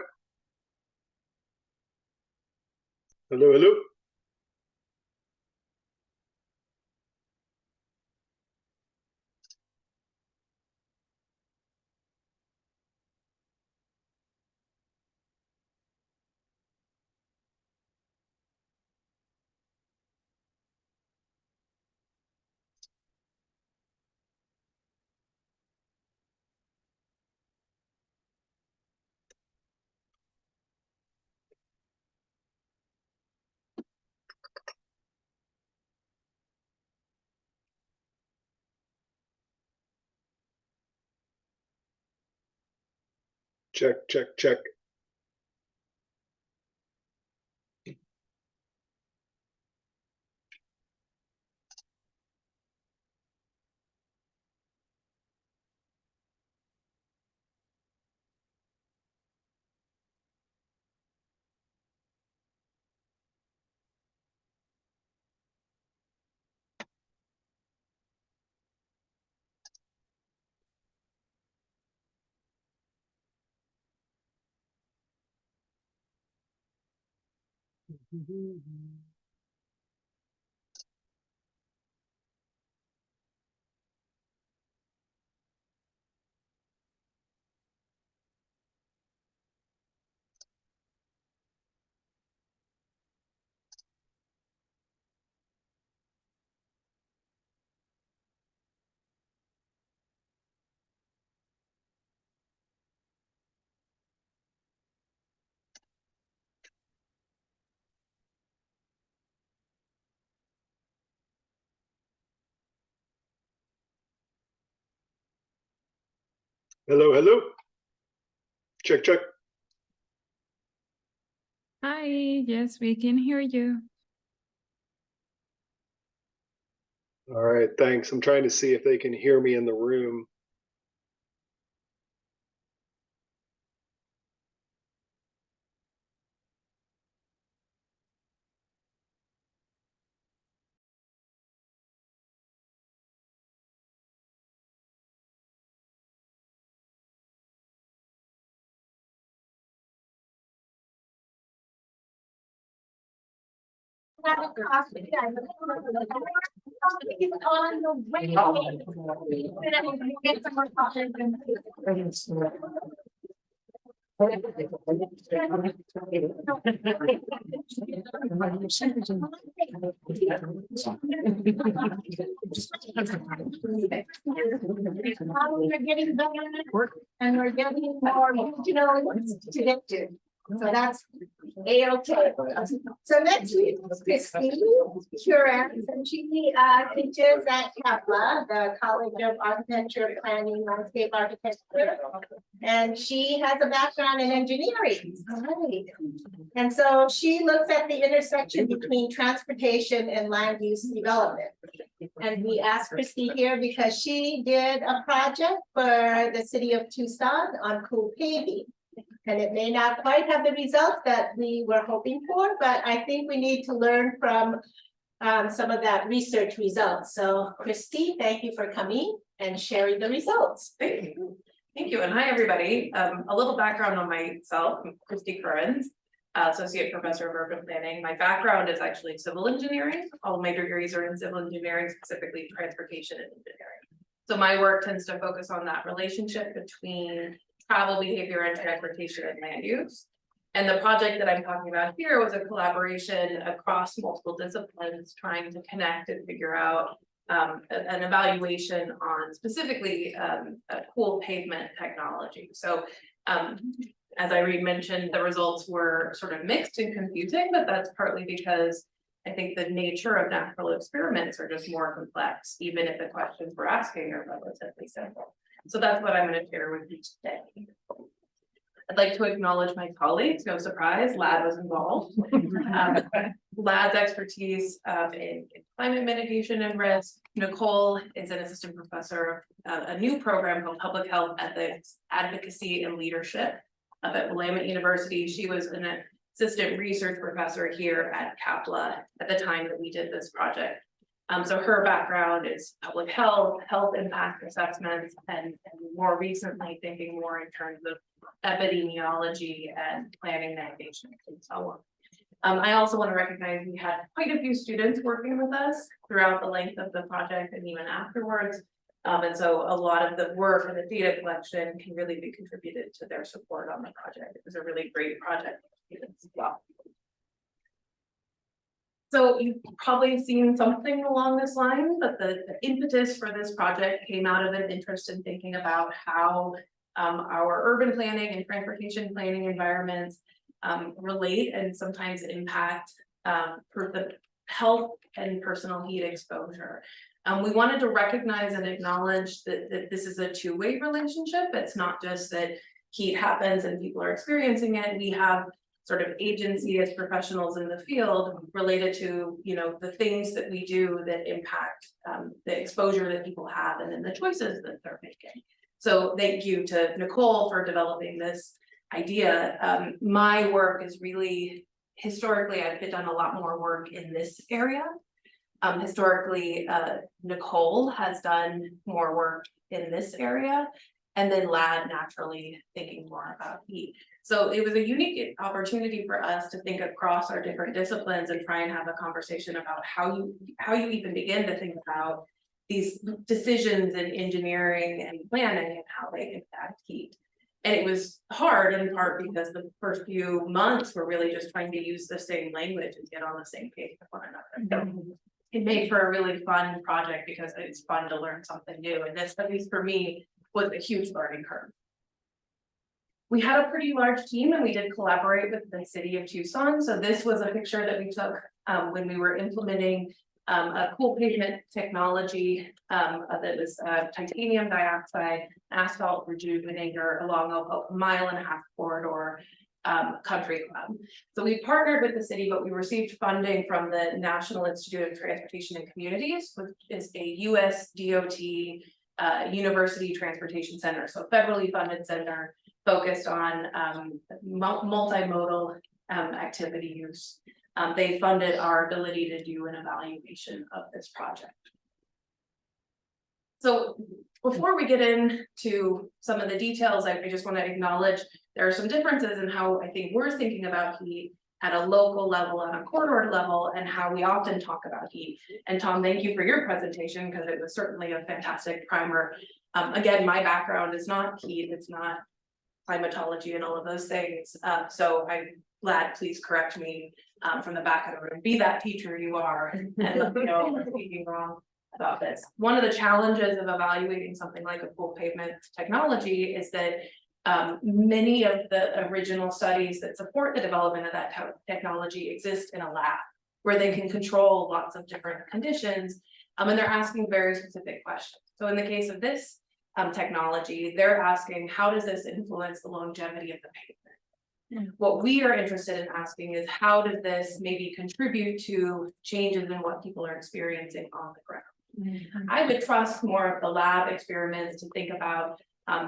Hello, hello. Check, check, check. Hello, hello. Check, check. Hi, yes, we can hear you. All right, thanks. I'm trying to see if they can hear me in the room. We're getting better and we're getting more connected. So that's A-OK. So next week is Kristi Currans, and she teaches at CAPLA, the College of Architecture, Planning, Landscape Architecture. And she has a background in engineering. Right. And so she looks at the intersection between transportation and land use development. And we asked Kristi here because she did a project for the city of Tucson on cool paving. And it may not quite have the results that we were hoping for, but I think we need to learn from some of that research results. So Kristi, thank you for coming and sharing the results. Thank you. Thank you, and hi, everybody. A little background on myself. I'm Kristi Currans, Associate Professor of Urban Planning. My background is actually civil engineering. All of my degrees are in civil engineering, specifically transportation and engineering. So my work tends to focus on that relationship between travel behavior and transportation and land use. And the project that I'm talking about here was a collaboration across multiple disciplines, trying to connect and figure out an evaluation on specifically a cool pavement technology. So as Irene mentioned, the results were sort of mixed and confusing, but that's partly because I think the nature of natural experiments are just more complex, even if the questions we're asking are relatively simple. So that's what I'm going to share with you today. I'd like to acknowledge my colleagues. No surprise, LAD was involved. LAD's expertise in climate mitigation and risk. Nicole is an assistant professor of a new program called Public Health Ethics, Advocacy and Leadership at Willamette University. She was an assistant research professor here at CAPLA at the time that we did this project. So her background is public health, health impact assessments, and more recently thinking more in terms of epidemiology and planning navigation and so on. I also want to recognize we had quite a few students working with us throughout the length of the project and even afterwards. And so a lot of the work and the data collection can really be contributed to their support on the project. It was a really great project for students as well. So you've probably seen something along this line, but the impetus for this project came out of an interest in thinking about how our urban planning and transportation planning environments relate and sometimes impact for the health and personal heat exposure. We wanted to recognize and acknowledge that this is a two-way relationship. It's not just that heat happens and people are experiencing it. We have sort of agency as professionals in the field related to, you know, the things that we do that impact the exposure that people have and then the choices that they're making. So thank you to Nicole for developing this idea. My work is really, historically, I've done a lot more work in this area. Historically, Nicole has done more work in this area, and then Lad naturally thinking more about heat. So it was a unique opportunity for us to think across our different disciplines and try and have a conversation about how you even begin to think about these decisions in engineering and planning and how they impact heat. And it was hard in part because the first few months were really just trying to use the same language and get on the same page with one another. So it made for a really fun project because it's fun to learn something new. And this, at least for me, was a huge learning curve. We had a pretty large team and we did collaborate with the city of Tucson. So this was a picture that we took when we were implementing a cool pavement technology that was titanium dioxide asphalt rejuvenator along a 1.5 mile corridor country club. So we partnered with the city, but we received funding from the National Institute of Transportation and Communities, which is a US DOT university transportation center, so federally funded center focused on multimodal activity use. They funded our ability to do an evaluation of this project. So before we get into some of the details, I just want to acknowledge there are some differences in how I think we're thinking about heat at a local level, on a corridor level, and how we often talk about heat. And Tom, thank you for your presentation because it was certainly a fantastic primer. Again, my background is not heat, it's not climatology and all of those things. So I'm glad, please correct me from the back of the room, be that teacher you are, and let me know if I'm speaking wrong about this. One of the challenges of evaluating something like a full pavement technology is that many of the original studies that support the development of that technology exist in a lab where they can control lots of different conditions, and they're asking very specific questions. So in the case of this technology, they're asking, how does this influence the longevity of the pavement? What we are interested in asking is, how does this maybe contribute to changes in what people are experiencing on the ground? I would trust more of the lab experiments to think about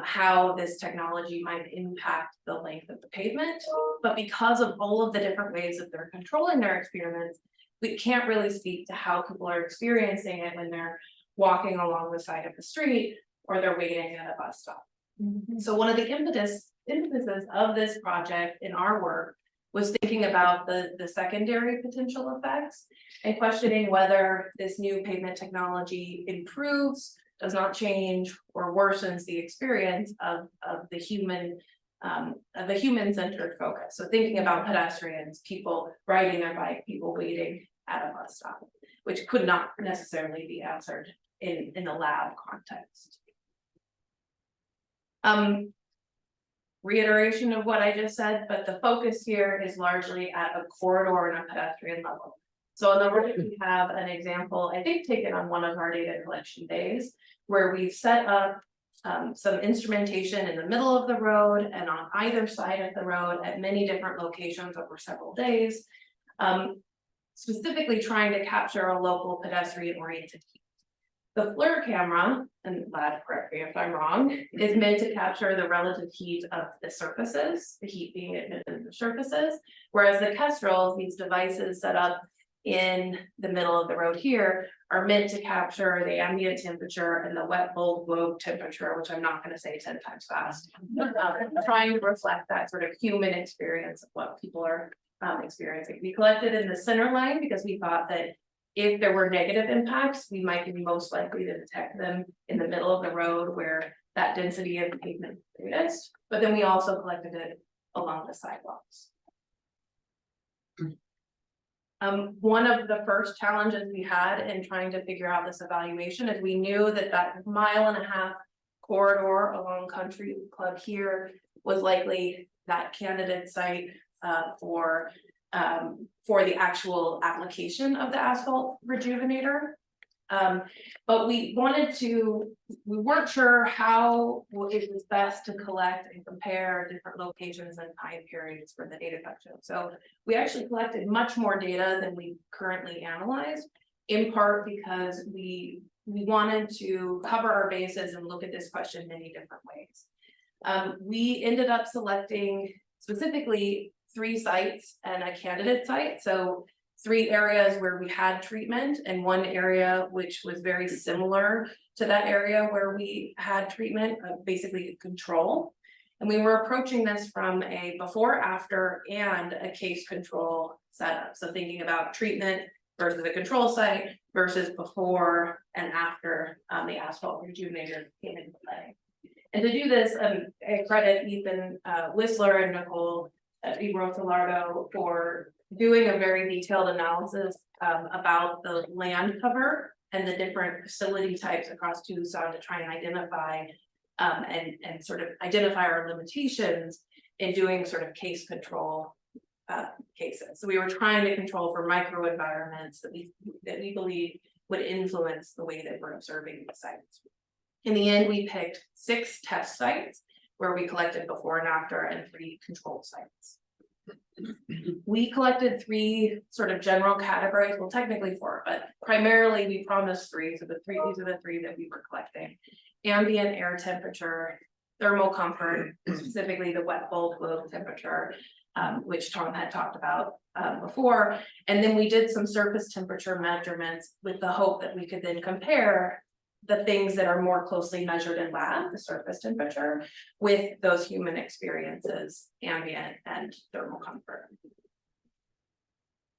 how this technology might impact the length of the pavement, but because of all of the different ways that they're controlling their experiments, we can't really speak to how people are experiencing it when they're walking along the side of the street or they're waiting at a bus stop. So one of the impetuses of this project in our work was thinking about the secondary potential effects and questioning whether this new pavement technology improves, does not change, or worsens the experience of the human-centered focus. So thinking about pedestrians, people riding their bike, people waiting at a bus stop, which could not necessarily be answered in the lab context. Reiteration of what I just said, but the focus here is largely at a corridor and a pedestrian level. So on the right, we have an example, I think taken on one of our data collection days, where we've set up some instrumentation in the middle of the road and on either side of the road at many different locations over several days, specifically trying to capture a local pedestrian oriented heat. The FLIR camera, and Lad, correct me if I'm wrong, is meant to capture the relative heat of the surfaces, the heat being emitted in the surfaces, whereas the Kestrels, these devices set up in the middle of the road here are meant to capture the ambient temperature and the wet bulb globe temperature, which I'm not gonna say 10 times fast. Trying to reflect that sort of human experience of what people are experiencing. We collected in the center line because we thought that if there were negative impacts, we might be most likely to detect them in the middle of the road where that density of pavement is greatest, but then we also collected it along the sidewalks. One of the first challenges we had in trying to figure out this evaluation is we knew that that 1.5 mile corridor along Country Club here was likely that candidate site for the actual application of the asphalt rejuvenator. But we weren't sure how it was best to collect and compare different locations and time periods for the data collection. So we actually collected much more data than we currently analyze, in part because we wanted to cover our bases and look at this question many different ways. We ended up selecting specifically 3 sites and a candidate site. So 3 areas where we had treatment and 1 area which was very similar to that area where we had treatment, basically control. And we were approaching this from a before, after, and a case control setup. So thinking about treatment versus the control site versus before and after the asphalt rejuvenator came into play. And to do this, I credit Ethan Whistler and Nicole Ibro for doing a very detailed analysis about the land cover and the different facility types across Tucson to try and identify and sort of identify our limitations in doing sort of case control cases. So we were trying to control for microenvironments that we believe would influence the way that we're observing the sites. In the end, we picked 6 test sites where we collected before and after, and 3 control sites. We collected 3 sort of general categories, well, technically 4, but primarily we promised 3. So these are the 3 that we were collecting: ambient air temperature, thermal comfort, specifically the wet bulb globe temperature, which Tom had talked about before. And then we did some surface temperature measurements with the hope that we could then compare the things that are more closely measured in lab, the surface temperature, with those human experiences, ambient and thermal comfort.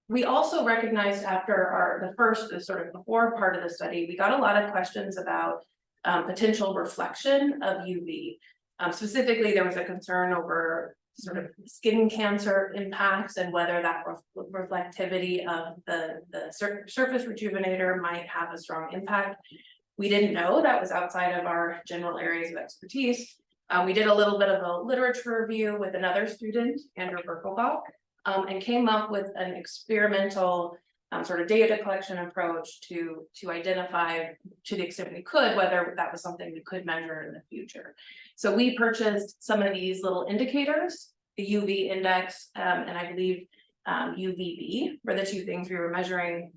We also recognized after the sort of before part of the study, we got a lot of questions about potential reflection of UV. Specifically, there was a concern over sort of skin cancer impacts and whether that reflectivity of the surface rejuvenator might have a strong impact. We didn't know, that was outside of our general areas of expertise. We did a little bit of a literature review with another student, Andrew Birkelbach, and came up with an experimental sort of data collection approach to identify, to the extent we could, whether that was something we could measure in the future. So we purchased some of these little indicators, the UV index, and I believe UVB were the 2 things we were measuring.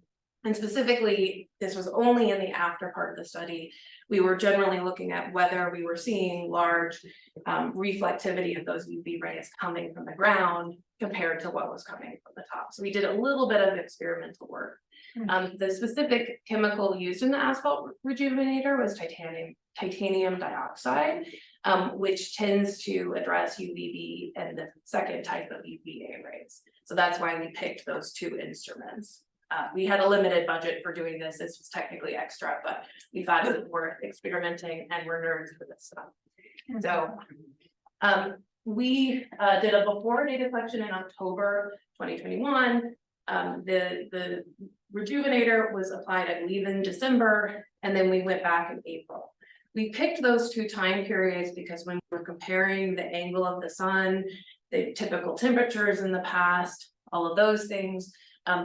And specifically, this was only in the after part of the study. We were generally looking at whether we were seeing large reflectivity of those UV rays coming from the ground compared to what was coming from the top. So we did a little bit of experimental work. The specific chemical used in the asphalt rejuvenator was titanium dioxide, which tends to address UVB and the second type of UVA rays. So that's why we picked those 2 instruments. We had a limited budget for doing this. This was technically extra, but we thought it was worth experimenting, and we're nerds for this stuff. So we did a before data collection in October 2021. The rejuvenator was applied, I believe, in December, and then we went back in April. We picked those 2 time periods because when we're comparing the angle of the sun, the typical temperatures in the past, all of those things,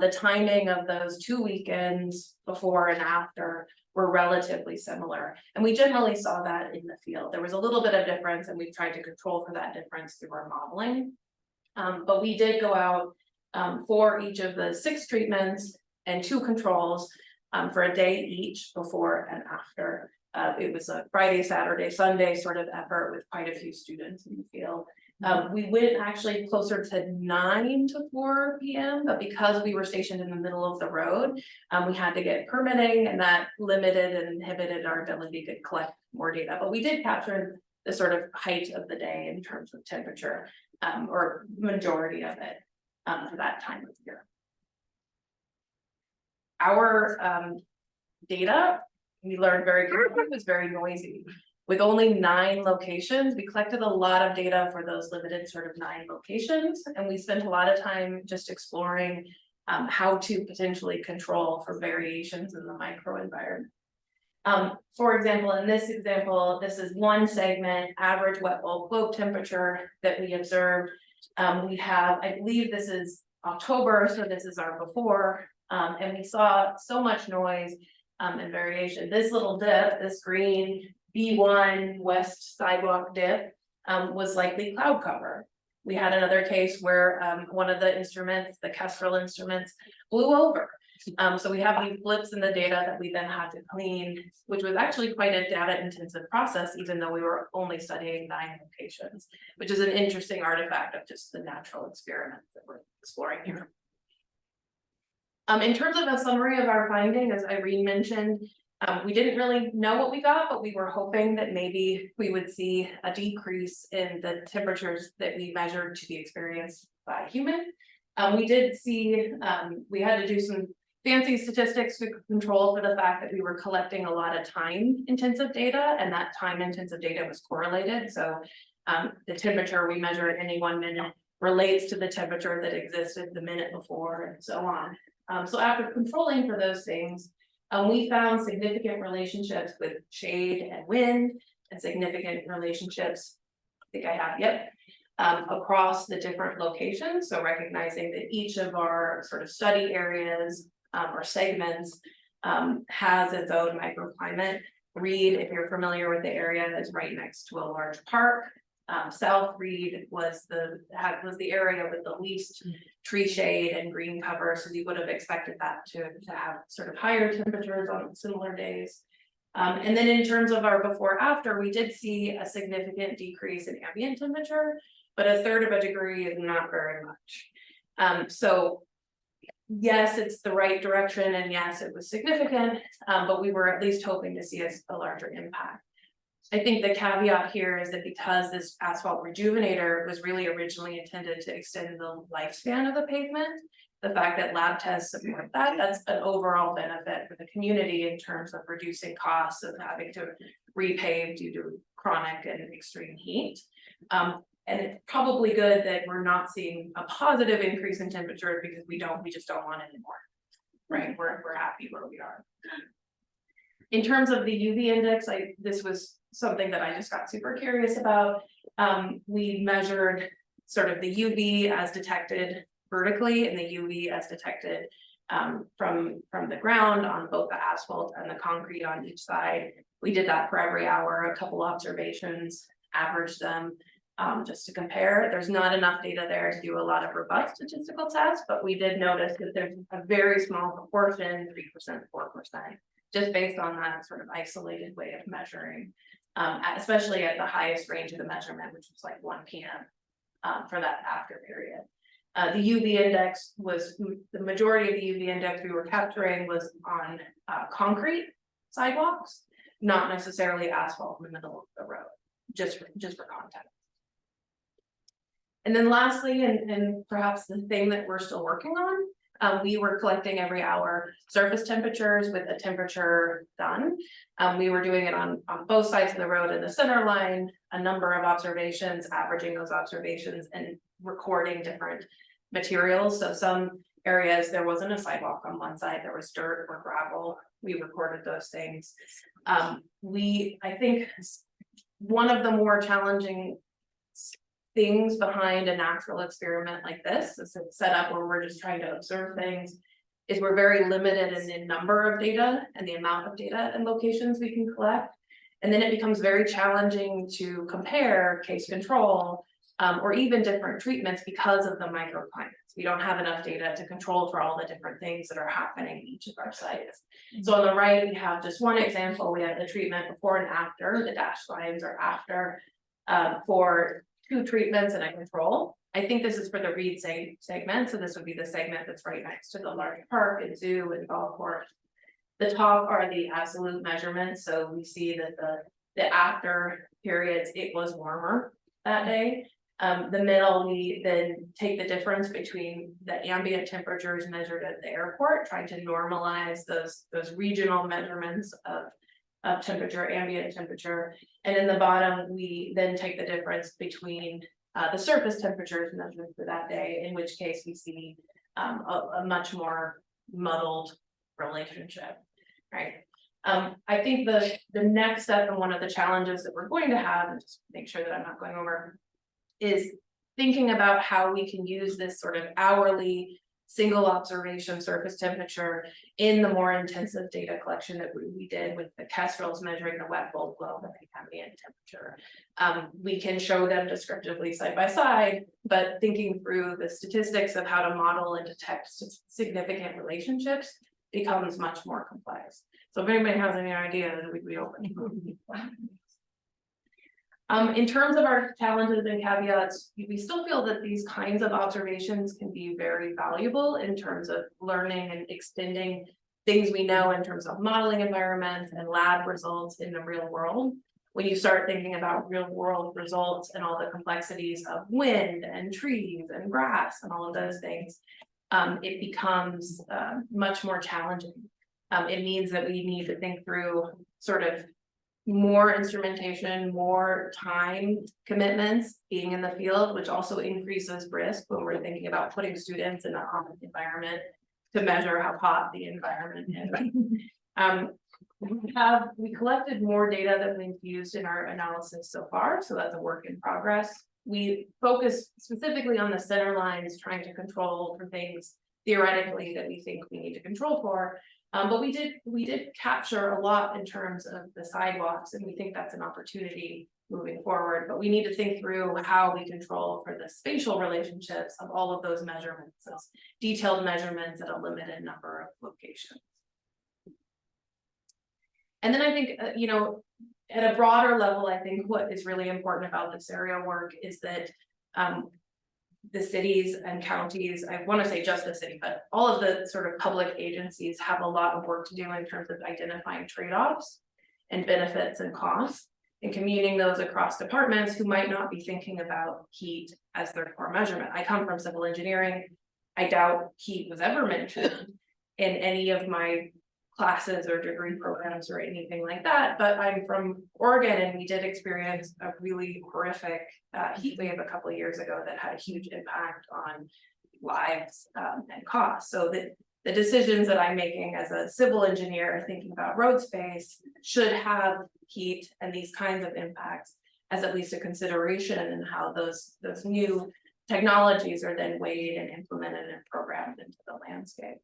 the timing of those 2 weekends before and after were relatively similar. And we generally saw that in the field. There was a little bit of difference, and we've tried to control for that difference through our modeling. But we did go out for each of the 6 treatments and 2 controls for a day each before and after. It was a Friday, Saturday, Sunday sort of effort with quite a few students in the field. We went actually closer to 9 to 4 p.m., but because we were stationed in the middle of the road, we had to get permitting, and that limited and inhibited our ability to collect more data. But we did capture the sort of height of the day in terms of temperature, or majority of it, for that time of year. Our data, we learned very quickly, was very noisy. With only 9 locations, we collected a lot of data for those limited sort of 9 locations, and we spent a lot of time just exploring how to potentially control for variations in the microenvironment. For example, in this example, this is one segment, average wet bulb globe temperature that we observed. We have, I believe this is October, so this is our before, and we saw so much noise and variation. This little dip, this green B1 west sidewalk dip, was likely cloud cover. We had another case where one of the instruments, the Kestrel instruments, blew over. So we have these blips in the data that we then had to clean, which was actually quite a data intensive process, even though we were only studying 9 locations, which is an interesting artifact of just the natural experiment that we're exploring here. In terms of a summary of our finding, as Irene mentioned, we didn't really know what we got, but we were hoping that maybe we would see a decrease in the temperatures that we measured to be experienced by human. We did see, we had to do some fancy statistics to control for the fact that we were collecting a lot of time intensive data, and that time intensive data was correlated. So the temperature we measure at any 1 minute relates to the temperature that existed the minute before, and so on. So after controlling for those things, we found significant relationships with shade and wind, and significant relationships, I think I have, yep, across the different locations. So recognizing that each of our sort of study areas or segments has its own microclimate. Reed, if you're familiar with the area, is right next to a large park. South Reed was the area with the least tree shade and green cover, so we would have expected that to have sort of higher temperatures on similar days. And then in terms of our before after, we did see a significant decrease in ambient temperature, but 1/3 of a degree is not very much. So yes, it's the right direction, and yes, it was significant, but we were at least hoping to see a larger impact. I think the caveat here is that because this asphalt rejuvenator was really originally intended to extend the lifespan of the pavement, the fact that lab tests support that, that's an overall benefit for the community in terms of reducing costs of having to repave due to chronic and extreme heat. And it's probably good that we're not seeing a positive increase in temperature, because we just don't want it anymore, right? We're happy where we are. In terms of the UV index, this was something that I just got super curious about. We measured sort of the UV as detected vertically and the UV as detected from the ground on both the asphalt and the concrete on each side. We did that for every hour, a couple observations, averaged them just to compare. There's not enough data there to do a lot of robust statistical tests, but we did notice that there's a very small proportion, 3%, 4%, just based on that sort of isolated way of measuring, especially at the highest range of the measurement, which was like 1 p.m. For that after period. The UV index was, the majority of the UV index we were capturing was on concrete sidewalks, not necessarily asphalt in the middle of the road, just for context. And then lastly, and perhaps the thing that we're still working on, we were collecting every hour surface temperatures with a temperature gun. We were doing it on both sides of the road in the center line, a number of observations, averaging those observations and recording different materials. So some areas there wasn't a sidewalk on one side, there was dirt or gravel. We recorded those things. I think one of the more challenging things behind a natural experiment like this, is a setup where we're just trying to observe things, is we're very limited in the number of data and the amount of data and locations we can collect. And then it becomes very challenging to compare case control or even different treatments because of the microclimates. We don't have enough data to control for all the different things that are happening in each of our sites. So on the right, we have just one example. We have the treatment before and after. The dashed lines are after for two treatments and a control. I think this is for the Reed segment, so this would be the segment that's right next to the large park and zoo and golf course. The top are the absolute measurements, so we see that the after periods, it was warmer that day. The middle, we then take the difference between the ambient temperatures measured at the airport, trying to normalize those regional measurements of temperature, ambient temperature. And in the bottom, we then take the difference between the surface temperatures measured for that day, in which case we see a much more muddled relationship, right? I think the next step and one of the challenges that we're going to have, and just make sure that I'm not going over, is thinking about how we can use this sort of hourly single observation surface temperature in the more intensive data collection that we did with the kestrels measuring the wet bulb flow and the ambient temperature. We can show them descriptively side by side, but thinking through the statistics of how to model and detect significant relationships becomes much more complex. So if anybody has any ideas, we'd be open to in terms of our challenges and caveats, we still feel that these kinds of observations can be very valuable in terms of learning and extending things we know in terms of modeling environments and lab results in the real world. When you start thinking about real world results and all the complexities of wind and trees and grass and all of those things, it becomes much more challenging. It means that we need to think through sort of more instrumentation, more time commitments being in the field, which also increases risk when we're thinking about putting students in a hot environment to measure how hot the environment is. We collected more data than we've used in our analysis so far, so that's a work in progress. We focus specifically on the center lines, trying to control for things theoretically that we think we need to control for. But we did capture a lot in terms of the sidewalks, and we think that's an opportunity moving forward. But we need to think through how we control for the spatial relationships of all of those measurements, those detailed measurements at a limited number of locations. And then I think, you know, at a broader level, I think what is really important about this area work is that the cities and counties, I want to say just the city, but all of the sort of public agencies have a lot of work to do in terms of identifying trade-offs and benefits and costs and commuting those across departments who might not be thinking about heat as their core measurement. I come from civil engineering. I doubt heat was ever mentioned in any of my classes or degree programs or anything like that, but I'm from Oregon and we did experience a really horrific heat wave a couple of years ago that had a huge impact on lives and costs. So that the decisions that I'm making as a civil engineer thinking about road space should have heat and these kinds of impacts as at least a consideration in how those new technologies are then weighed and implemented and programmed into the landscape.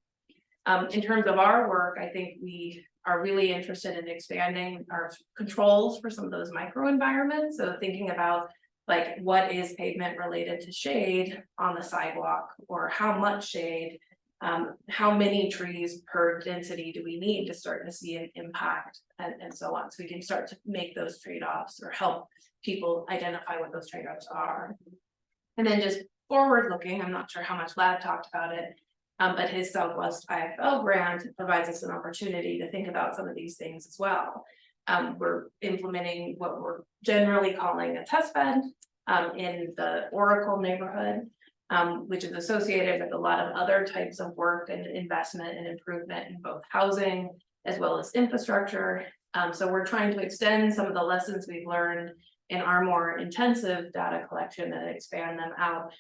In terms of our work, I think we are really interested in expanding our controls for some of those microenvironments. So thinking about like what is pavement related to shade on the sidewalk, or how much shade, how many trees per density do we need to start to see an impact and so on. So we can start to make those trade-offs or help people identify what those trade-offs are. And then just forward looking, I'm not sure how much Lad talked about it, but his Southwest IFL grant provides us an opportunity to think about some of these things as well. We're implementing what we're generally calling a test bed in the Oracle neighborhood, which is associated with a lot of other types of work and investment and improvement in both housing as well as infrastructure. So we're trying to extend some of the lessons we've learned in our more intensive data collection and expand them out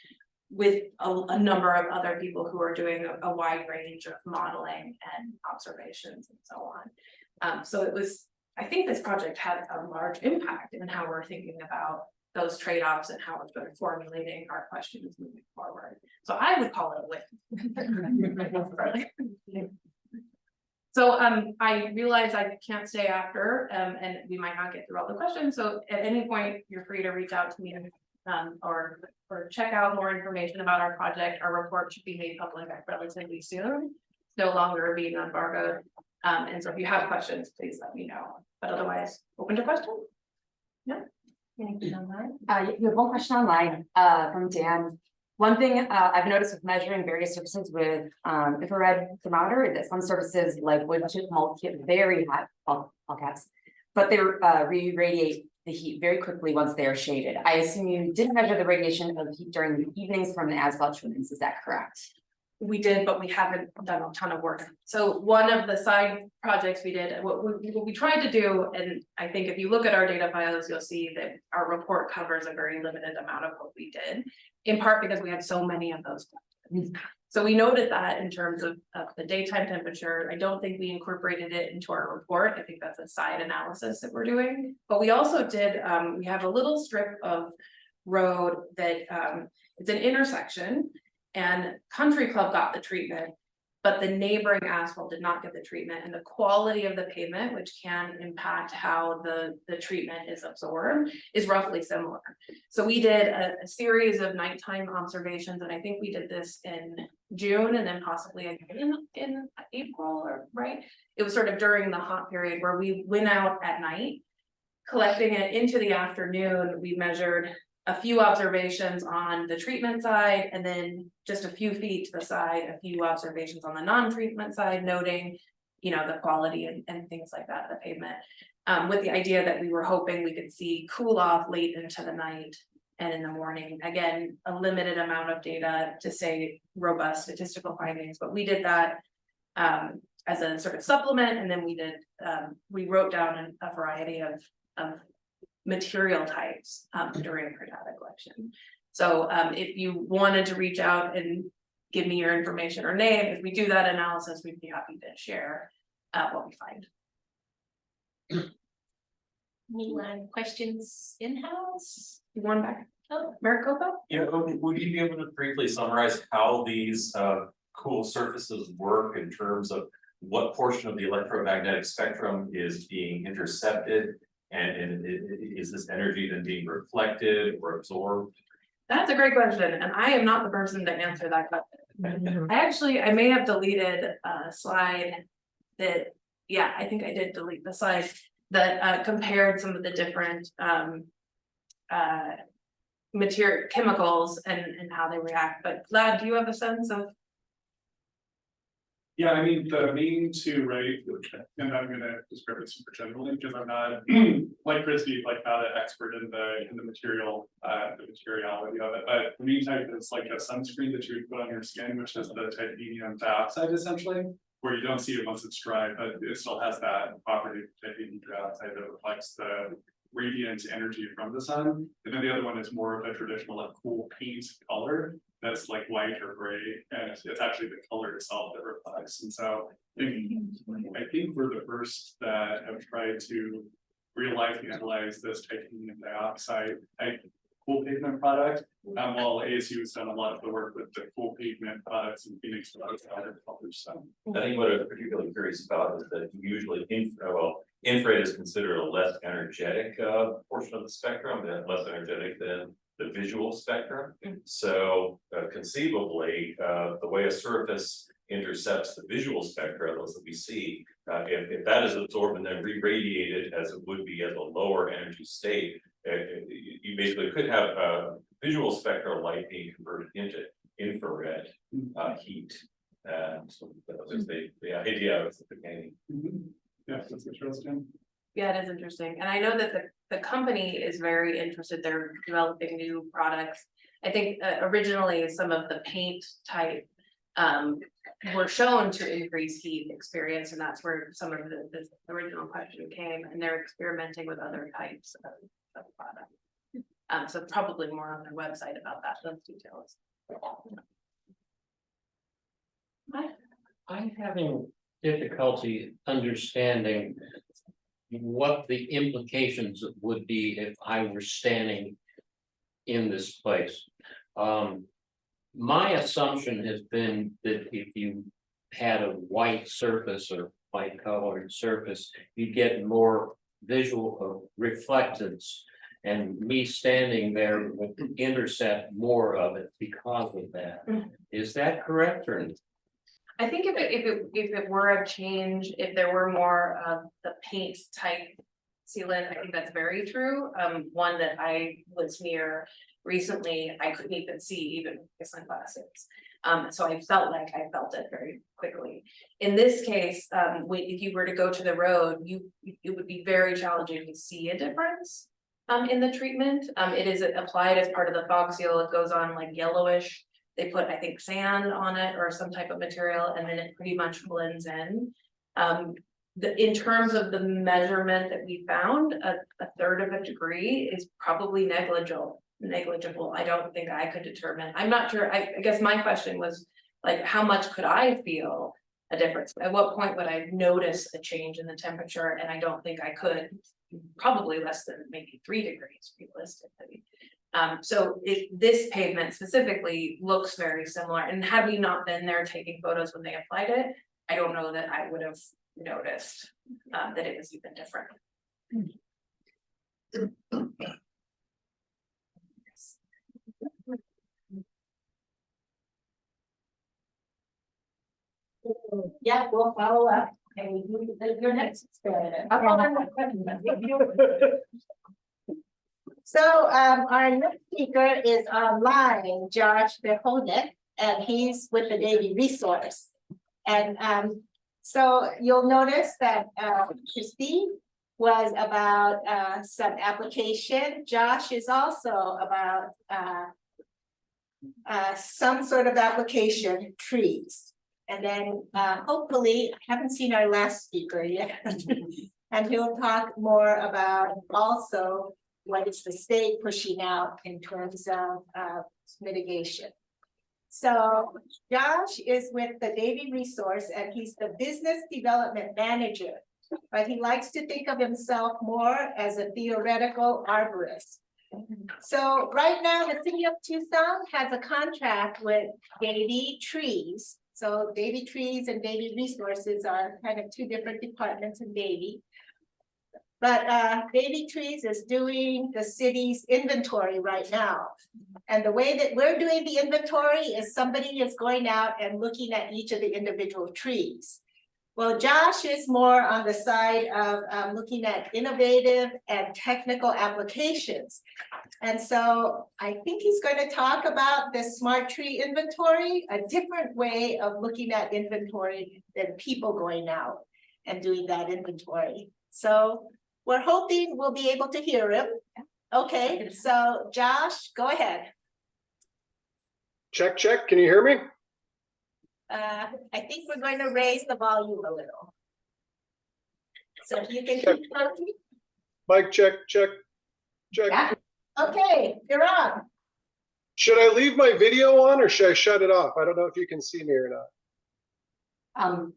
with a number of other people who are doing a wide range of modeling and observations and so on. So it was, I think this project had a large impact in how we're thinking about those trade-offs and how we're formulating our questions moving forward. So I would call it a win. So I realize I can't stay after and we might not get through all the questions. So at any point, you're free to reach out to me or check out more information about our project. Our report should be made public relatively soon, no longer being embargoed. And so if you have questions, please let me know. But otherwise, open to questions. Yeah. Anything online? You have one question online, from Dan. One thing, I've noticed with measuring various surfaces with, infrared thermometer is that some surfaces like wood chip mulch get very hot, all caps. But they, re-radiate the heat very quickly once they are shaded. I assume you didn't measure the radiation of heat during the evenings from the asphalt showings, is that correct? We did, but we haven't done a ton of work. So one of the side projects we did, what we tried to do, and I think if you look at our data files, you'll see that our report covers a very limited amount of what we did. In part because we had so many of those. So we noted that in terms of the daytime temperature. I don't think we incorporated it into our report. I think that's a side analysis that we're doing. But we also did, we have a little strip of road that it's an intersection. And Country Club got the treatment, but the neighboring asphalt did not get the treatment, and the quality of the pavement, which can impact how the treatment is absorbed, is roughly similar. So we did a series of nighttime observations, and I think we did this in June and then possibly again in April, or right? It was sort of during the hot period where we went out at night, collecting it into the afternoon. We measured a few observations on the treatment side, and then just a few feet to the side, a few observations on the non-treatment side, noting, you know, the quality and things like that, the pavement. With the idea that we were hoping we could see cool off late into the night and in the morning. Again, a limited amount of data to say robust statistical findings, but we did that as a sort of supplement, and then we did, we wrote down a variety of material types during our data collection. So if you wanted to reach out and give me your information or name, if we do that analysis, we'd be happy to share what we find. Anyone questions in-house? You want back? Oh, Maricopa? Yeah, would you be able to briefly summarize how these cool surfaces work in terms of what portion of the electromagnetic spectrum is being intercepted? And is this energy then being reflected or absorbed? That's a great question, and I am not the person to answer that question. I may have deleted a slide that, yeah, I think I did delete the slide that compared some of the different material chemicals and how they react. But Vlad, do you have a sense of? Yeah, I mean, the main two, right, and I'm gonna describe it super generally, because I'm not, like Kristi, like not an expert in the material, the materiality of it, but the main type is like a sunscreen that you would put on your skin, which is the titanium dioxide essentially, where you don't see it once it's dry, but it still has that property of titanium dioxide that reflects the radiant energy from the sun. And then the other one is more of a traditional like cool paint color that's like white or gray, and it's actually the color itself that reflects. And so I think we're the first that have tried to real life analyze this titanium dioxide type cool pavement product. While ASU has done a lot of the work with the cool pavement products in Phoenix and other colors. So I think what I'm particularly curious about is that usually infrared is considered a less energetic portion of the spectrum, and less energetic than the visual spectrum. So conceivably, the way a surface intercepts the visual spectra, those that we see, if that is absorbed and then re-radiated as it would be at a lower energy state, you basically could have visual spectral light being converted into infrared heat. And so that was the idea of the beginning. Yeah, that's interesting. Yeah, it is interesting, and I know that the company is very interested. They're developing new products. I think originally some of the paint type were shown to increase heat experience, and that's where some of the original question came. And they're experimenting with other types of product. So probably more on their website about that. Those details. I'm having difficulty understanding what the implications would be if I were standing in this place. My assumption has been that if you had a white surface or white colored surface, you get more visual reflectance, and me standing there would intercept more of it because of that. Is that correct or? I think if it were a change, if there were more of the paint type sealant, I think that's very true. One that I was near recently, I couldn't even see even with sunglasses. So I felt like I felt it very quickly. In this case, if you were to go to the road, it would be very challenging to see a difference in the treatment. It is applied as part of the fog seal. It goes on like yellowish. They put, I think, sand on it or some type of material, and then it pretty much blends in. In terms of the measurement that we found, a third of a degree is probably negligible. I don't think I could determine. I'm not sure. I guess my question was like, how much could I feel a difference? At what point would I notice a change in the temperature? And I don't think I could. Probably less than maybe 3 degrees realistically. So this pavement specifically looks very similar. And had we not been there taking photos when they applied it, I don't know that I would have noticed that it was even different. Yeah, we'll follow up. And we do your next experiment. So our next speaker is online, Josh Behounek, and he's with the Davey Resource. And so you'll notice that Kristi was about some application. Josh is also about some sort of application, trees. And then hopefully, I haven't seen our last speaker yet. And he'll talk more about also what is the state pushing out in terms of mitigation. So Josh is with the Davey Resource and he's the business development manager, but he likes to think of himself more as a theoretical arborist. So right now, the city of Tucson has a contract with Davey Trees. So Davey Trees and Davey Resources are kind of 2 different departments in Davey. But Davey Trees is doing the city's inventory right now. And the way that we're doing the inventory is somebody is going out and looking at each of the individual trees. Well, Josh is more on the side of looking at innovative and technical applications. And so I think he's going to talk about the smart tree inventory, a different way of looking at inventory than people going out and doing that inventory. So we're hoping we'll be able to hear him. Okay, so Josh, go ahead. Check, check. Can you hear me? I think we're going to raise the volume a little. So if you can keep talking. Mic check, check, check. Yeah. Okay, you're on. Should I leave my video on or should I shut it off? I don't know if you can see me or not.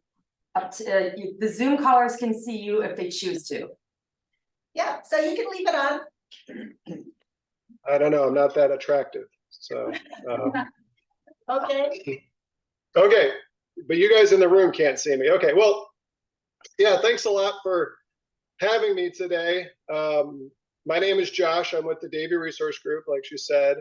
Up to you. The Zoom callers can see you if they choose to. Yeah, so you can leave it on. I don't know. I'm not that attractive. So. Okay. Okay, but you guys in the room can't see me. Okay, well, yeah, thanks a lot for having me today. My name is Josh. I'm with the Davey Resource Group, like she said.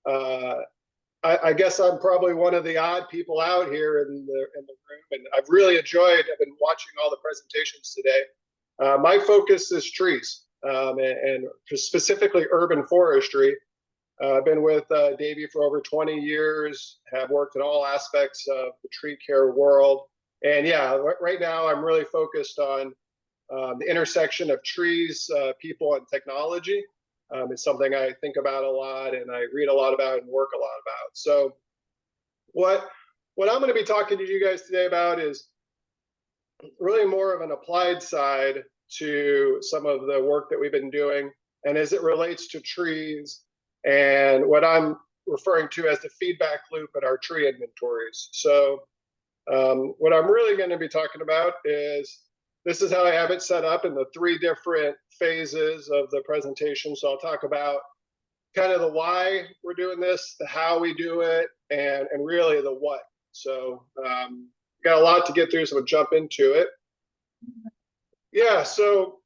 I guess I'm probably one of the odd people out here in the room, and I've really enjoyed. I've been watching all the presentations today. My focus is trees, and specifically urban forestry. I've been with Davey for over 20 years, have worked in all aspects of the tree care world. And yeah, right now I'm really focused on the intersection of trees, people, and technology. It's something I think about a lot and I read a lot about and work a lot about. So what I'm going to be talking to you guys today about is really more of an applied side to some of the work that we've been doing. And as it relates to trees, and what I'm referring to as the feedback loop at our tree inventories. So what I'm really going to be talking about is, this is how I have it set up in the 3 different phases of the presentation. So I'll talk about kind of the why we're doing this, the how we do it, and really the what. So got a lot to get through, so we'll jump into it. Yeah, so,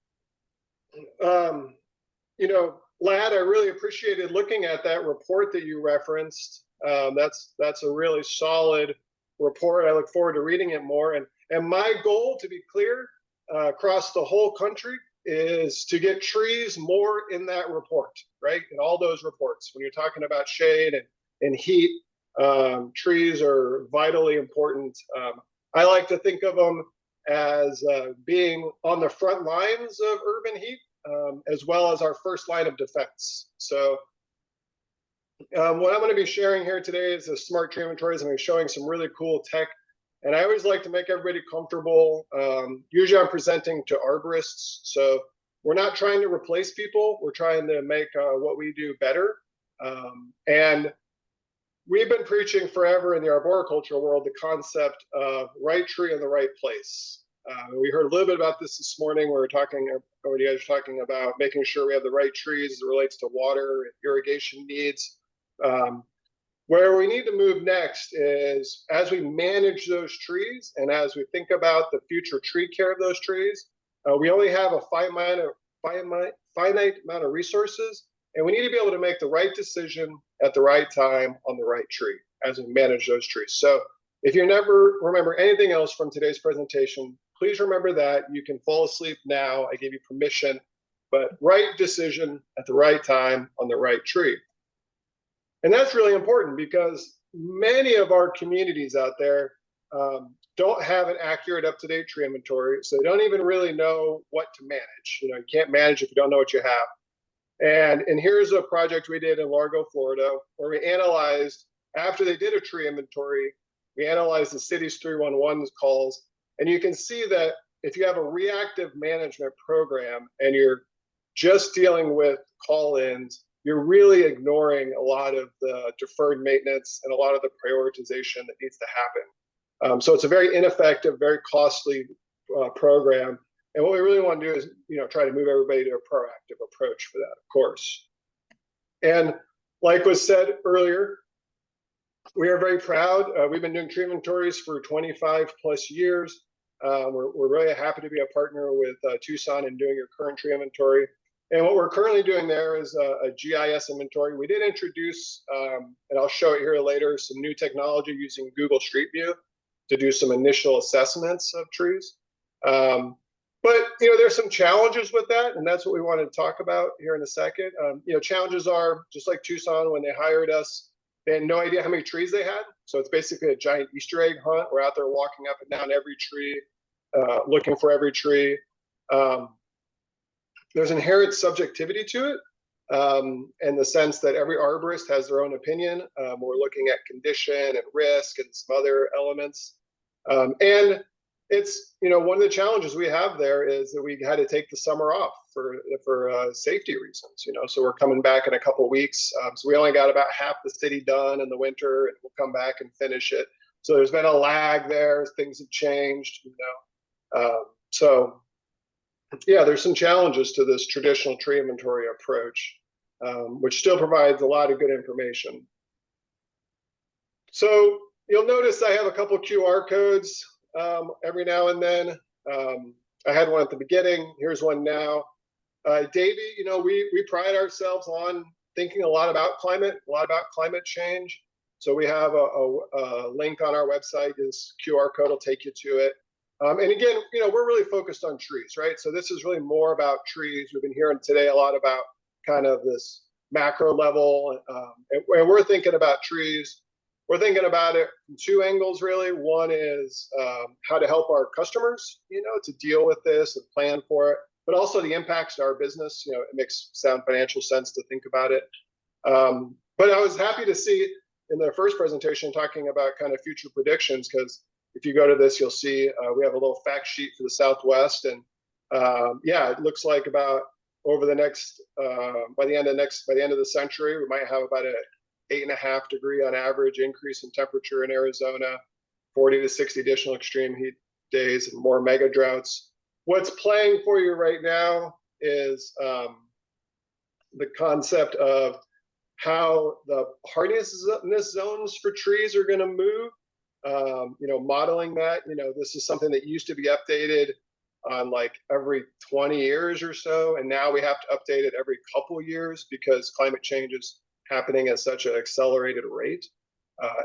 you know, Lad, I really appreciated looking at that report that you referenced. That's a really solid report. I look forward to reading it more. And my goal, to be clear, across the whole country, is to get trees more in that report, right? In all those reports, when you're talking about shade and heat, trees are vitally important. I like to think of them as being on the front lines of urban heat, as well as our first line of defense. So what I'm going to be sharing here today is the smart tree inventories. I'm going to be showing some really cool tech. And I always like to make everybody comfortable. Usually I'm presenting to arborists. So we're not trying to replace people. We're trying to make what we do better. And we've been preaching forever in the arboricultural world the concept of right tree in the right place. We heard a little bit about this morning. We were talking, or you guys were talking about making sure we have the right trees as it relates to water and irrigation needs. Where we need to move next is as we manage those trees and as we think about the future tree care of those trees, we only have a finite amount of resources, and we need to be able to make the right decision at the right time on the right tree as we manage those trees. So if you never remember anything else from today's presentation, please remember that. You can fall asleep now. I gave you permission, but right decision at the right time on the right tree. And that's really important because many of our communities out there don't have an accurate, up-to-date tree inventory, so they don't even really know what to manage. You can't manage if you don't know what you have. And here's a project we did in Largo, Florida, where we analyzed, after they did a tree inventory, we analyzed the city's 311 calls, and you can see that if you have a reactive management program and you're just dealing with call-ins, you're really ignoring a lot of the deferred maintenance and a lot of the prioritization that needs to happen. So it's a very ineffective, very costly program. And what we really want to do is, try to move everybody to a proactive approach for that, of course. And like was said earlier, we are very proud. We've been doing tree inventories for 25 plus years. We're really happy to be a partner with Tucson in doing your current tree inventory. And what we're currently doing there is a GIS inventory. We did introduce, and I'll show it here later, some new technology using Google Street View to do some initial assessments of trees. But there's some challenges with that, and that's what we want to talk about here in a second. Challenges are just like Tucson when they hired us, they had no idea how many trees they had. So it's basically a giant Easter egg hunt. We're out there walking up and down every tree, looking for every tree. There's inherent subjectivity to it, in the sense that every arborist has their own opinion. We're looking at condition and risk and some other elements. And it's, one of the challenges we have there is that we had to take the summer off for safety reasons, so we're coming back in a couple of weeks. So we only got about half the city done in the winter, and we'll come back and finish it. So there's been a lag there, things have changed, so yeah, there's some challenges to this traditional tree inventory approach, which still provides a lot of good information. So you'll notice I have a couple QR codes every now and then. I had one at the beginning. Here's one now. Davey, we pride ourselves on thinking a lot about climate change. So we have a link on our website. This QR code will take you to it. And again, we're really focused on trees, right? So this is really more about trees. We've been hearing today a lot about kind of this macro level, and we're thinking about trees. We're thinking about it from two angles, really. One is how to help our customers, to deal with this and plan for it, but also the impacts to our business. It makes sound financial sense to think about it. But I was happy to see in the first presentation talking about kind of future predictions, because if you go to this, you'll see we have a little fact sheet for the Southwest, and yeah, it looks like about over the next by the end of the century, we might have about a 8.5 degree on average increase in temperature in Arizona, 40 to 60 additional extreme heat days, and more mega droughts. What's playing for you right now is the concept of how the hardiness zones for trees are going to move. Modeling that, this is something that used to be updated on like every 20 years or so, and now we have to update it every couple years because climate change is happening at such an accelerated rate,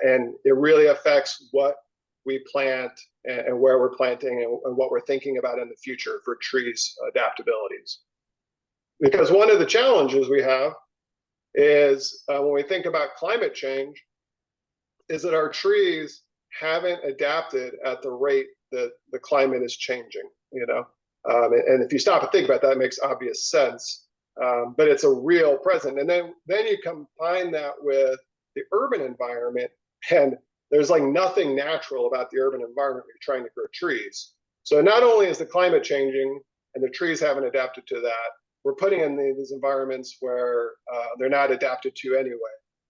and it really affects what we plant and where we're planting and what we're thinking about in the future for trees adaptabilities. Because one of the challenges we have is when we think about climate change, is that our trees haven't adapted at the rate that the climate is changing, you know? And if you stop and think about that, it makes obvious sense. But it's a real present. And then you combine that with the urban environment, and there's like nothing natural about the urban environment when you're trying to grow trees. So not only is the climate changing and the trees haven't adapted to that, we're putting in these environments where they're not adapted to anyway.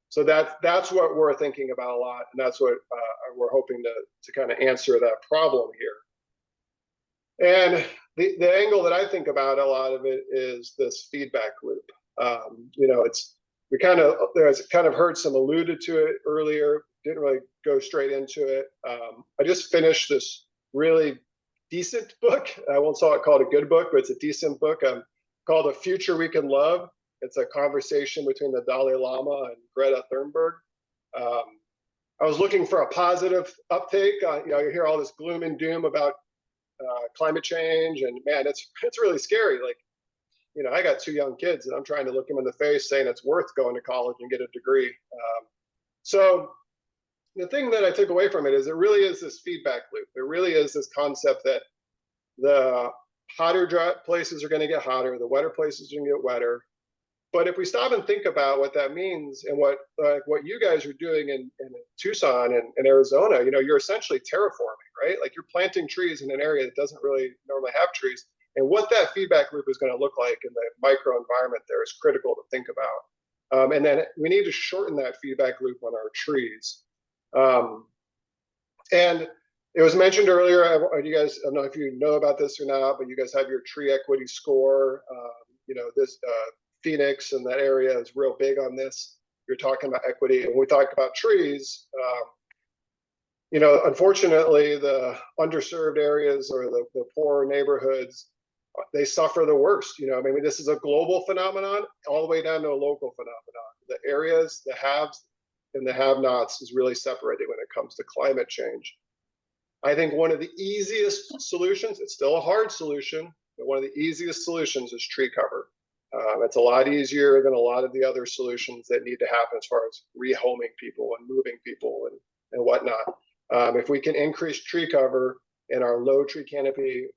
So that's what we're thinking about a lot, and that's what we're hoping to kind of answer that problem here. And the angle that I think about a lot of it is this feedback loop. You know, there's kind of heard some alluded to it earlier, didn't really go straight into it. I just finished this really decent book. I won't call it a good book, but it's a decent book called A Future We Can Love. It's a conversation between the Dalai Lama and Greta Thunberg. I was looking for a positive uptake. You know, you hear all this gloom and doom about climate change, and man, it's really scary. Like, you know, I got 2 young kids, and I'm trying to look them in the face, saying it's worth going to college and get a degree. So the thing that I took away from it is it really is this feedback loop. It really is this concept that the hotter dry places are going to get hotter, the wetter places are going to get wetter. But if we stop and think about what that means and what you guys are doing in Tucson and Arizona, you know, you're essentially terraforming, right? Like you're planting trees in an area that doesn't really normally have trees. And what that feedback loop is going to look like in the micro environment there is critical to think about. And then we need to shorten that feedback loop on our trees. And it was mentioned earlier, you guys, I don't know if you know about this or not, but you guys have your tree equity score. You know, this Phoenix and that area is real big on this. You're talking about equity. And when we talk about trees, you know, unfortunately, the underserved areas or the poor neighborhoods, they suffer the worst. You know, maybe this is a global phenomenon all the way down to a local phenomenon. The areas, the haves and the have-nots is really separated when it comes to climate change. I think one of the easiest solutions, it's still a hard solution, but one of the easiest solutions is tree cover. It's a lot easier than a lot of the other solutions that need to happen as far as rehoming people and moving people and whatnot. If we can increase tree cover in our low tree canopy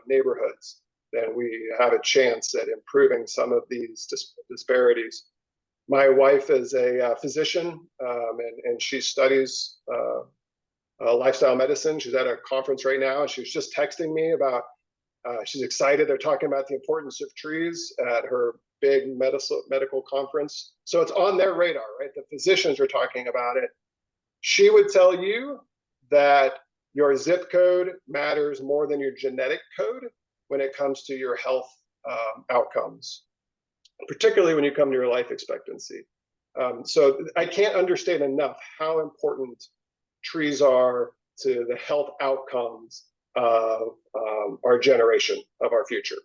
neighborhoods, then we have a chance at improving some of these disparities. My wife is a physician, and she studies lifestyle medicine. She's at a conference right now, and she was just texting me about she's excited. They're talking about the importance of trees at her big medical conference. So it's on their radar, right? The physicians are talking about it. She would tell you that your zip code matters more than your genetic code when it comes to your health outcomes, particularly when you come to your life expectancy. So I can't understate enough how important trees are to the health outcomes of our generation, of our future.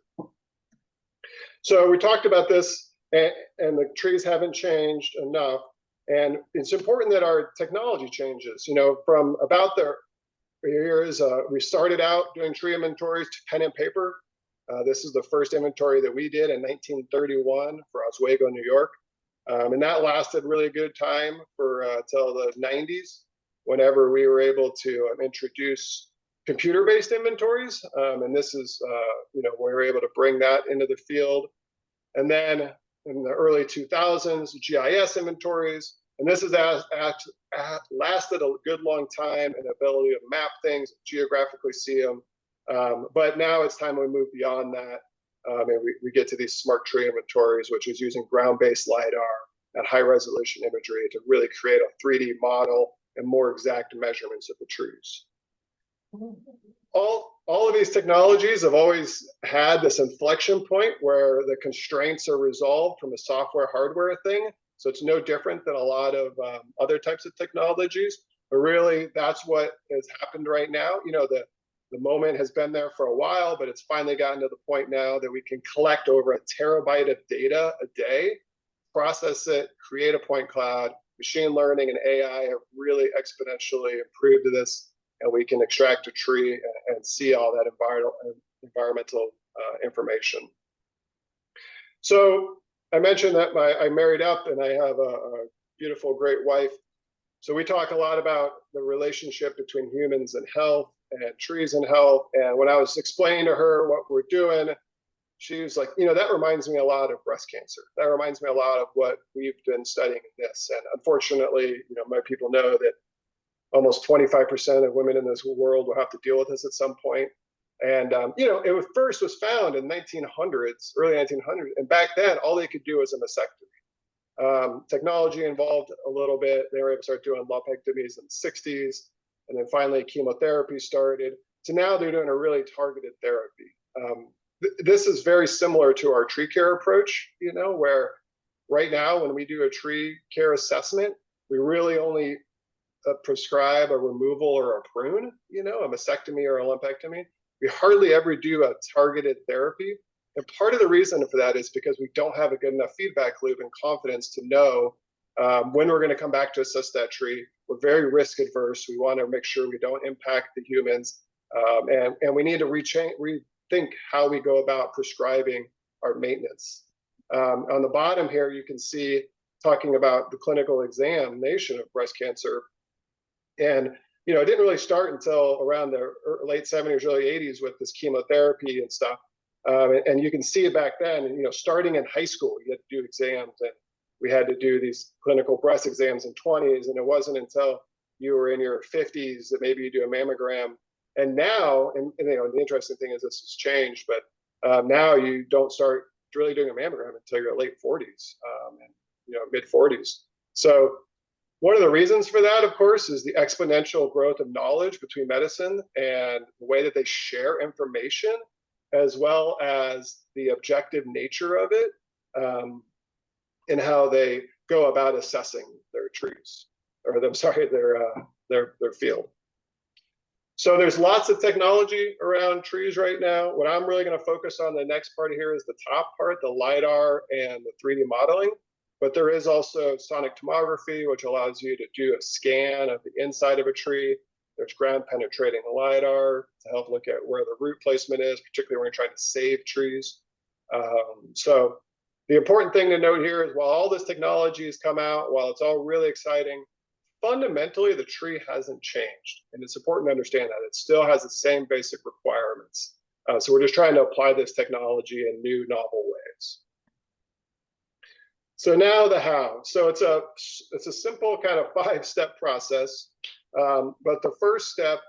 So we talked about this, and the trees haven't changed enough. And it's important that our technology changes. You know, from about the years, we started out doing tree inventories to pen and paper. This is the first inventory that we did in 1931 for Oswego, New York. And that lasted really good time for till the 90s, whenever we were able to introduce computer-based inventories. And this is, you know, we were able to bring that into the field. And then in the early 2000s, GIS inventories. And this has lasted a good long time, and ability to map things, geographically see them. But now it's time we move beyond that. And we get to these smart tree inventories, which is using ground-based LiDAR and high-resolution imagery to really create a 3D model and more exact measurements of the trees. All of these technologies have always had this inflection point where the constraints are resolved from a software hardware thing. So it's no different than a lot of other types of technologies. But really, that's what has happened right now. You know, the moment has been there for a while, but it's finally gotten to the point now that we can collect over 1 terabyte of data a day, process it, create a point cloud. Machine learning and AI have really exponentially improved this. and we can extract a tree and see all that environmental information. So I mentioned that I married up and I have a beautiful, great wife. So we talk a lot about the relationship between humans and health and trees and health. And when I was explaining to her what we're doing, she was like, that reminds me a lot of breast cancer. That reminds me a lot of what we've been studying in this. And unfortunately, my people know that almost 25% of women in this world will have to deal with this at some point. And, it first was found in 1900s, early 1900s. And back then, all they could do was a mastectomy. Technology involved a little bit. They were able to start doing lumpectomies in the 60s. And then finally, chemotherapy started. So now they're doing a really targeted therapy. This is very similar to our tree care approach, where right now, when we do a tree care assessment, we really only prescribe a removal or a prune, a mastectomy or a lumpectomy. We hardly ever do a targeted therapy. And part of the reason for that is because we don't have a good enough feedback loop and confidence to know when we're going to come back to assess that tree. We're very risk adverse. We want to make sure we don't impact the humans. And we need to rethink how we go about prescribing our maintenance. On the bottom here, you can see talking about the clinical examination of breast cancer. And, it didn't really start until around the late 70s, early 80s with this chemotherapy and stuff. And you can see it back then, starting in high school, you had to do exams, and we had to do these clinical breast exams in 20s. And it wasn't until you were in your 50s that maybe you do a mammogram. And now, and the interesting thing is this has changed, but now you don't start really doing a mammogram until your late 40s, and mid 40s. So one of the reasons for that, of course, is the exponential growth of knowledge between medicine and the way that they share information, as well as the objective nature of it, and how they go about assessing their trees, or their field. So there's lots of technology around trees right now. What I'm really going to focus on the next part here is the top part, the LiDAR and the 3D modeling. But there is also sonic tomography, which allows you to do a scan of the inside of a tree. There's ground penetrating LiDAR to help look at where the root placement is, particularly when you're trying to save trees. So the important thing to note here is while all this technology has come out, while it's all really exciting, fundamentally the tree hasn't changed. And it's important to understand that it still has the same basic requirements. So we're just trying to apply this technology in new, novel ways. So now the how. So it's a simple kind of 5-step process. But the first step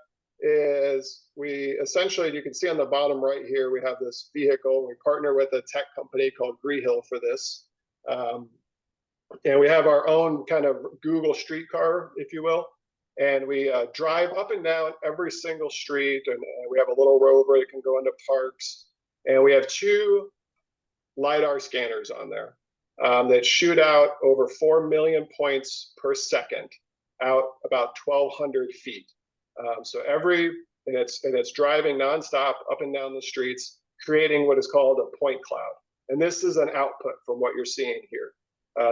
is we essentially, you can see on the bottom right here, we have this vehicle. We partner with a tech company called Greehill for this. And we have our own kind of Google streetcar, if you will. And we drive up and down every single street. And we have a little rover that can go into parks. And we have 2 LiDAR scanners on there. That shoot out over 4 million points per second, out about 1,200 feet. And it's driving nonstop up and down the streets, creating what is called a point cloud. And this is an output from what you're seeing here.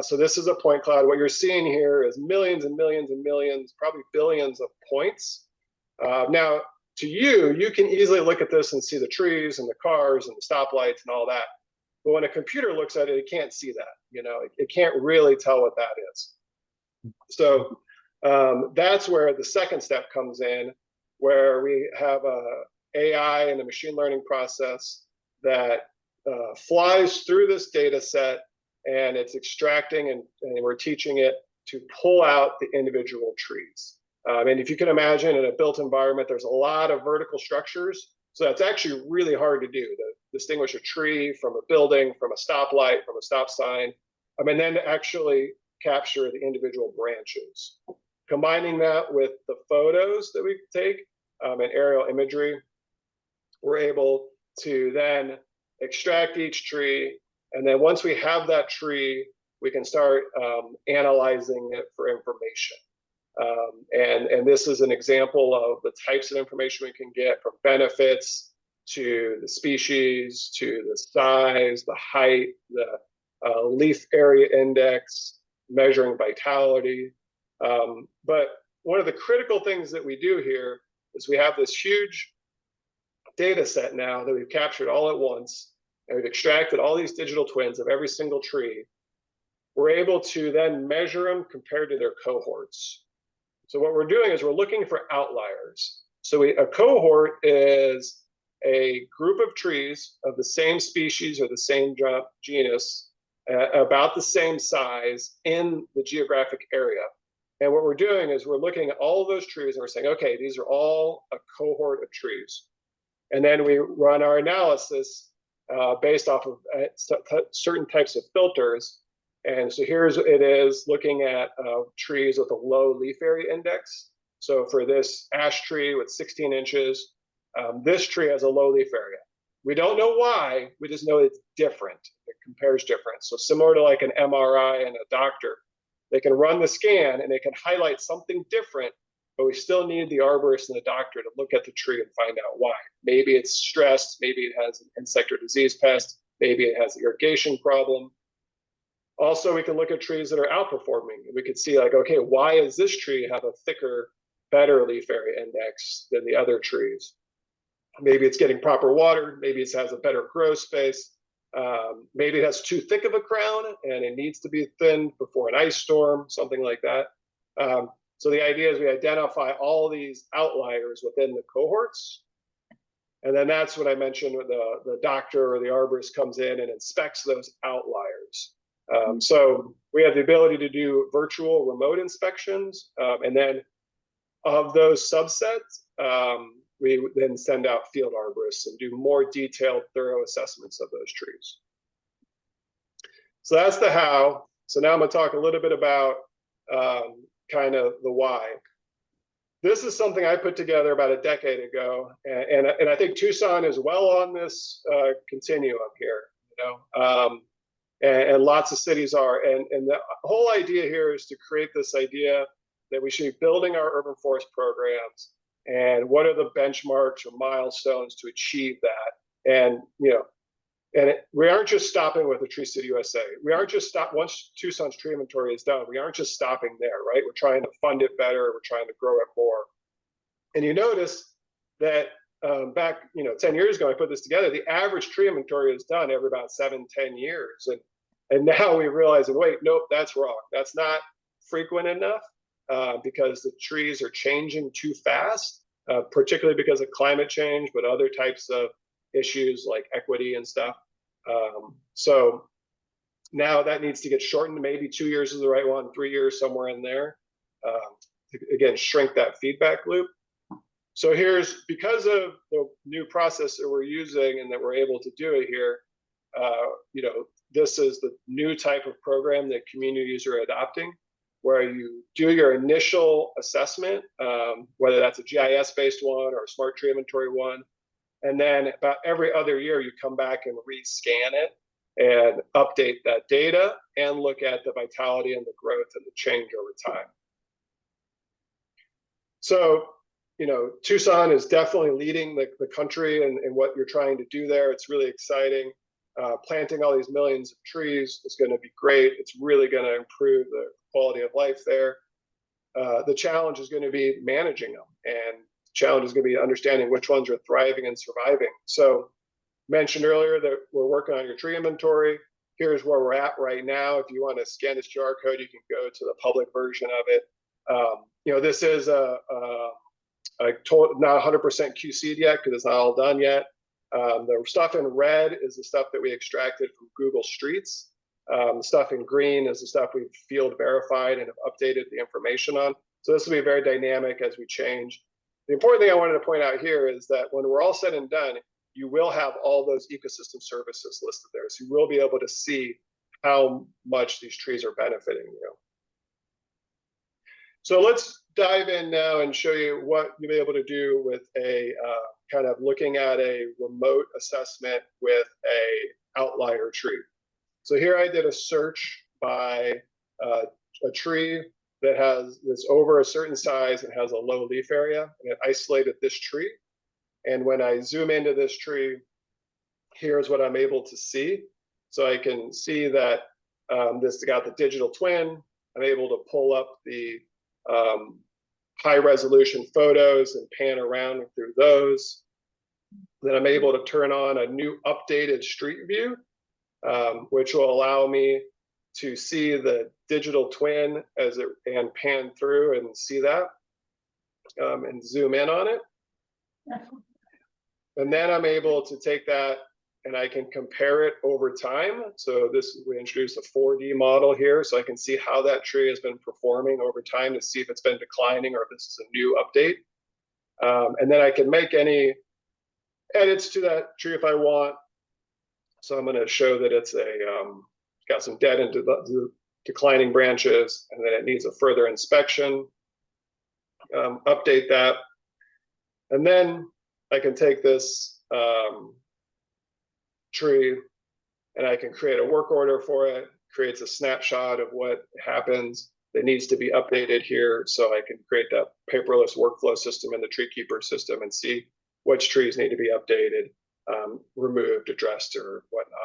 So this is a point cloud. What you're seeing here is millions and millions and millions, probably billions of points. Now, to you can easily look at this and see the trees and the cars and the stoplights and all that. But when a computer looks at it, it can't see that. It can't really tell what that is. So that's where the second step comes in, where we have a AI and a machine learning process that flies through this data set, and it's extracting and we're teaching it to pull out the individual trees. And if you can imagine in a built environment, there's a lot of vertical structures. So that's actually really hard to do, to distinguish a tree from a building, from a stoplight, from a stop sign, and then to actually capture the individual branches. Combining that with the photos that we take and aerial imagery, we're able to then extract each tree. And then once we have that tree, we can start analyzing it for information. And this is an example of the types of information we can get, from benefits to the species, to the size, the height, the leaf area index, measuring vitality. But one of the critical things that we do here is we have this huge data set now that we've captured all at once, and we've extracted all these digital twins of every single tree. We're able to then measure them compared to their cohorts. So what we're doing is we're looking for outliers. So a cohort is a group of trees of the same species or the same genus, about the same size in the geographic area. And what we're doing is we're looking at all of those trees and we're saying, okay, these are all a cohort of trees. And then we run our analysis based off of certain types of filters. And so here's it is looking at trees with a low leaf area index. So for this ash tree with 16 inches, this tree has a low leaf area. We don't know why, we just know it's different. It compares different. So similar to like an MRI and a doctor, they can run the scan and they can highlight something different, but we still need the arborist and the doctor to look at the tree and find out why. Maybe it's stressed, maybe it has an insect or disease pest, maybe it has an irrigation problem. Also, we can look at trees that are outperforming. We could see like, okay, why does this tree have a thicker, better leaf area index than the other trees? Maybe it's getting proper water, maybe it has a better growth space, maybe it has too thick of a crown and it needs to be thinned before an ice storm, something like that. So the idea is we identify all these outliers within the cohorts. And then that's what I mentioned with the doctor or the arborist comes in and inspects those outliers. So we have the ability to do virtual remote inspections. And then of those subsets, we then send out field arborists and do more detailed, thorough assessments of those trees. So that's the how. So now I'm going to talk a little bit about kind of the why. This is something I put together about a decade ago, and I think Tucson is well on this continuum here, you know, and lots of cities are. And the whole idea here is to create this idea that we should be building our urban forest programs. And what are the benchmarks or milestones to achieve that? And, you know, we aren't just stopping with the Tree City USA. We aren't just once Tucson's tree inventory is done, we aren't just stopping there, right? We're trying to fund it better. We're trying to grow it more. And you notice that back, you know, 10 years ago, I put this together, the average tree inventory is done every about 7-10 years. And now we realize, wait, nope, that's wrong. That's not frequent enough. Because the trees are changing too fast, particularly because of climate change, but other types of issues like equity and stuff. So now that needs to get shortened. Maybe 2 years is the right one, 3 years, somewhere in there. To, again, shrink that feedback loop. So here's, because of the new process that we're using and that we're able to do it here, you know, this is the new type of program that communities are adopting, where you do your initial assessment, whether that's a GIS-based one or a smart tree inventory one, and then about every other year you come back and re-scan it and update that data and look at the vitality and the growth and the change over time. So, you know, Tucson is definitely leading the country in what you're trying to do there. It's really exciting. Planting all these millions of trees is going to be great. It's really going to improve the quality of life there. The challenge is going to be managing them, and the challenge is going to be understanding which ones are thriving and surviving. So mentioned earlier that we're working on your tree inventory. Here's where we're at right now. If you want to scan this QR code, you can go to the public version of it. You know, this is not 100% QC'd yet because it's not all done yet. The stuff in red is the stuff that we extracted from Google Streets. The stuff in green is the stuff we've field verified and have updated the information on. So this will be very dynamic as we change. The important thing I wanted to point out here is that when we're all said and done, you will have all those ecosystem services listed there. So you will be able to see how much these trees are benefiting you. So let's dive in now and show you what you'll be able to do with a kind of looking at a remote assessment with a outlier tree. So here I did a search by a tree that's over a certain size and has a low leaf area, and it isolated this tree. And when I zoom into this tree, here's what I'm able to see. So I can see that this got the digital twin. I'm able to pull up the high resolution photos and pan around through those. Then I'm able to turn on a new updated street view, which will allow me to see the digital twin as it and pan through and see that and zoom in on it. And then I'm able to take that and I can compare it over time. So we introduced a 4D model here, so I can see how that tree has been performing over time to see if it's been declining or if this is a new update. And then I can make any edits to that tree if I want. So I'm going to show that it's got some dead and declining branches, and then it needs a further inspection. Update that, and then I can take this tree and I can create a work order for it. Creates a snapshot of what happens that needs to be updated here, so I can create that paperless workflow system in the tree keeper system and see which trees need to be updated, removed, addressed, or whatnot.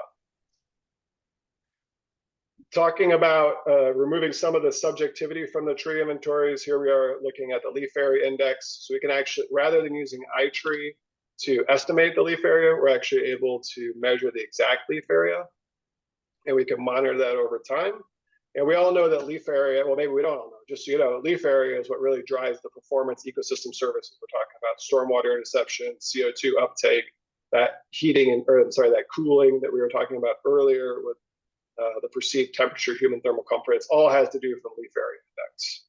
Talking about removing some of the subjectivity from the tree inventories, here we are looking at the leaf area index. So we can actually, rather than using iTree to estimate the leaf area, we're actually able to measure the exact leaf area, and we can monitor that over time. And we all know that leaf area, well, maybe we don't all know, just so you know, leaf area is what really drives the performance ecosystem services. We're talking about stormwater interception, CO2 uptake, that heating, that cooling that we were talking about earlier with the perceived temperature, human thermal comfort. It's all has to do with the leaf area index.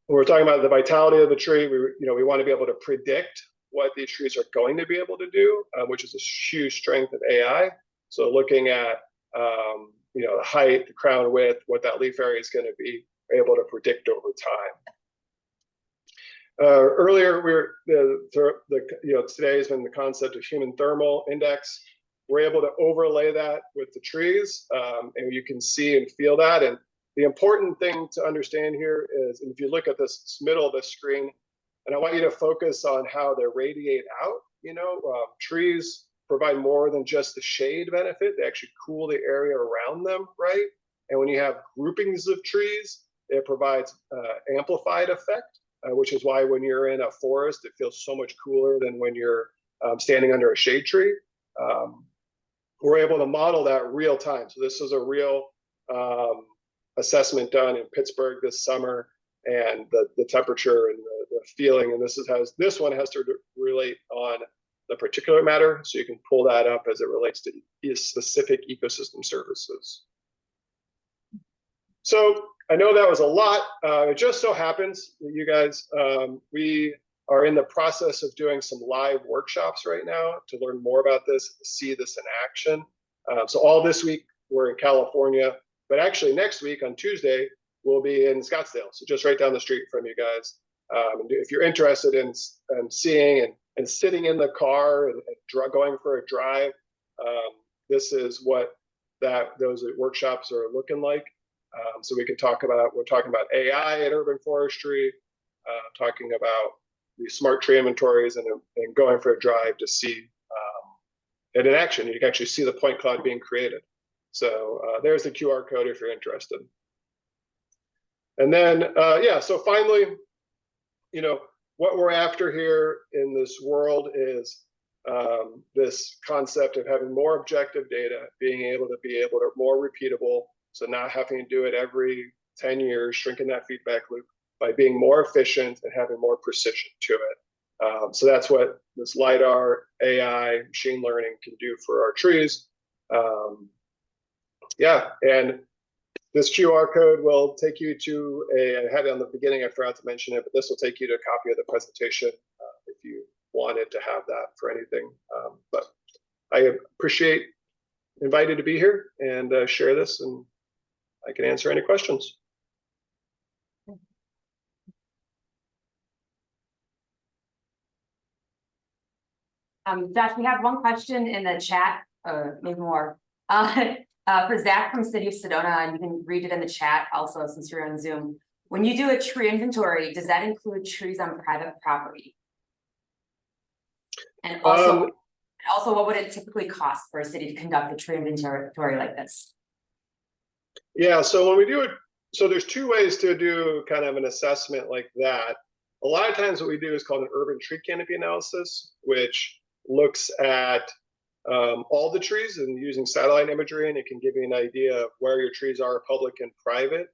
When we're talking about the vitality of the tree, we want to be able to predict what these trees are going to be able to do, which is a huge strength of AI. So looking at the height, the crown width, what that leaf area is going to be, able to predict over time. Earlier, today has been the concept of human thermal index. We're able to overlay that with the trees, and you can see and feel that. And the important thing to understand here is, and if you look at this middle of the screen, and I want you to focus on how they radiate out. Trees provide more than just the shade benefit. They actually cool the area around them, right? And when you have groupings of trees, it provides amplified effect, which is why when you're in a forest, it feels so much cooler than when you're standing under a shade tree. We're able to model that real time. So this is a real assessment done in Pittsburgh this summer, and the temperature and the feeling. And this one has to relate on the particulate matter, so you can pull that up as it relates to specific ecosystem services. So I know that was a lot. It just so happens that you guys, we are in the process of doing some live workshops right now to learn more about this, see this in action. So all this week we're in California, but actually next week on Tuesday, we'll be in Scottsdale. So just right down the street from you guys. If you're interested in seeing and sitting in the car and going for a drive, this is what those workshops are looking like. So we're talking about AI in urban forestry, talking about the smart tree inventories and going for a drive to see it in action. You can actually see the point cloud being created. So there's the QR code if you're interested. And then, so finally, what we're after here in this world is this concept of having more objective data, being able to more repeatable. So not having to do it every 10 years, shrinking that feedback loop by being more efficient and having more precision to it. So that's what this LiDAR, AI, machine learning can do for our trees. And this QR code will take you to I had it on the beginning, I forgot to mention it, but this will take you to a copy of the presentation if you wanted to have that for anything. But I appreciate invited to be here and share this, and I can answer any questions. Josh, we have one question in the chat, maybe more, for Zach from City of Sedona, and you can read it in the chat also since you're on Zoom. When you do a tree inventory, does that include trees on private property? And also, what would it typically cost for a city to conduct a tree inventory like this? Yeah, so when we do it, so there's two ways to do kind of an assessment like that. a lot of times what we do is called an urban tree canopy analysis, which looks at all the trees and using satellite imagery, and it can give you an idea of where your trees are, public and private.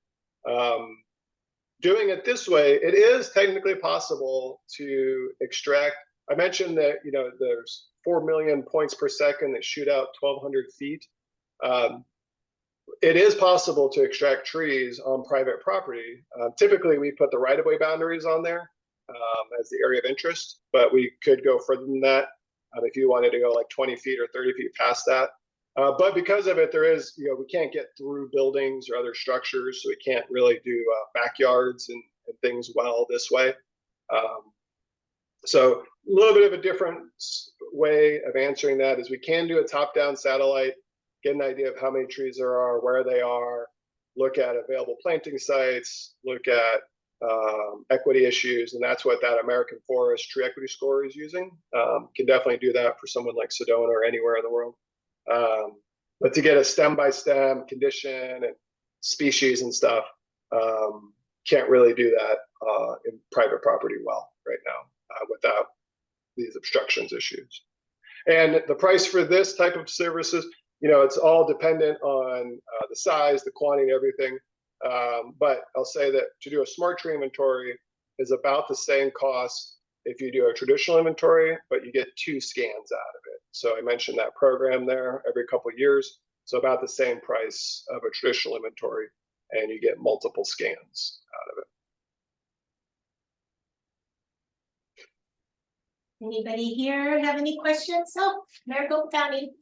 Doing it this way, it is technically possible to extract. I mentioned that, you know, there's 4 million points per second that shoot out 1,200 feet. It is possible to extract trees on private property. Typically, we put the right-of-way boundaries on there as the area of interest, but we could go further than that if you wanted to go like 20 feet or 30 feet past that. But because of it, there is, you know, we can't get through buildings or other structures, so we can't really do backyards and things well this way. So a little bit of a different way of answering that is we can do a top-down satellite, get an idea of how many trees there are, where they are, look at available planting sites, look at equity issues, and that's what that American Forest Tree Equity Score is using. Can definitely do that for someone like Sedona or anywhere in the world. But to get a stem by stem condition and species and stuff, can't really do that in private property well right now without these obstructions issues. And the price for this type of services, you know, it's all dependent on the size, the quantity, everything. But I'll say that to do a smart tree inventory is about the same cost if you do a traditional inventory, but you get 2 scans out of it. So I mentioned that program there every couple of years. So about the same price of a traditional inventory, and you get multiple scans out of it. Anybody here have any questions? So, Maricopa County.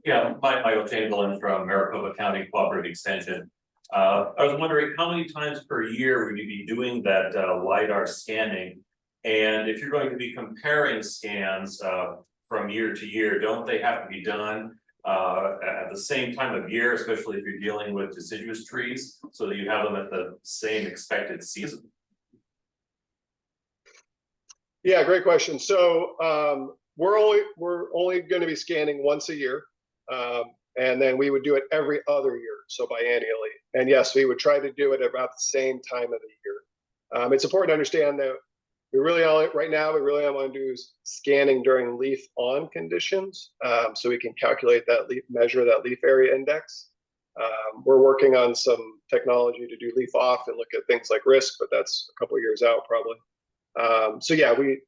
Yeah, Michael Chamberlain from Maricopa County Cooperative Extension. I was wondering how many times per year would you be doing that LiDAR scanning? And if you're going to be comparing scans from year to year, don't they have to be done at the same time of year, especially if you're dealing with deciduous trees, so that you have them at the same expected season? Yeah, great question. So we're only going to be scanning once a year, and then we would do it every other year, so biannually. And yes, we would try to do it about the same time of the year. It's important to understand that we really only want to do is scanning during leaf on conditions, so we can calculate that measure that leaf area index. We're working on some technology to do leaf off and look at things like risk, but that's a couple of years out probably. So yeah, we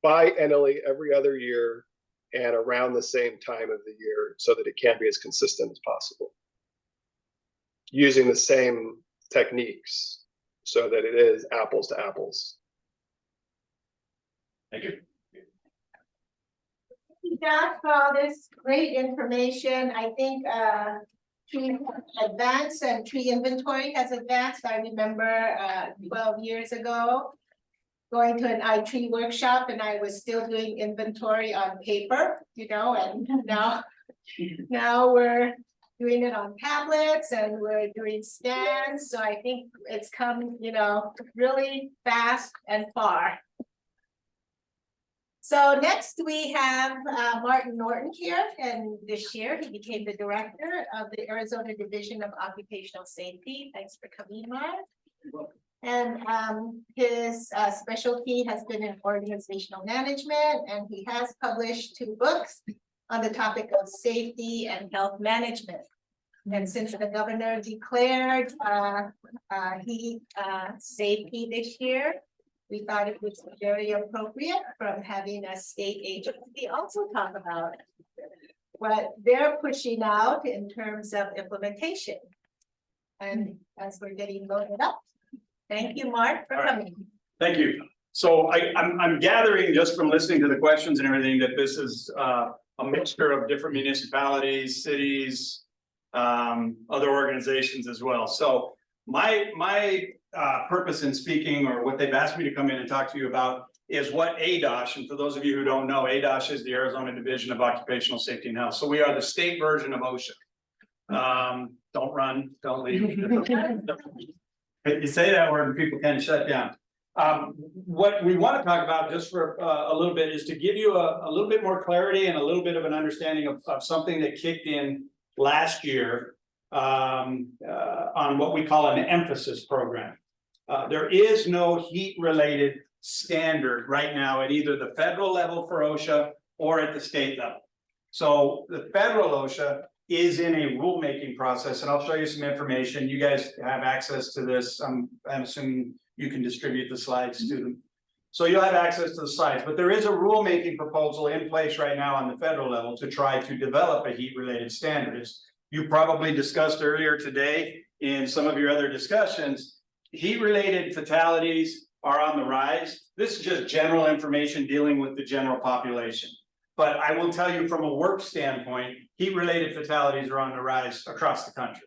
biannually every other year and around the same time of the year so that it can be as consistent as possible. Using the same techniques so that it is apples to apples. Thank you. Thank you, Josh, for all this great information. I think tree advance and tree inventory has advanced. I remember 12 years ago going to an iTree workshop, and I was still doing inventory on paper, you know, and now we're doing it on tablets and we're doing scans. So I think it's come, you know, really fast and far. So next we have Martin Norton here, and this year he became the director of the Arizona Division of Occupational Safety. Thanks for coming, Mark. And his specialty has been in organizational management, and he has published 2 books on the topic of safety and health management. And since the governor declared safety this year, we thought it was very appropriate from having a state agency also talk about what they're pushing out in terms of implementation. And as we're getting loaded up, thank you, Mark, for coming. Thank you. So I'm gathering just from listening to the questions and everything that this is a mixture of different municipalities, cities, other organizations as well. So my purpose in speaking, or what they've asked me to come in and talk to you about, is what ADOSH, and for those of you who don't know, ADOSH is the Arizona Division of Occupational Safety and Health. So we are the state version of OSHA. Don't run, don't leave. You say that word and people kind of shut down. What we want to talk about just for a little bit is to give you a little bit more clarity and a little bit of an understanding of something that kicked in last year on what we call an emphasis program. There is no heat-related standard right now at either the federal level for OSHA or at the state level. So the federal OSHA is in a rulemaking process, and I'll show you some information. You guys have access to this. I'm assuming you can distribute the slides to them. So you'll have access to the slides, but there is a rulemaking proposal in place right now on the federal level to try to develop a heat-related standard. As you probably discussed earlier today in some of your other discussions, heat-related fatalities are on the rise. This is just general information dealing with the general population. But I will tell you from a work standpoint, heat-related fatalities are on the rise across the country.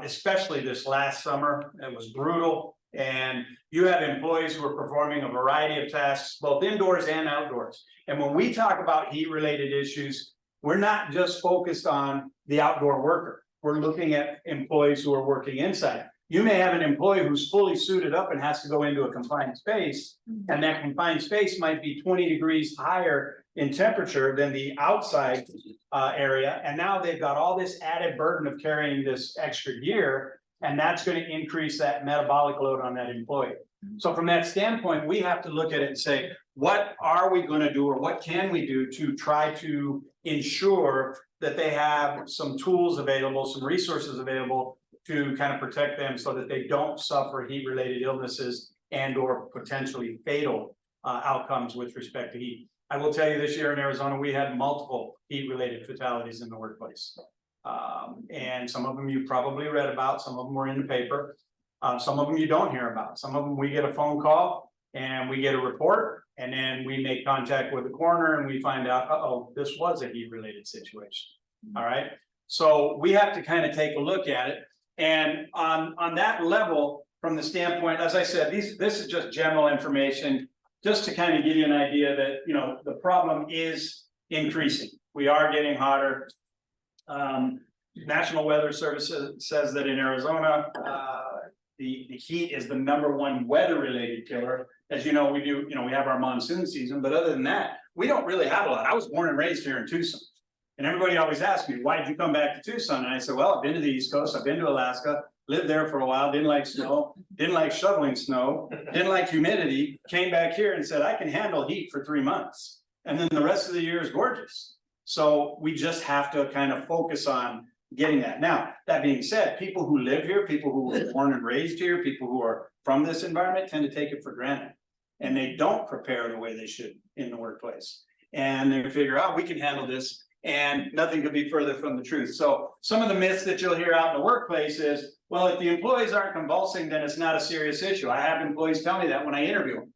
Especially this last summer, it was brutal. And you have employees who are performing a variety of tasks, both indoors and outdoors. And when we talk about heat-related issues, we're not just focused on the outdoor worker. We're looking at employees who are working inside. You may have an employee who's fully suited up and has to go into a confined space, and that confined space might be 20 degrees higher in temperature than the outside area. And now they've got all this added burden of carrying this extra gear, and that's going to increase that metabolic load on that employee. So from that standpoint, we have to look at it and say, what are we going to do, or what can we do to try to ensure that they have some tools available, some resources available to kind of protect them so that they don't suffer heat-related illnesses and or potentially fatal outcomes with respect to heat. I will tell you, this year in Arizona, we had multiple heat-related fatalities in the workplace. And some of them you probably read about, some of them were in the paper. Some of them you don't hear about. Some of them we get a phone call and we get a report, and then we make contact with the coroner and we find out, uh-oh, this was a heat-related situation. All right. So we have to kind of take a look at it. And on that level, from the standpoint, as I said, this is just general information, just to kind of give you an idea that, you know, the problem is increasing. We are getting hotter. National Weather Service says that in Arizona, the heat is the #1 weather-related killer. As you know, we have our monsoon season, but other than that, we don't really have a lot. I was born and raised here in Tucson. And everybody always asks me, why did you come back to Tucson? And I said, well, I've been to the East Coast, I've been to Alaska, lived there for a while, didn't like snow, didn't like shoveling snow, didn't like humidity, came back here and said, I can handle heat for 3 months. And then the rest of the year is gorgeous. So we just have to kind of focus on getting that. Now, that being said, people who live here, people who were born and raised here, people who are from this environment tend to take it for granted. And they don't prepare the way they should in the workplace. And they figure out, we can handle this. And nothing could be further from the truth. So some of the myths that you'll hear out in the workplace is, well, if the employees aren't convulsing, then it's not a serious issue. I have employees tell me that when I interview them.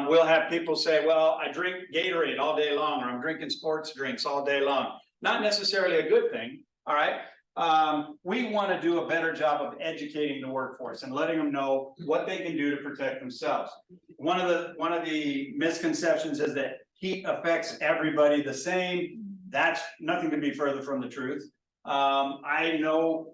We'll have people say, well, I drink Gatorade all day long, or I'm drinking sports drinks all day long. Not necessarily a good thing, all right? We want to do a better job of educating the workforce and letting them know what they can do to protect themselves. One of the misconceptions is that heat affects everybody the same. That's nothing could be further from the truth. I know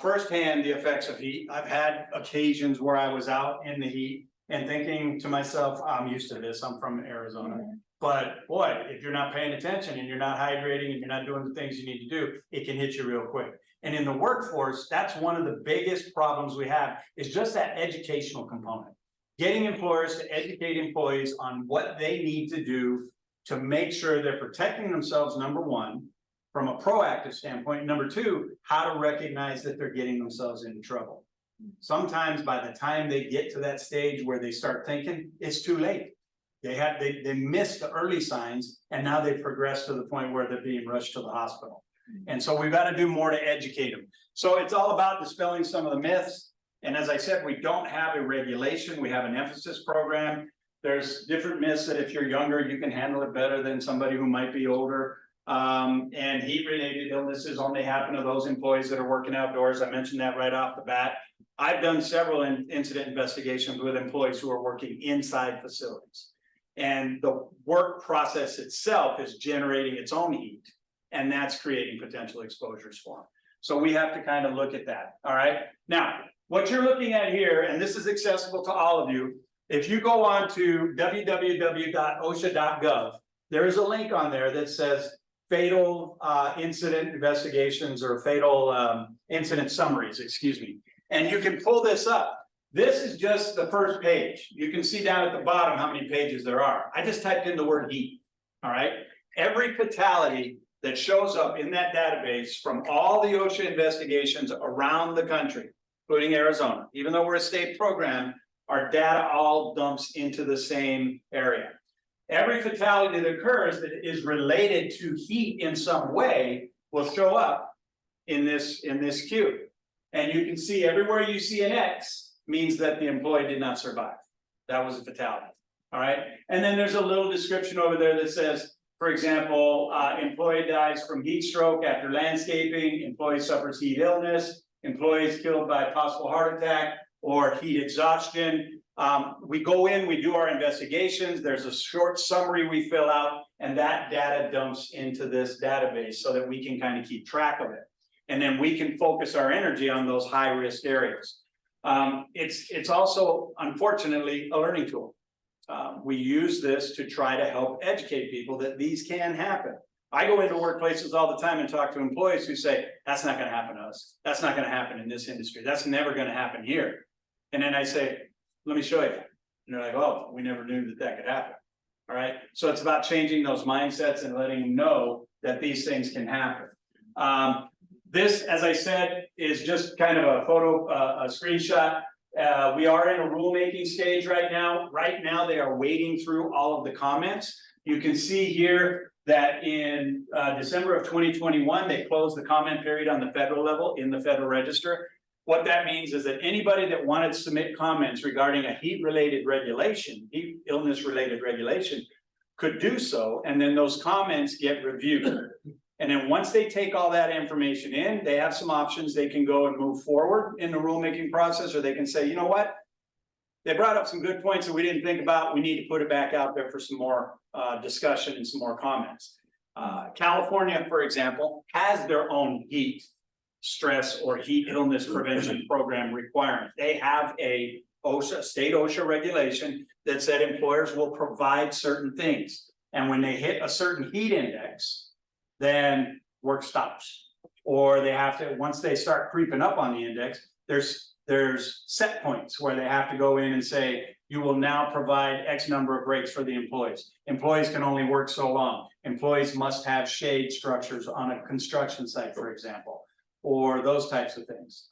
firsthand the effects of heat. I've had occasions where I was out in the heat and thinking to myself, I'm used to this, I'm from Arizona. But boy, if you're not paying attention and you're not hydrating and you're not doing the things you need to do, it can hit you real quick. And in the workforce, that's one of the biggest problems we have, is just that educational component. Getting employers to educate employees on what they need to do to make sure they're protecting themselves, #1, from a proactive standpoint. #2, how to recognize that they're getting themselves into trouble. Sometimes by the time they get to that stage where they start thinking, it's too late. They missed the early signs, and now they've progressed to the point where they're being rushed to the hospital. And so we've got to do more to educate them. So it's all about dispelling some of the myths. And as I said, we don't have a regulation, we have an emphasis program. There's different myths that if you're younger, you can handle it better than somebody who might be older. And heat-related illnesses only happen to those employees that are working outdoors. I mentioned that right off the bat. I've done several incident investigations with employees who are working inside facilities. And the work process itself is generating its own heat, and that's creating potential exposures for them. So we have to kind of look at that, all right? Now, what you're looking at here, and this is accessible to all of you, if you go on to www.osha.gov, there is a link on there that says fatal incident investigations, or fatal incident summaries, excuse me. And you can pull this up. This is just the first page. You can see down at the bottom how many pages there are. I just typed in the word heat, all right? Every fatality that shows up in that database from all the OSHA investigations around the country, including Arizona, even though we're a state program, our data all dumps into the same area. Every fatality that occurs that is related to heat in some way will show up in this queue. And you can see everywhere you see an X means that the employee did not survive. That was a fatality, all right? And then there's a little description over there that says, for example, employee dies from heat stroke after landscaping, employee suffers heat illness, employee is killed by possible heart attack or heat exhaustion. We go in, we do our investigations, there's a short summary we fill out, and that data dumps into this database so that we can kind of keep track of it. And then we can focus our energy on those high-risk areas. It's also, unfortunately, a learning tool. We use this to try to help educate people that these can happen. I go into workplaces all the time and talk to employees who say, that's not gonna happen to us. That's not gonna happen in this industry. That's never gonna happen here. And then I say, let me show you. And they're like, oh, we never knew that that could happen. All right, so it's about changing those mindsets and letting them know that these things can happen. This, as I said, is just kind of a photo, a screenshot. We are in a rulemaking stage right now. Right now, they are wading through all of the comments. You can see here that in December of 2021, they closed the comment period on the federal level in the Federal Register. What that means is that anybody that wanted to submit comments regarding a heat-related regulation, heat illness-related regulation, could do so, and then those comments get reviewed. And then once they take all that information in, they have some options. They can go and move forward in the rulemaking process, or they can say, you know what? They brought up some good points that we didn't think about. We need to put it back out there for some more discussion and some more comments. California, for example, has their own heat stress or heat illness prevention program requirement. They have a OSHA, state OSHA regulation that said employers will provide certain things. And when they hit a certain heat index, then work stops. Or they have to, once they start creeping up on the index, there's set points where they have to go in and say, you will now provide X number of breaks for the employees. Employees can only work so long. Employees must have shade structures on a construction site, for example, or those types of things.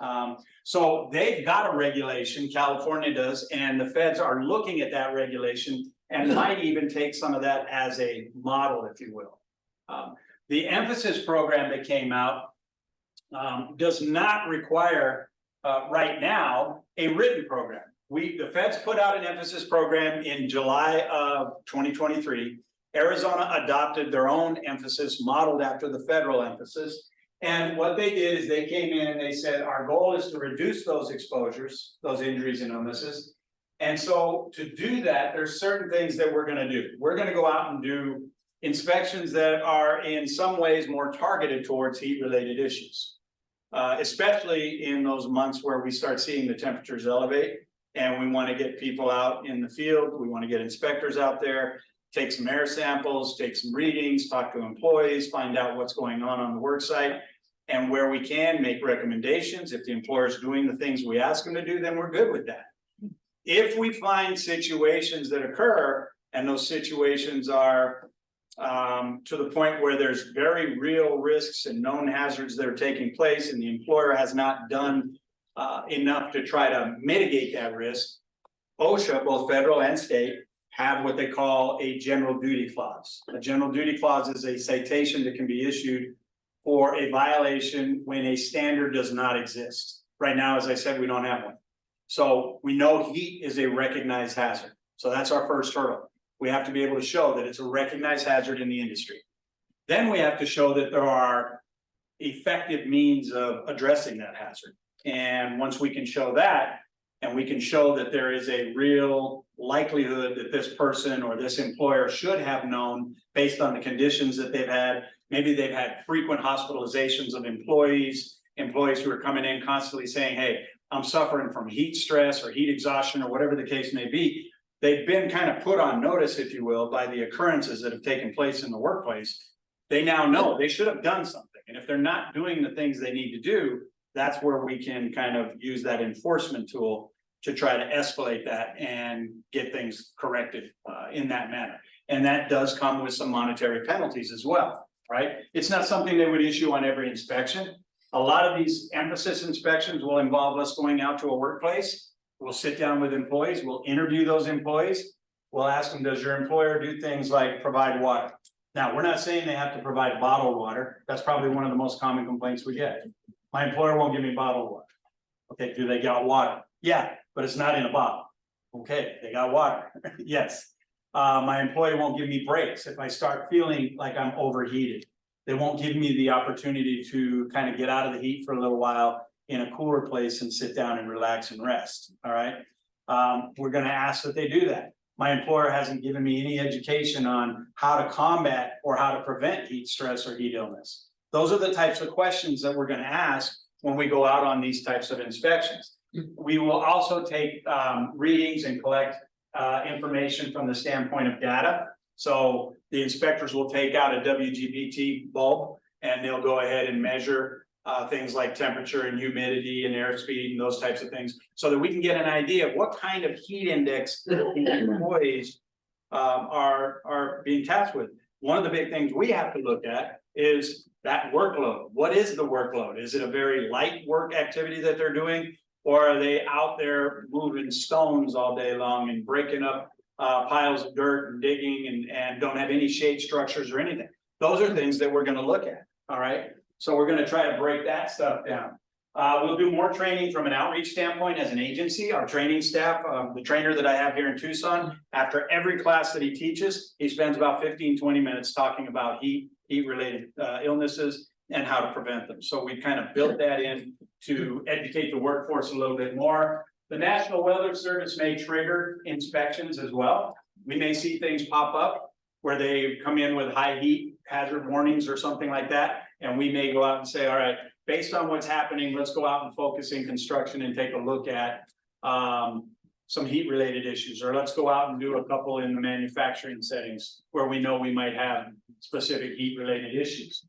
So they've got a regulation, California does, and the feds are looking at that regulation and might even take some of that as a model, if you will. The emphasis program that came out does not require right now a written program. The feds put out an emphasis program in July of 2023. Arizona adopted their own emphasis modeled after the federal emphasis. And what they did is they came in and they said, our goal is to reduce those exposures, those injuries and illnesses. And so to do that, there's certain things that we're gonna do. We're gonna go out and do inspections that are in some ways more targeted towards heat-related issues. Especially in those months where we start seeing the temperatures elevate and we want to get people out in the field. We want to get inspectors out there, take some air samples, take some readings, talk to employees, find out what's going on the work site. And where we can make recommendations. If the employer is doing the things we ask them to do, then we're good with that. If we find situations that occur and those situations are to the point where there's very real risks and known hazards that are taking place and the employer has not done enough to try to mitigate that risk, OSHA, both federal and state, have what they call a general duty clause. A general duty clause is a citation that can be issued for a violation when a standard does not exist. Right now, as I said, we don't have one. So we know heat is a recognized hazard. So that's our first hurdle. We have to be able to show that it's a recognized hazard in the industry. Then we have to show that there are effective means of addressing that hazard. And once we can show that, and we can show that there is a real likelihood that this person or this employer should have known based on the conditions that they've had. Maybe they've had frequent hospitalizations of employees who are coming in constantly saying, hey, I'm suffering from heat stress or heat exhaustion or whatever the case may be. They've been kind of put on notice, if you will, by the occurrences that have taken place in the workplace. They now know they should have done something. And if they're not doing the things they need to do, that's where we can kind of use that enforcement tool to try to escalate that and get things corrected in that manner. And that does come with some monetary penalties as well, right? It's not something they would issue on every inspection. A lot of these emphasis inspections will involve us going out to a workplace. We'll sit down with employees, we'll interview those employees. We'll ask them, does your employer do things like provide water? Now, we're not saying they have to provide bottled water. That's probably one of the most common complaints we get. My employer won't give me bottled water. Okay, do they got water? Yeah, but it's not in a bottle. Okay, they got water. Yes. My employee won't give me breaks if I start feeling like I'm overheated. They won't give me the opportunity to kind of get out of the heat for a little while in a cooler place and sit down and relax and rest. All right. We're going to ask that they do that. My employer hasn't given me any education on how to combat or how to prevent heat stress or heat illness. Those are the types of questions that we're going to ask when we go out on these types of inspections. We will also take readings and collect information from the standpoint of data. So the inspectors will take out a WGBT bulb and they'll go ahead and measure things like temperature and humidity and airspeed and those types of things, so that we can get an idea of what kind of heat index the employees are being tasked with. One of the big things we have to look at is that workload. What is the workload? Is it a very light work activity that they're doing? Or are they out there moving stones all day long and breaking up piles of dirt and digging and don't have any shade structures or anything? Those are things that we're going to look at. All right. So we're going to try to break that stuff down. We'll do more training from an outreach standpoint as an agency. Our training staff, the trainer that I have here in Tucson, after every class that he teaches, he spends about 15-20 minutes talking about heat-related illnesses and how to prevent them. So we kind of built that in to educate the workforce a little bit more. The National Weather Service may trigger inspections as well. We may see things pop up where they come in with high heat hazard warnings or something like that. And we may go out and say, all right, based on what's happening, let's go out and focus in construction and take a look at some heat related issues, or let's go out and do a couple in the manufacturing settings where we know we might have specific heat related issues.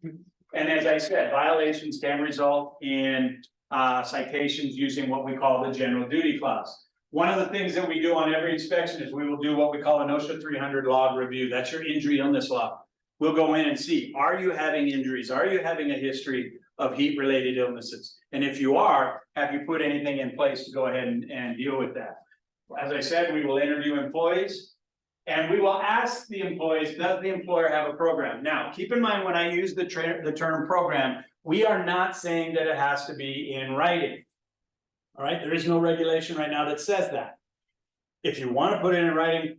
And as I said, violations can result in citations using what we call the general duty clause. One of the things that we do on every inspection is we will do what we call an OSHA 300 log review. That's your injury illness log. We'll go in and see, are you having injuries? Are you having a history of heat related illnesses? And if you are, have you put anything in place to go ahead and deal with that? As I said, we will interview employees and we will ask the employees, does the employer have a program? Now, keep in mind when I use the term program, we are not saying that it has to be in writing. All right, there is no regulation right now that says that. If you want to put it in writing,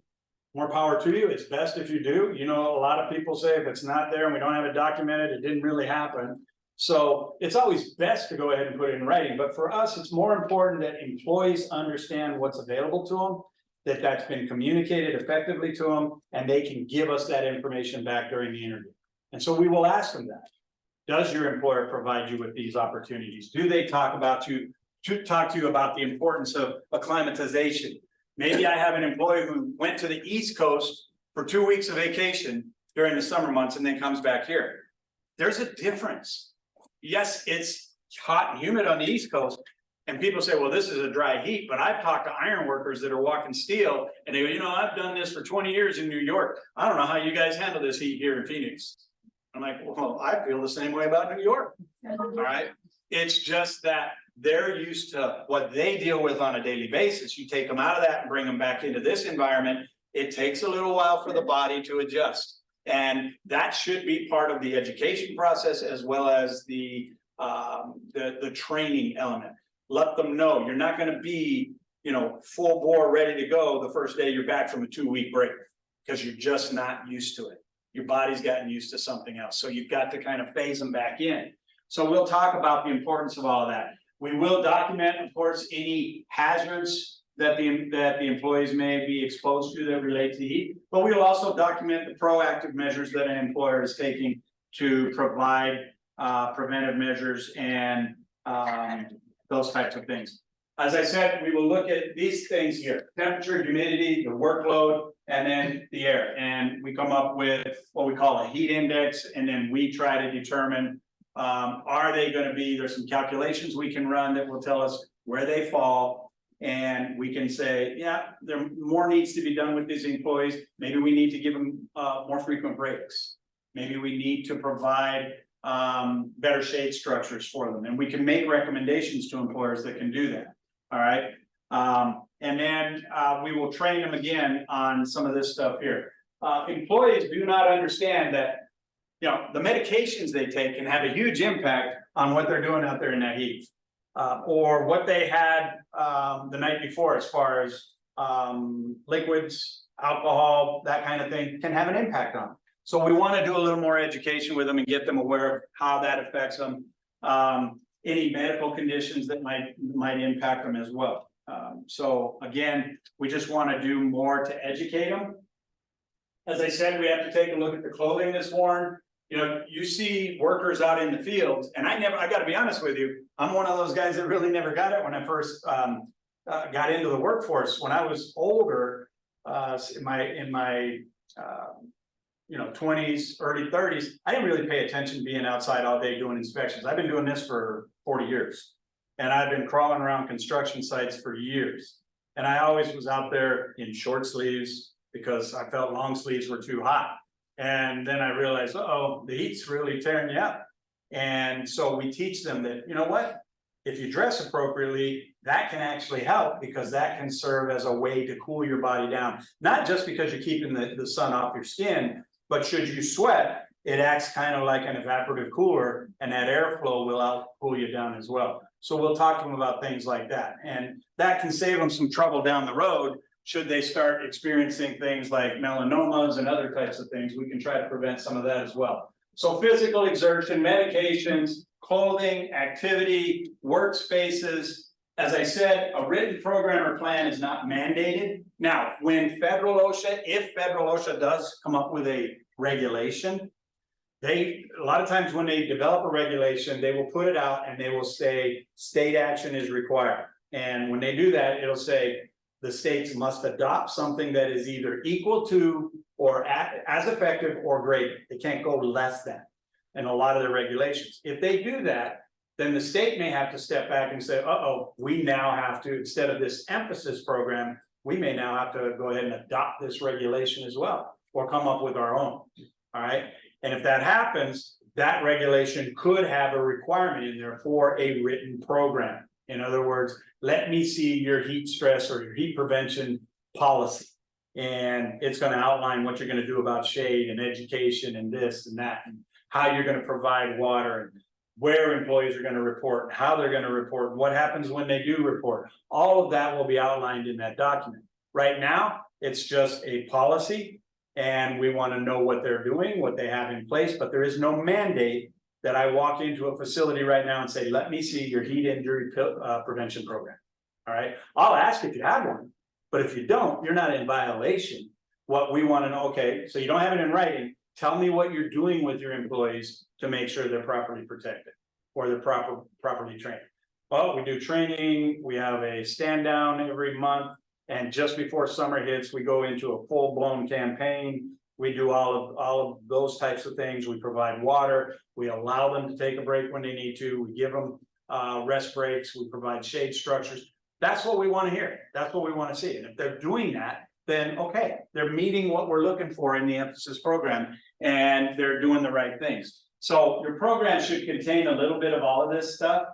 more power to you. It's best if you do. You know, a lot of people say if it's not there and we don't have it documented, it didn't really happen. So it's always best to go ahead and put it in writing. But for us, it's more important that employees understand what's available to them, that that's been communicated effectively to them, and they can give us that information back during the interview. And so we will ask them that. Does your employer provide you with these opportunities? Do they talk to you about the importance of acclimatization? Maybe I have an employee who went to the East Coast for 2 weeks of vacation during the summer months and then comes back here. There's a difference. Yes, it's hot and humid on the East Coast. And people say, well, this is a dry heat, but I've talked to iron workers that are walking steel and they go, you know, I've done this for 20 years in New York. I don't know how you guys handle this heat here in Phoenix. I'm like, well, I feel the same way about New York. All right. It's just that they're used to what they deal with on a daily basis. You take them out of that and bring them back into this environment. It takes a little while for the body to adjust. And that should be part of the education process as well as the training element. Let them know you're not going to be, you know, full bore ready to go the first day you're back from a 2-week break because you're just not used to it. Your body's gotten used to something else. So you've got to kind of phase them back in. So we'll talk about the importance of all of that. We will document, of course, any hazards that the employees may be exposed to that relate to heat, but we will also document the proactive measures that an employer is taking to provide preventive measures and those types of things. As I said, we will look at these things here: temperature, humidity, the workload, and then the air. And we come up with what we call a heat index, and then we try to determine are they going to be, there's some calculations we can run that will tell us where they fall And we can say, yeah, there more needs to be done with these employees. Maybe we need to give them more frequent breaks. Maybe we need to provide better shade structures for them. And we can make recommendations to employers that can do that. All right. And then we will train them again on some of this stuff here. Employees do not understand that, you know, the medications they take can have a huge impact on what they're doing out there in that heat. Or what they had the night before as far as liquids, alcohol, that kind of thing can have an impact on them. So we want to do a little more education with them and get them aware of how that affects them. Any medical conditions that might impact them as well. So again, we just want to do more to educate them. As I said, we have to take a look at the clothing that's worn. You know, you see workers out in the fields, and I got to be honest with you, I'm one of those guys that really never got it when I first got into the workforce. When I was older, in my 20s, early 30s, I didn't really pay attention being outside all day doing inspections. I've been doing this for 40 years, and I've been crawling around construction sites for years. And I always was out there in short sleeves because I felt long sleeves were too hot. And then I realized, uh-oh, the heat's really tearing you up. And so we teach them that, you know what, if you dress appropriately, that can actually help, because that can serve as a way to cool your body down. Not just because you're keeping the sun off your skin, but should you sweat, it acts kind of like an evaporative cooler, and that airflow will cool you down as well. So we'll talk to them about things like that. And that can save them some trouble down the road. Should they start experiencing things like melanomas and other types of things, we can try to prevent some of that as well. So physical exertion, medications, clothing, activity, workspaces. As I said, a written program or plan is not mandated. Now, when if federal OSHA does come up with a regulation, a lot of times when they develop a regulation, they will put it out and they will say state action is required. And when they do that, it'll say the states must adopt something that is either equal to or as effective or greater. They can't go less than in a lot of the regulations. If they do that, then the state may have to step back and say, uh-oh, we now have to, instead of this emphasis program, we may now have to go ahead and adopt this regulation as well, or come up with our own. All right. And if that happens, that regulation could have a requirement in there for a written program. In other words, let me see your heat stress or your heat prevention policy. And it's going to outline what you're going to do about shade and education and this and that, and how you're going to provide water, and where employees are going to report, and how they're going to report, what happens when they do report. All of that will be outlined in that document. Right now, it's just a policy, and we want to know what they're doing, what they have in place, but there is no mandate that I walk into a facility right now and say, let me see your heat injury prevention program. All right. I'll ask if you have one, but if you don't, you're not in violation. What we want to know, okay, so you don't have it in writing, tell me what you're doing with your employees to make sure they're properly protected or they're properly trained. Well, we do training, we have a stand down every month, and just before summer hits, we go into a full-blown campaign. We do all of those types of things. We provide water. We allow them to take a break when they need to. We give them rest breaks. We provide shade structures. That's what we want to hear. That's what we want to see. And if they're doing that, then okay, they're meeting what we're looking for in the emphasis program, and they're doing the right things. So your program should contain a little bit of all of this stuff.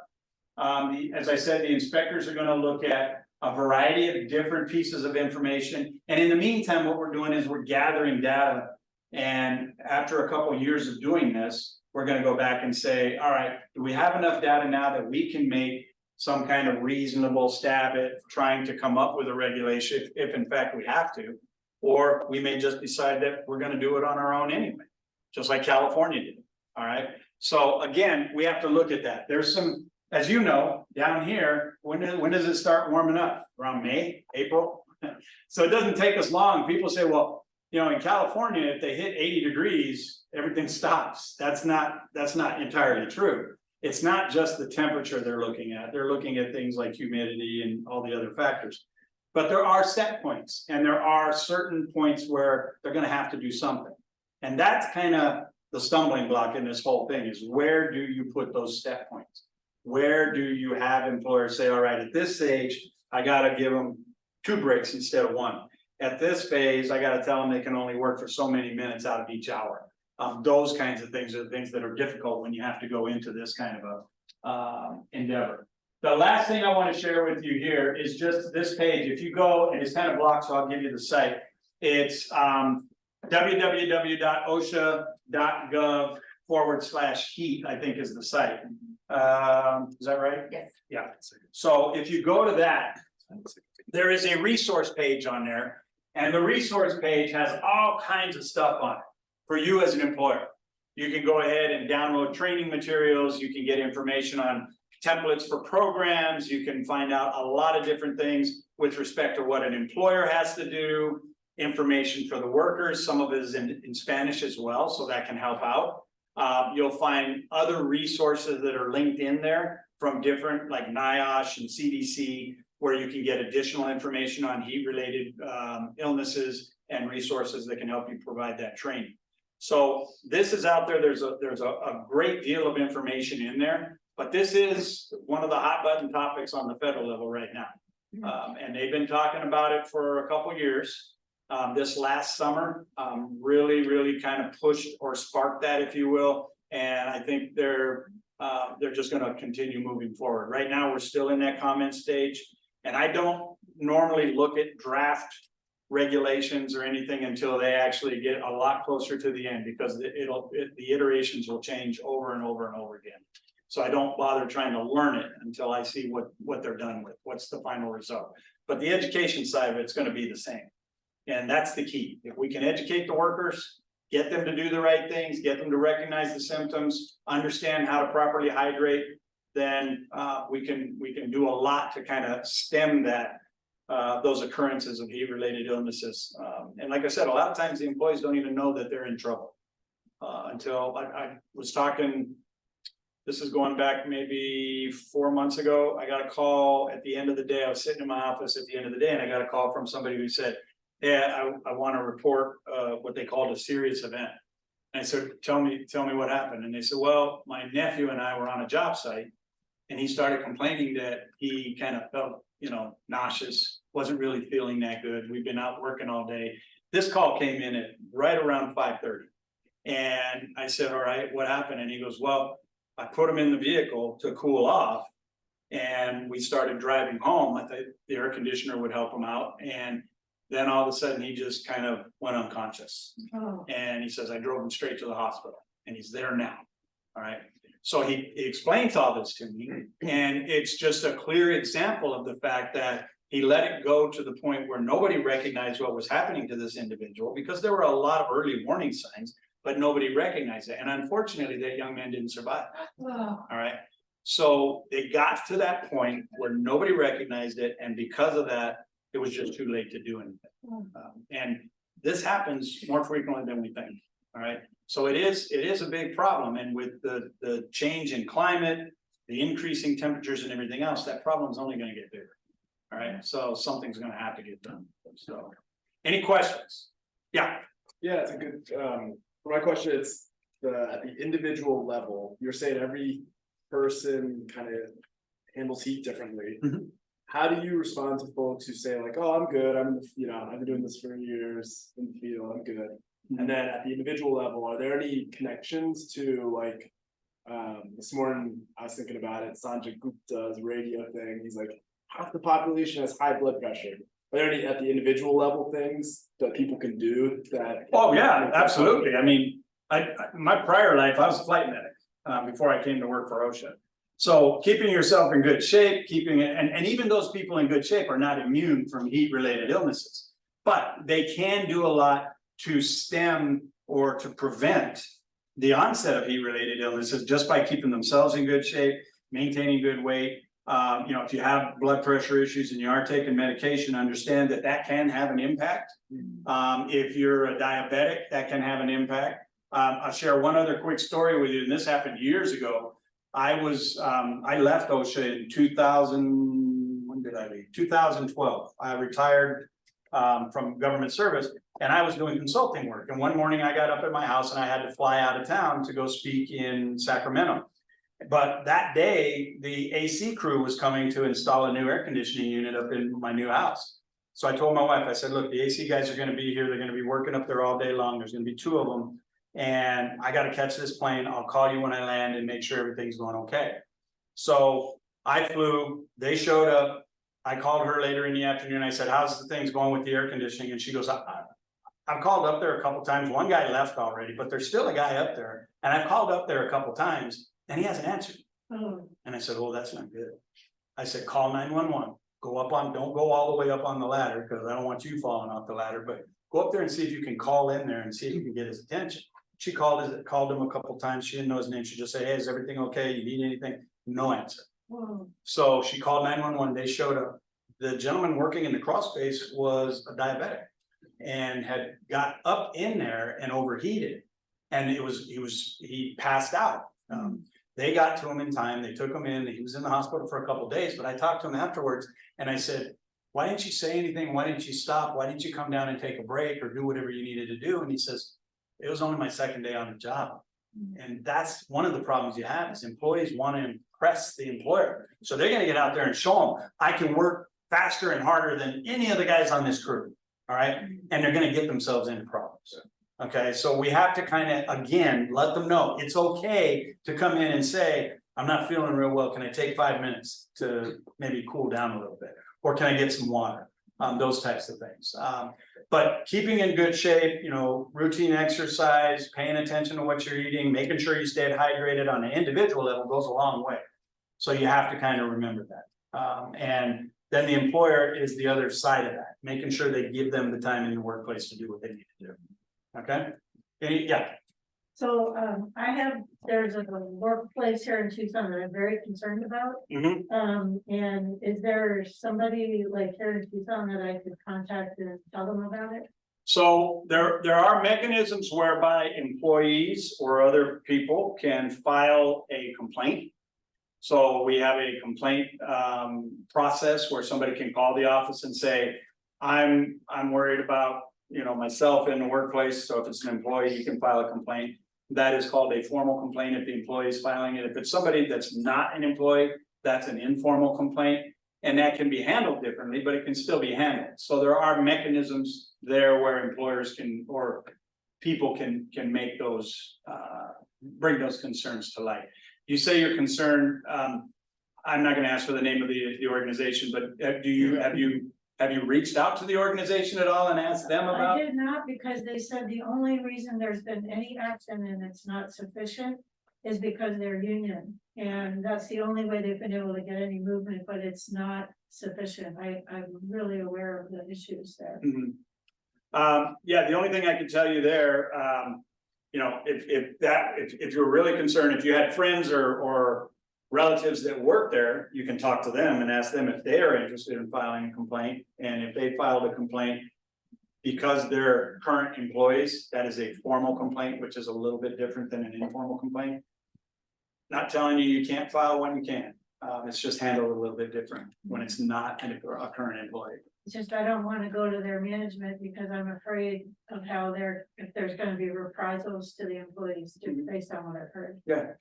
As I said, the inspectors are going to look at a variety of different pieces of information. And in the meantime, what we're doing is we're gathering data. And after a couple of years of doing this, we're going to go back and say, all right, do we have enough data now that we can make some kind of reasonable stab at trying to come up with a regulation if in fact we have to, or we may just decide that we're going to do it on our own anyway, just like California did. All right. So again, we have to look at that. There's some, as you know, down here, when does it start warming up? Around May, April? So it doesn't take us long. People say, well, you know, in California, if they hit 80 degrees, everything stops. That's not entirely true. It's not just the temperature they're looking at. They're looking at things like humidity and all the other factors. But there are set points, and there are certain points where they're going to have to do something. And that's kind of the stumbling block in this whole thing, is where do you put those step points? Where do you have employers say, all right, at this stage, I gotta give them 2 breaks instead of 1. At this phase, I gotta tell them they can only work for so many minutes out of each hour. Those kinds of things are the things that are difficult when you have to go into this kind of a endeavor. The last thing I want to share with you here is just this page. If you go, and it's kind of blocked, so I'll give you the site. It's www.osha.gov/heat, I think is the site. Is that right? Yes. Yeah. So if you go to that, there is a resource page on there, and the resource page has all kinds of stuff on it for you as an employer. You can go ahead and download training materials. You can get information on templates for programs. You can find out a lot of different things with respect to what an employer has to do, information for the workers. Some of it is in Spanish as well, so that can help out. You'll find other resources that are linked in there from different, like NIOSH and CDC, where you can get additional information on heat-related illnesses and resources that can help you provide that training. So this is out there. There's a great deal of information in there, but this is one of the hot button topics on the federal level right now. And they've been talking about it for a couple years. This last summer really kind of pushed or sparked that, if you will. And I think they're just going to continue moving forward. Right now, we're still in that comment stage, and I don't normally look at draft regulations or anything until they actually get a lot closer to the end, because the iterations will change over and over and over again. So I don't bother trying to learn it until I see what they're done with, what's the final result. But the education side of it's going to be the same. And that's the key. If we can educate the workers, get them to do the right things, get them to recognize the symptoms, understand how to properly hydrate, then we can do a lot to kind of stem that those occurrences of heat-related illnesses. And like I said, a lot of times the employees don't even know that they're in trouble until I was talking. This is going back maybe 4 months ago. I got a call at the end of the day. I was sitting in my office at the end of the day, and I got a call from somebody who said, "Yeah, I want to report what they called a serious event." And I said, tell me what happened. And they said, "Well, my nephew and I were on a job site, and he started complaining that he kind of felt, nauseous, wasn't really feeling that good. We've been out working all day." This call came in at right around 5:30. And I said, "All right, what happened?" And he goes, "Well, I put him in the vehicle to cool off, and we started driving home. I thought the air conditioner would help him out. And then all of a sudden he just kind of went unconscious." Oh. And he says, "I drove him straight to the hospital, and he's there now." All right. So he explains all this to me, and it's just a clear example of the fact that he let it go to the point where nobody recognized what was happening to this individual, because there were a lot of early warning signs, but nobody recognized it. And unfortunately, that young man didn't survive. Wow. All right. So they got to that point where nobody recognized it. And because of that, it was just too late to do anything. And this happens more frequently than we think. All right. So it is a big problem. And with the change in climate, the increasing temperatures and everything else, that problem is only going to get bigger. All right. So something's going to have to get done. So any questions? Yeah. Yeah, it's a good, for my question, it's at the individual level, you're saying every person kind of handles heat differently. Mhm. How do you respond to folks who say like, "Oh, I'm good, I've been doing this for years in the field, I'm good." And then at the individual level, are there any connections to like, this morning I was thinking about it, Sanjay Gupta's radio thing, he's like, half the population has high blood pressure. Are there any at the individual level things that people can do that? Oh, yeah, absolutely. I mean, my prior life, I was a flight medic before I came to work for OSHA. So keeping yourself in good shape, and even those people in good shape are not immune from heat-related illnesses, but they can do a lot to stem or to prevent the onset of heat-related illnesses just by keeping themselves in good shape, maintaining good weight. If you have blood pressure issues and you are taking medication, understand that can have an impact. If you're a diabetic, that can have an impact. I'll share one other quick story with you, and this happened years ago. I left OSHA in 2012. I retired from government service, and I was doing consulting work. And one morning I got up at my house and I had to fly out of town to go speak in Sacramento. But that day, the AC crew was coming to install a new air conditioning unit up in my new house. So I told my wife, I said, look, the AC guys are gonna be here, they're gonna be working up there all day long, there's gonna be 2 of them. And I gotta catch this plane, I'll call you when I land and make sure everything's going okay. So I flew, they showed up, I called her later in the afternoon, I said, how's the things going with the air conditioning? And she goes, I've called up there a couple times, one guy left already, but there's still a guy up there. And I've called up there a couple times and he hasn't answered. And I said, oh, that's not good. I said, call 911, go up on, don't go all the way up on the ladder because I don't want you falling off the ladder, but go up there and see if you can call in there and see if you can get his attention. She called him a couple times. She didn't know his name. She just said, hey, is everything okay? You need anything? No answer. So she called 911. They showed up. The gentleman working in the crawl space was a diabetic and had got up in there and overheated. And he passed out. They got to him in time. They took him in. He was in the hospital for a couple of days, but I talked to him afterwards and I said, why didn't you say anything? Why didn't you stop? Why didn't you come down and take a break or do whatever you needed to do? And he says, it was only my 2nd day on the job. And that's one of the problems you have is employees want to impress the employer. So they're going to get out there and show them, I can work faster and harder than any of the guys on this crew. All right. And they're going to get themselves into problems. Okay. So we have to kind of, again, let them know it's okay to come in and say, I'm not feeling real well. Can I take 5 minutes to maybe cool down a little bit? Or can I get some water? Those types of things. But keeping in good shape, you know, routine exercise, paying attention to what you're eating, making sure you stay hydrated on an individual level goes a long way. So you have to kind of remember that. And then the employer is the other side of that, making sure they give them the time in the workplace to do what they need to do. Okay? Yeah. So there's a workplace here in Tucson that I'm very concerned about. And is there somebody like here in Tucson that I could contact and tell them about it? So there are mechanisms whereby employees or other people can file a complaint. So we have a complaint process where somebody can call the office and say, I'm worried about, you know, myself in the workplace. So if it's an employee, you can file a complaint. That is called a formal complaint if the employee is filing it. If it's somebody that's not an employee, that's an informal complaint. And that can be handled differently, but it can still be handled. So there are mechanisms there where employers can, or people can make those, bring those concerns to light. You say you're concerned, I'm not gonna ask for the name of the organization, but have you reached out to the organization at all and asked them about? I did not, because they said the only reason there's been any action and it's not sufficient is because they're union. And that's the only way they've been able to get any movement, but it's not sufficient. I'm really aware of the issues there. Yeah, the only thing I can tell you there, you know, if you're really concerned, if you had friends or relatives that work there, you can talk to them and ask them if they are interested in filing a complaint. And if they filed a complaint because they're current employees, that is a formal complaint, which is a little bit different than an informal complaint. Not telling you can't file one, you can. It's just handled a little bit different when it's not a current employee. It's just, I don't want to go to their management because I'm afraid of how if there's going to be reprisals to the employees based on what I've heard. Yeah,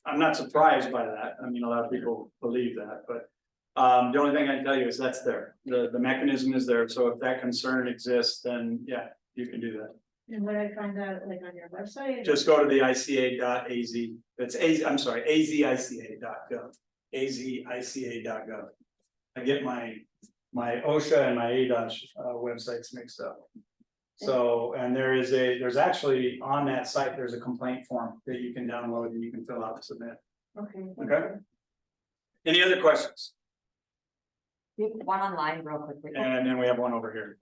I'm not surprised by that. I mean, a lot of people believe that, but the only thing I can tell you is that's there. The mechanism is there. So if that concern exists, then yeah, you can do that. And would I find that like on your website? Just go to the ICA.az. It's azica.gov. azica.gov. I get my OSHA and my ADOSH websites mixed up. So, and there's actually on that site, there's a complaint form that you can download and you can fill out and submit. Okay. Any other questions? We have one online real quickly. And then we have one over here.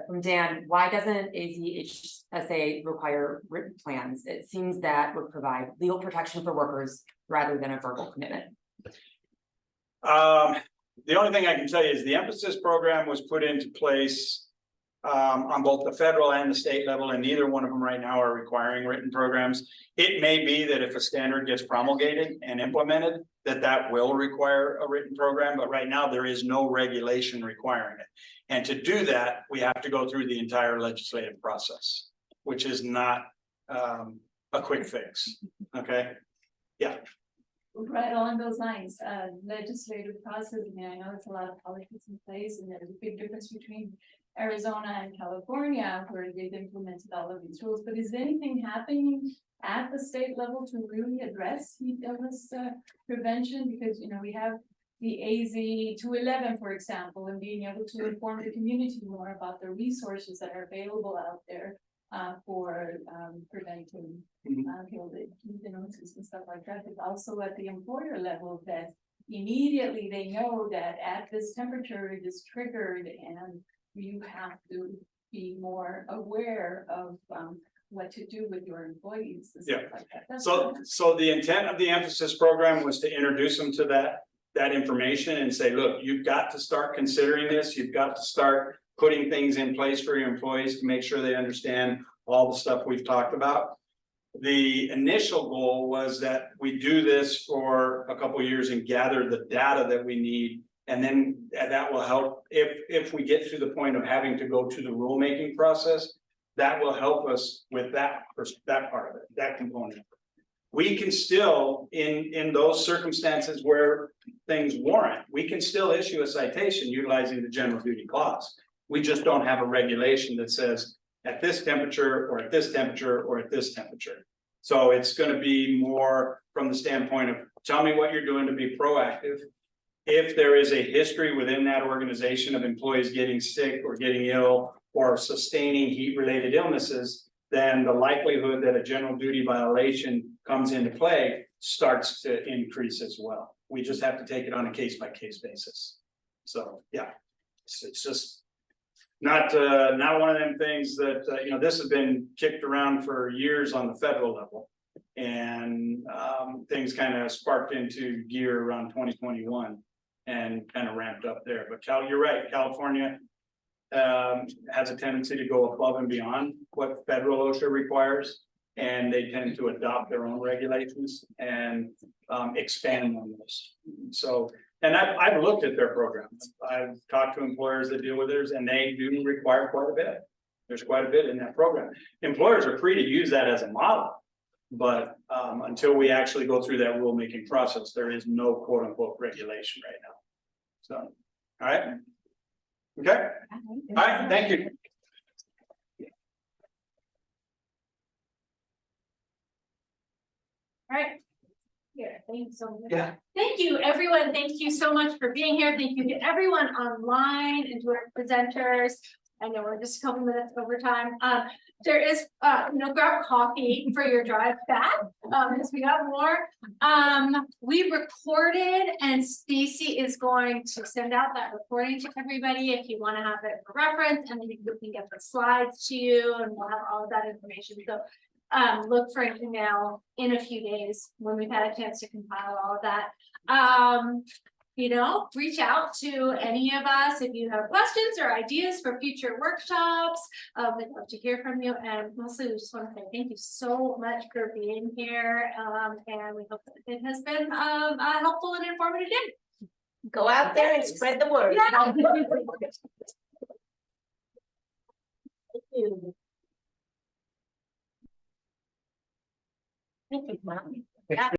From Dan, why doesn't AZHSA require written plans? It seems that would provide legal protection for workers rather than a verbal commitment. The only thing I can tell you is the emphasis program was put into place on both the federal and the state level, and neither one of them right now are requiring written programs. It may be that if a standard gets promulgated and implemented, that will require a written program, but right now there is no regulation requiring it. And to do that, we have to go through the entire legislative process, which is not a quick fix, okay? Yeah, Right along those lines, legislative process, I mean, I know it's a lot of politics in place, and there's a big difference between Arizona and California, where they've implemented all of these rules, but is anything happening at the state level to really address heat illness prevention? Because, you know, we have the AZ 211, for example, and being able to inform the community more about the resources that are available out there for preventing heat illnesses and stuff like that. But also at the employer level, that immediately they know that at this temperature it is triggered, and you have to be more aware of what to do with your employees and stuff like that. That's so the intent of the emphasis program was to introduce them to that information and say, look, you've got to start considering this, you've got to start putting things in place for your employees to make sure they understand all the stuff we've talked about. The initial goal was that we do this for a couple of years and gather the data that we need. And then that will help if we get to the point of having to go to the rulemaking process, that will help us with that part of it, that component. We can still, in those circumstances where things warrant, we can still issue a citation utilizing the general duty clause. We just don't have a regulation that says at this temperature or at this temperature or at this temperature. So it's going to be more from the standpoint of tell me what you're doing to be proactive. If there is a history within that organization of employees getting sick or getting ill or sustaining heat-related illnesses, then the likelihood that a general duty violation comes into play starts to increase as well. We just have to take it on a case-by-case basis. So, yeah, it's just not one of them things that, you know, this has been kicked around for years on the federal level. And things kind of sparked into gear around 2021 and kind of ramped up there. But you're right, California has a tendency to go above and beyond what federal OSHA requires, and they tend to adopt their own regulations and expand on those. So, and I've looked at their programs. I've talked to employers that deal with theirs, and they do require quite a bit. There's quite a bit in that program. Employers are free to use that as a model, but until we actually go through that rulemaking process, there is no quote unquote regulation right now. So, all right. Okay. All right. Thank you. All right. Here, thanks so much. Yeah. Thank you, everyone. Thank you so much for being here. Thank you to everyone online and to our presenters. I know we're just a couple minutes over time. There is, grab coffee for your drive back, because we got more. We recorded, and Stacy is going to send out that recording to everybody if you want to have it for reference, and then we can get the slides to you, and we'll have all of that information. So look for an email in a few days when we've had a chance to compile all of that. Reach out to any of us if you have questions or ideas for future workshops. We'd love to hear from you, and mostly we just want to say thank you so much for being here, and we hope that it has been a helpful and informative day. Go out there and spread the word. Yeah. Thank you.